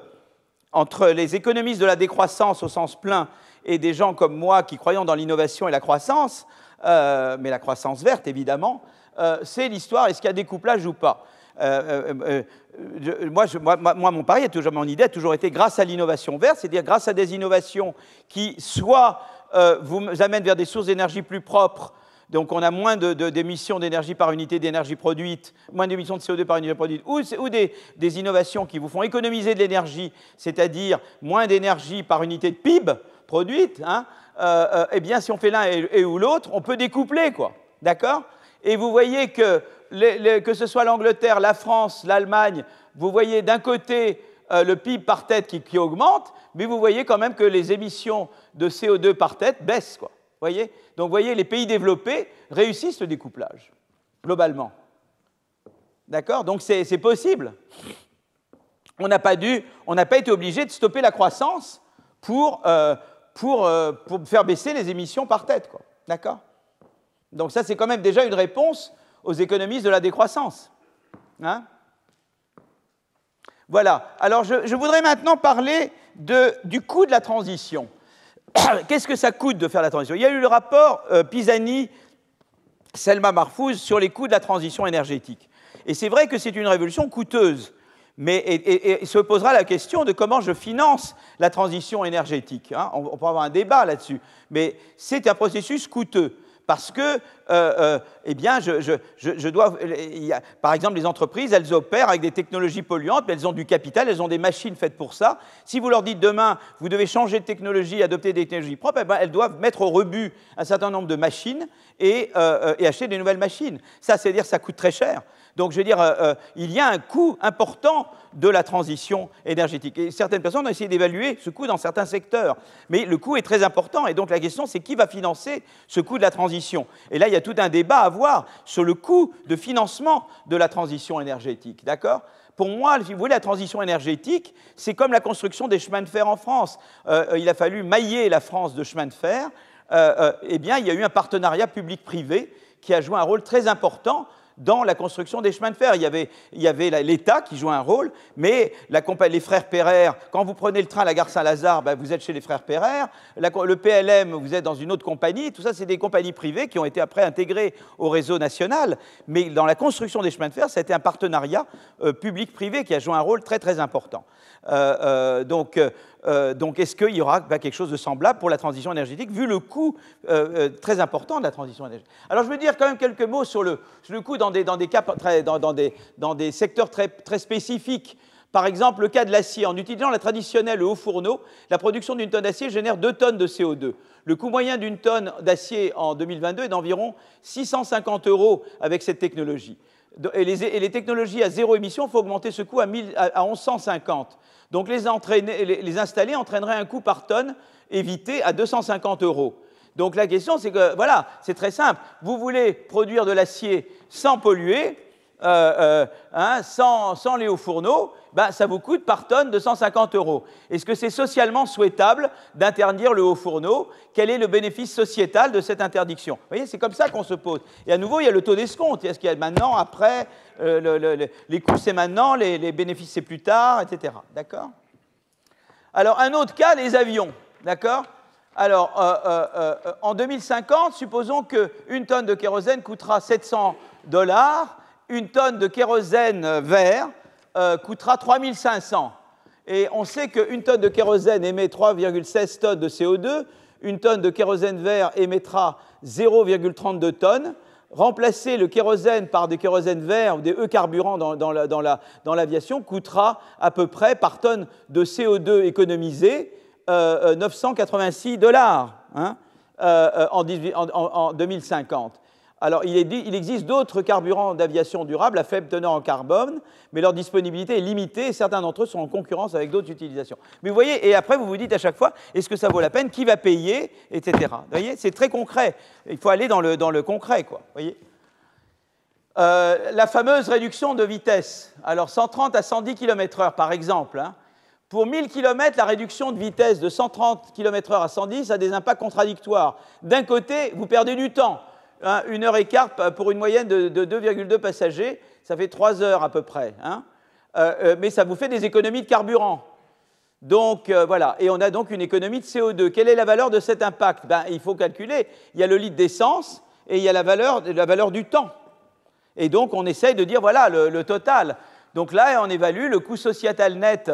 les économistes de la décroissance au sens plein et des gens comme moi qui croyons dans l'innovation et la croissance, mais la croissance verte, évidemment, c'est l'histoire, est-ce qu'il y a découplage ou pas? Moi, mon pari, mon idée a toujours été grâce à l'innovation verte, c'est-à-dire grâce à des innovations qui soit vous amènent vers des sources d'énergie plus propres, donc on a moins d'émissions d'énergie par unité d'énergie produite, moins d'émissions de CO2 par unité produite, ou des innovations qui vous font économiser de l'énergie, c'est-à-dire moins d'énergie par unité de PIB produite, hein, eh bien si on fait l'un et ou l'autre, on peut découpler, quoi. D'accord? Et vous voyez que ce soit l'Angleterre, la France, l'Allemagne, vous voyez d'un côté le PIB par tête qui augmente, mais vous voyez quand même que les émissions de CO2 par tête baissent, quoi. Voyez? Donc, vous voyez, les pays développés réussissent le découplage, globalement. D'accord? Donc, c'est possible. On n'a pas été obligé de stopper la croissance pour faire baisser les émissions par tête, quoi. D'accord? Donc, ça, c'est quand même déjà une réponse aux économistes de la décroissance. Hein? Voilà. Alors, je voudrais maintenant parler du coût de la transition. Qu'est-ce que ça coûte de faire la transition? Il y a eu le rapport Pisani-Selma Mahfouz sur les coûts de la transition énergétique. Et c'est vrai que c'est une révolution coûteuse. Mais et se posera la question de comment je finance la transition énergétique. Hein? On peut avoir un débat là-dessus. Mais c'est un processus coûteux. Parce que, eh bien, par exemple, les entreprises, elles opèrent avec des technologies polluantes, mais elles ont du capital, elles ont des machines faites pour ça. Si vous leur dites demain, vous devez changer de technologie, adopter des technologies propres, eh bien, elles doivent mettre au rebut un certain nombre de machines et acheter des nouvelles machines. Ça, c'est-à-dire que ça coûte très cher. Donc, je veux dire, il y a un coût important de la transition énergétique. Et certaines personnes ont essayé d'évaluer ce coût dans certains secteurs. Mais le coût est très important. Et donc, la question, c'est qui va financer ce coût de la transition? Et là, il y a tout un débat à avoir sur le coût de financement de la transition énergétique. D'accord? Pour moi, si vous voulez, la transition énergétique, c'est comme la construction des chemins de fer en France. Il a fallu mailler la France de chemins de fer. Eh bien, il y a eu un partenariat public-privé qui a joué un rôle très important dans la construction des chemins de fer. Il y avait l'État qui jouait un rôle, mais les frères Pereire, quand vous prenez le train à la gare Saint-Lazare, ben, vous êtes chez les frères Pereire, le PLM, vous êtes dans une autre compagnie, tout ça, c'est des compagnies privées qui ont été après intégrées au réseau national, mais dans la construction des chemins de fer, ça a été un partenariat public-privé qui a joué un rôle très, très important. Donc, est-ce qu'il y aura quelque chose de semblable pour la transition énergétique, vu le coût très important de la transition énergétique? Alors, je veux dire quand même quelques mots sur le coût dans des secteurs très, très spécifiques. Par exemple, le cas de l'acier. En utilisant la traditionnelle haut fourneau, la production d'une tonne d'acier génère 2 tonnes de CO2. Le coût moyen d'une tonne d'acier en 2022 est d'environ 650 € avec cette technologie. Et les technologies à zéro émission, il faut augmenter ce coût à 1150. Donc les installer entraînerait un coût par tonne évité à 250 €. Donc la question, c'est que, voilà, c'est très simple. Vous voulez produire de l'acier sans polluer, sans les hauts fourneaux, ben, ça vous coûte par tonne 250 €. Est-ce que c'est socialement souhaitable d'interdire le haut fourneau? Quel est le bénéfice sociétal de cette interdiction? Vous voyez, c'est comme ça qu'on se pose. Et à nouveau, il y a le taux d'escompte. Est-ce qu'il y a maintenant, après, les coûts c'est maintenant, les bénéfices c'est plus tard, etc. D'accord? Alors, un autre cas, les avions. D'accord? Alors, en 2050, supposons qu'une tonne de kérosène coûtera 700 $, une tonne de kérosène vert coûtera 3500. Et on sait qu'une tonne de kérosène émet 3,16 tonnes de CO2, une tonne de kérosène vert émettra 0,32 tonnes. Remplacer le kérosène par des kérosènes verts ou des E-carburants dans l'aviation coûtera à peu près par tonne de CO2 économisé 986 $, hein, en 2050. Alors, il existe d'autres carburants d'aviation durable à faible teneur en carbone, mais leur disponibilité est limitée et certains d'entre eux sont en concurrence avec d'autres utilisations. Mais vous voyez, et après, vous vous dites à chaque fois, est-ce que ça vaut la peine? Qui va payer? Etc. Vous voyez, c'est très concret. Il faut aller dans le concret, quoi. Vous voyez, la fameuse réduction de vitesse. Alors, 130 à 110 km/h, par exemple. Hein. Pour 1000 km, la réduction de vitesse de 130 km/h à 110 a des impacts contradictoires. D'un côté, vous perdez du temps. hein, 1h15 pour une moyenne de 2,2 passagers, ça fait 3 heures à peu près. Hein. Mais ça vous fait des économies de carburant. Donc, voilà. Et on a donc une économie de CO2. Quelle est la valeur de cet impact? Ben, il faut calculer. Il y a le litre d'essence et il y a la valeur du temps. Et donc, on essaye de dire, voilà, le total. Donc là, on évalue le coût sociétal net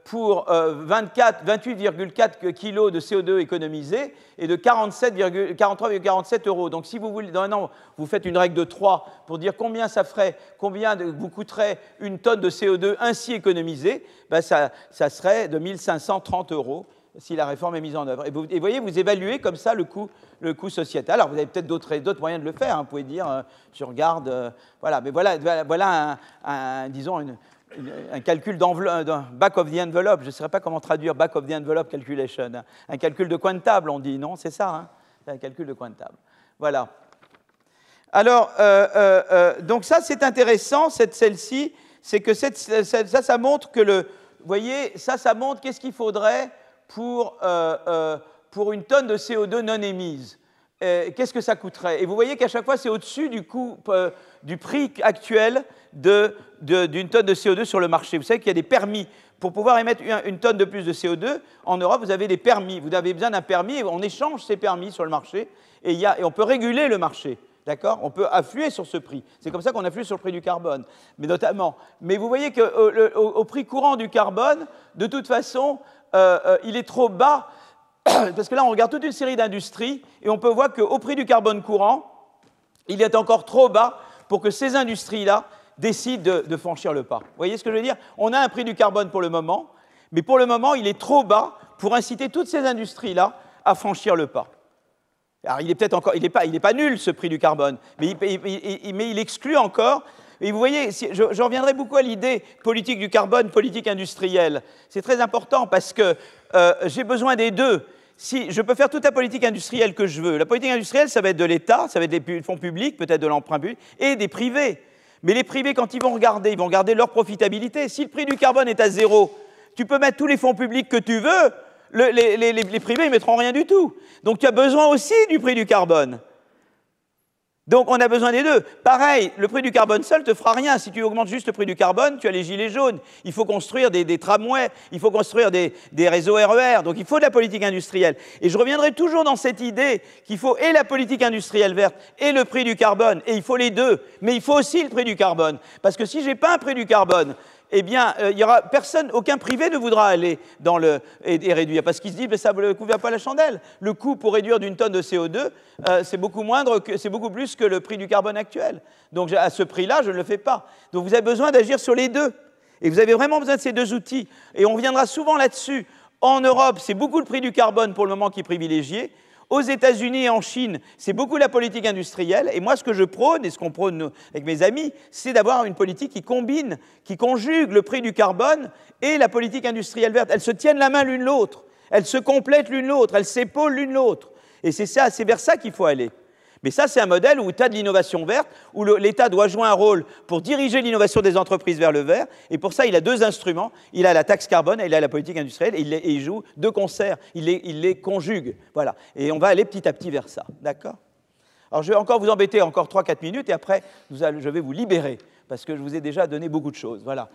pour 28,4 kg de CO2 économisés et de 43,47 €. Donc, si vous voulez, dans un an, vous faites une règle de 3 pour dire combien vous coûterait une tonne de CO2 ainsi économisée, ben ça serait de 1 530 € si la réforme est mise en œuvre. Et vous voyez, vous évaluez comme ça le coût sociétal. Alors, vous avez peut-être d'autres moyens de le faire. Hein. Vous pouvez dire, je regarde, voilà. Mais voilà disons, un calcul back of the envelope. Je ne saurais pas comment traduire back of the envelope calculation. Hein. Un calcul de coin de table, on dit, non? C'est ça, hein? C'est un calcul de coin de table. Voilà. Alors, donc ça, c'est intéressant, celle-ci, c'est que ça montre que vous voyez, ça montre qu'est-ce qu'il faudrait pour une tonne de CO2 non émise. Qu'est-ce que ça coûterait? Et vous voyez qu'à chaque fois, c'est au-dessus du coût, du prix actuel d'une tonne de CO2 sur le marché. Vous savez qu'il y a des permis. Pour pouvoir émettre une tonne de plus de CO2, en Europe, vous avez des permis. Vous avez besoin d'un permis, et on échange ces permis sur le marché, et on peut réguler le marché. D'accord? On peut affluer sur ce prix. C'est comme ça qu'on afflue sur le prix du carbone, mais notamment. Mais vous voyez qu'au prix courant du carbone, de toute façon, il est trop bas, parce que là, on regarde toute une série d'industries, et on peut voir qu'au prix du carbone courant, il est encore trop bas pour que ces industries-là décident de franchir le pas. Vous voyez ce que je veux dire? On a un prix du carbone pour le moment, mais pour le moment, il est trop bas pour inciter toutes ces industries-là à franchir le pas. Alors, il n'est pas nul, ce prix du carbone, mais il exclut encore. Et vous voyez, je reviendrai beaucoup à l'idée politique du carbone, politique industrielle. C'est très important parce que j'ai besoin des deux. Si je peux faire toute la politique industrielle que je veux. La politique industrielle, ça va être de l'État, ça va être des fonds publics, peut-être de l'emprunt public, et des privés. Mais les privés, quand ils vont regarder leur profitabilité. Si le prix du carbone est à 0, tu peux mettre tous les fonds publics que tu veux, les privés ne mettront rien du tout. Donc tu as besoin aussi du prix du carbone. Donc on a besoin des deux. Pareil, le prix du carbone seul ne te fera rien. Si tu augmentes juste le prix du carbone, tu as les gilets jaunes. Il faut construire des tramways, il faut construire des réseaux RER. Donc il faut de la politique industrielle. Et je reviendrai toujours dans cette idée qu'il faut et la politique industrielle verte et le prix du carbone. Et il faut les deux. Mais il faut aussi le prix du carbone. Parce que si je n'ai pas un prix du carbone, eh bien, il y aura personne, aucun privé ne voudra aller et réduire, parce qu'il se dit, mais ça ne couvre pas la chandelle. Le coût pour réduire d'une tonne de CO2, c'est beaucoup plus que le prix du carbone actuel. Donc, à ce prix-là, je ne le fais pas. Donc, vous avez besoin d'agir sur les deux. Et vous avez vraiment besoin de ces deux outils. Et on reviendra souvent là-dessus. En Europe, c'est beaucoup le prix du carbone pour le moment qui est privilégié. Aux États-Unis et en Chine, c'est beaucoup la politique industrielle. Et moi, ce que je prône, et ce qu'on prône avec mes amis, c'est d'avoir une politique qui conjugue le prix du carbone et la politique industrielle verte. Elles se tiennent la main l'une l'autre, elles se complètent l'une l'autre, elles s'épaulent l'une l'autre. Et c'est vers ça qu'il faut aller. Mais ça, c'est un modèle où tu as de l'innovation verte, où l'État doit jouer un rôle pour diriger l'innovation des entreprises vers le vert. Et pour ça, il a deux instruments. Il a la taxe carbone et il a la politique industrielle. Et il joue de concert. Il les conjugue. Voilà. Et on va aller petit à petit vers ça. D'accord? Alors, je vais encore vous embêter encore 3-4 minutes. Et après, je vais vous libérer. Parce que je vous ai déjà donné beaucoup de choses. Voilà.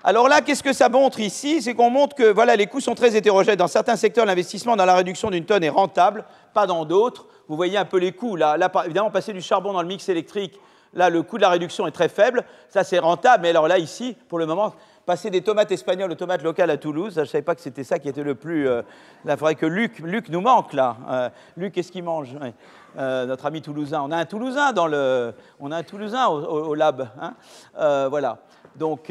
Alors là, qu'est-ce que ça montre ici? C'est qu'on montre que voilà, les coûts sont très hétérogènes. Dans certains secteurs, l'investissement dans la réduction d'une tonne est rentable, pas dans d'autres. Vous voyez un peu les coûts. Là, évidemment, passer du charbon dans le mix électrique, là, le coût de la réduction est très faible. Ça, c'est rentable. Mais alors là, ici, pour le moment, passer des tomates espagnoles aux tomates locales à Toulouse, je ne savais pas que c'était ça qui était le plus... Là, il faudrait que Luc nous manque, là. Luc, qu'est-ce qu'il mange? Notre ami toulousain. On a un toulousain au lab. Hein, voilà. Donc...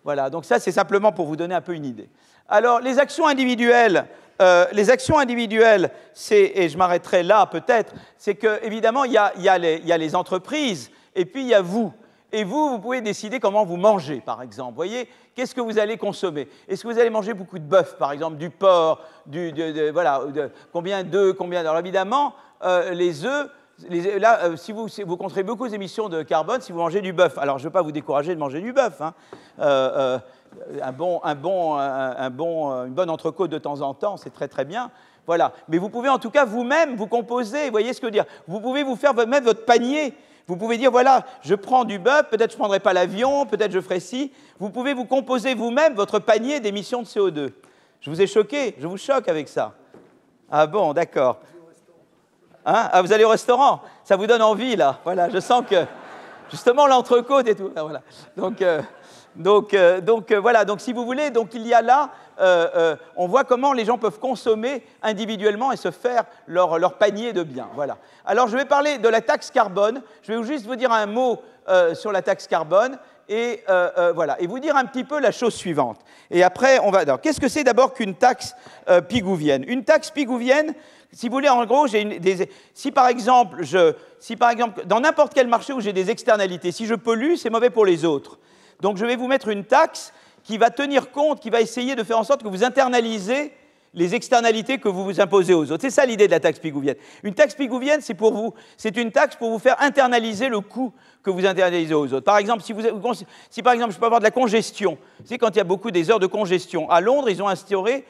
Voilà, donc ça, c'est simplement pour vous donner un peu une idée. Alors, les actions individuelles, et je m'arrêterai là peut-être, c'est qu'évidemment, il y a les entreprises, et puis il y a vous. Et vous pouvez décider comment vous mangez, par exemple. Vous voyez, qu'est-ce que vous allez consommer? Est-ce que vous allez manger beaucoup de bœuf, par exemple, du porc, combien d'œufs, Alors évidemment, les œufs, là, si vous compterez beaucoup les émissions de carbone si vous mangez du bœuf. Alors, je ne veux pas vous décourager de manger du bœuf. Hein. Une bonne entrecôte de temps en temps, c'est très très bien. Voilà. Mais vous pouvez en tout cas vous-même vous composer, vous voyez ce que je veux dire. Vous pouvez vous faire même votre panier. Vous pouvez dire, voilà, je prends du bœuf, peut-être je ne prendrai pas l'avion, peut-être je ferai ci. Vous pouvez vous composer vous-même votre panier d'émissions de CO2. Je vous ai choqué, je vous choque avec ça. Ah bon, d'accord. Hein? Ah, vous allez au restaurant? Ça vous donne envie, là. Voilà, je sens que, justement, l'entrecôte et tout. Ah, voilà. Voilà, donc si vous voulez, donc il y a là, on voit comment les gens peuvent consommer individuellement et se faire leur panier de biens. Voilà. Alors je vais parler de la taxe carbone. Je vais juste vous dire un mot sur la taxe carbone et voilà, et vous dire un petit peu la chose suivante. Et après, on va. Alors, qu'est-ce que c'est d'abord qu'une taxe pigouvienne? Une taxe pigouvienne, si vous voulez, en gros, si par exemple, dans n'importe quel marché où j'ai des externalités, si je pollue, c'est mauvais pour les autres. Donc je vais vous mettre une taxe qui va tenir compte, qui va essayer de faire en sorte que vous internalisez les externalités que vous vous imposez aux autres. C'est ça l'idée de la taxe pigouvienne. Une taxe pigouvienne, c'est une taxe pour vous faire internaliser le coût que vous internalisez aux autres. Par exemple, si par exemple je peux avoir de la congestion, c'est quand il y a beaucoup des heures de congestion. À Londres, ils ont instauré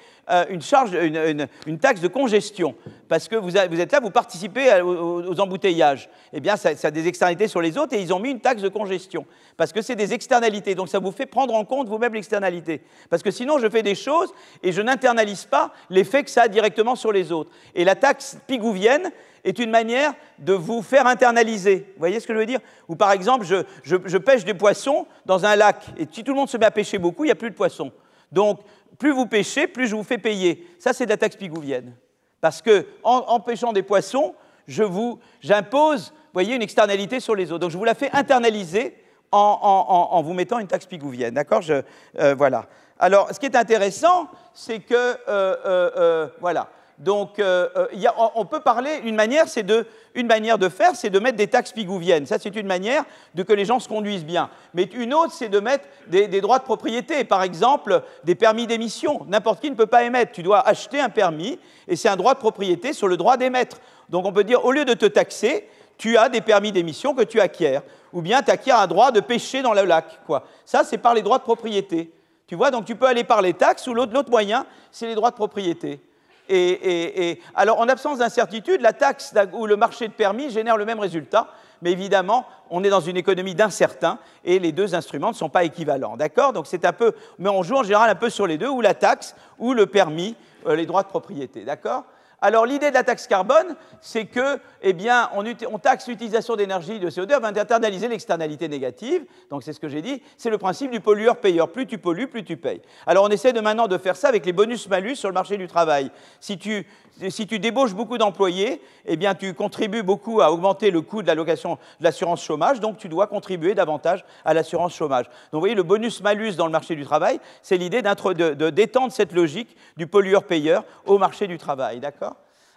une taxe de congestion, parce que vous êtes là, vous participez aux embouteillages. Eh bien, ça a des externalités sur les autres, et ils ont mis une taxe de congestion, parce que c'est des externalités, donc ça vous fait prendre en compte vous-même l'externalité. Parce que sinon, je fais des choses, et je n'internalise pas l'effet que ça a directement sur les autres. Et la taxe pigouvienne est une manière de vous faire internaliser. Vous voyez ce que je veux dire? Ou par exemple, je pêche des poissons dans un lac, et si tout le monde se met à pêcher beaucoup, il n'y a plus de poissons. Donc, plus vous pêchez, plus je vous fais payer. Ça, c'est de la taxe pigouvienne. Parce qu'en pêchant des poissons, j'impose, vous voyez, une externalité sur les autres. Donc, je vous la fais internaliser en vous mettant une taxe pigouvienne. D'accord? Voilà. Alors, ce qui est intéressant, c'est que, voilà. Donc, on peut parler, une manière de faire, c'est de mettre des taxes pigouviennes. Ça, c'est une manière de que les gens se conduisent bien. Mais une autre, c'est de mettre des droits de propriété. Par exemple, des permis d'émission. N'importe qui ne peut pas émettre. Tu dois acheter un permis, et c'est un droit de propriété sur le droit d'émettre. Donc, on peut dire, au lieu de te taxer, tu as des permis d'émission que tu acquiers. Ou bien, tu acquiers un droit de pêcher dans le lac, quoi. Ça, c'est par les droits de propriété. Tu vois, donc tu peux aller par les taxes, ou l'autre moyen, c'est les droits de propriété. Alors, en absence d'incertitude, la taxe ou le marché de permis génère le même résultat, mais évidemment, on est dans une économie d'incertains et les deux instruments ne sont pas équivalents, d'accord? Donc c'est un peu, mais on joue en général un peu sur les deux, ou la taxe ou le permis, les droits de propriété, d'accord? Alors l'idée de la taxe carbone, c'est que, eh bien, on taxe l'utilisation d'énergie de CO2 afin d'internaliser l'externalité négative. Donc c'est ce que j'ai dit, c'est le principe du pollueur-payeur. Plus tu pollues, plus tu payes. Alors on essaie maintenant de faire ça avec les bonus-malus sur le marché du travail. Si tu débauches beaucoup d'employés, eh bien tu contribues beaucoup à augmenter le coût de l'allocation de l'assurance chômage, donc tu dois contribuer davantage à l'assurance chômage. Donc vous voyez, le bonus-malus dans le marché du travail, c'est l'idée d'étendre cette logique du pollueur-payeur au marché du travail, d'accord?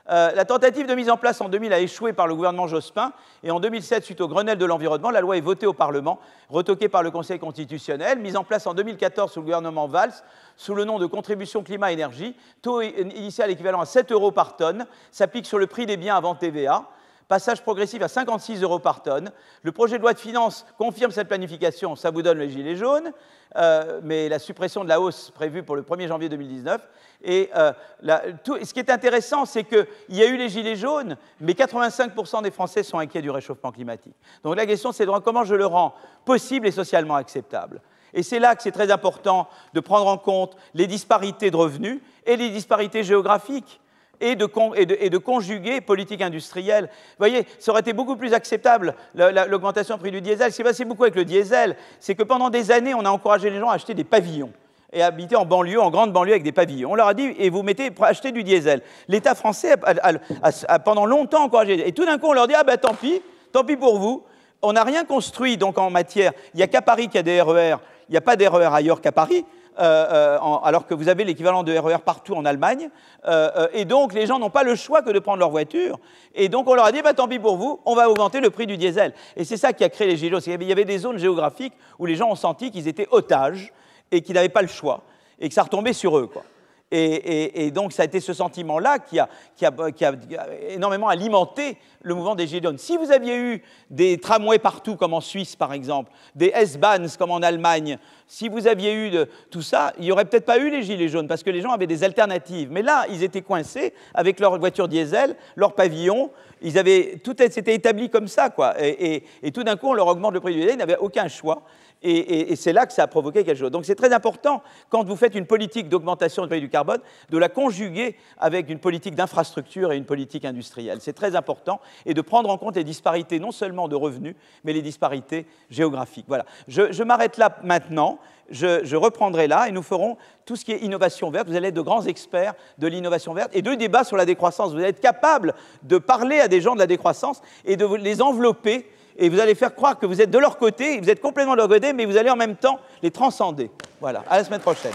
La tentative de mise en place en 2000 a échoué par le gouvernement Jospin, et en 2007, suite au Grenelle de l'environnement, la loi est votée au Parlement, retoquée par le Conseil constitutionnel, mise en place en 2014 sous le gouvernement Valls, sous le nom de contribution climat-énergie, taux initial équivalent à 7 € par tonne, s'applique sur le prix des biens avant TVA, passage progressif à 56 € par tonne. Le projet de loi de finances confirme cette planification, ça vous donne les gilets jaunes, mais la suppression de la hausse prévue pour le 1er janvier 2019. Et ce qui est intéressant, c'est qu'il y a eu les gilets jaunes, mais 85% des Français sont inquiets du réchauffement climatique. Donc la question, c'est comment je le rends possible et socialement acceptable. Et c'est là que c'est très important de prendre en compte les disparités de revenus et les disparités géographiques, et de conjuguer politique industrielle. Vous voyez, ça aurait été beaucoup plus acceptable, l'augmentation du prix du diesel. Ce qui s'est passé beaucoup avec le diesel, c'est que pendant des années, on a encouragé les gens à acheter des pavillons et à habiter en banlieue, en grande banlieue avec des pavillons. On leur a dit, et vous achetez du diesel. L'État français a pendant longtemps encouragé. Et tout d'un coup, on leur dit, ah ben tant pis pour vous. On n'a rien construit donc en matière. Il n'y a qu'à Paris qu'il y a des RER. Il n'y a pas d'RER ailleurs qu'à Paris. Alors que vous avez l'équivalent de RER partout en Allemagne, et donc les gens n'ont pas le choix que de prendre leur voiture, et donc on leur a dit, bah, tant pis pour vous, on va augmenter le prix du diesel. Et c'est ça qui a créé les gilets jaunes. Il y avait des zones géographiques où les gens ont senti qu'ils étaient otages, et qu'ils n'avaient pas le choix, et que ça retombait sur eux, quoi. Et donc, ça a été ce sentiment-là qui a énormément alimenté le mouvement des Gilets jaunes. Si vous aviez eu des tramways partout, comme en Suisse, par exemple, des S-Bahns, comme en Allemagne, si vous aviez eu tout ça, il n'y aurait peut-être pas eu les Gilets jaunes, parce que les gens avaient des alternatives. Mais là, ils étaient coincés avec leur voiture diesel, leur pavillon. Tout s'était établi comme ça, quoi. Et tout d'un coup, on leur augmente le prix du diesel, ils n'avaient aucun choix. Et c'est là que ça a provoqué quelque chose. Donc c'est très important, quand vous faites une politique d'augmentation du prix du carbone, de la conjuguer avec une politique d'infrastructure et une politique industrielle. C'est très important, et de prendre en compte les disparités, non seulement de revenus, mais les disparités géographiques. Voilà. Je m'arrête là maintenant. Je reprendrai là, et nous ferons tout ce qui est innovation verte. Vous allez être de grands experts de l'innovation verte et de débats sur la décroissance. Vous allez être capable de parler à des gens de la décroissance et de les envelopper. Et vous allez faire croire que vous êtes de leur côté, vous êtes complètement de leur côté, mais vous allez en même temps les transcender. Voilà, à la semaine prochaine.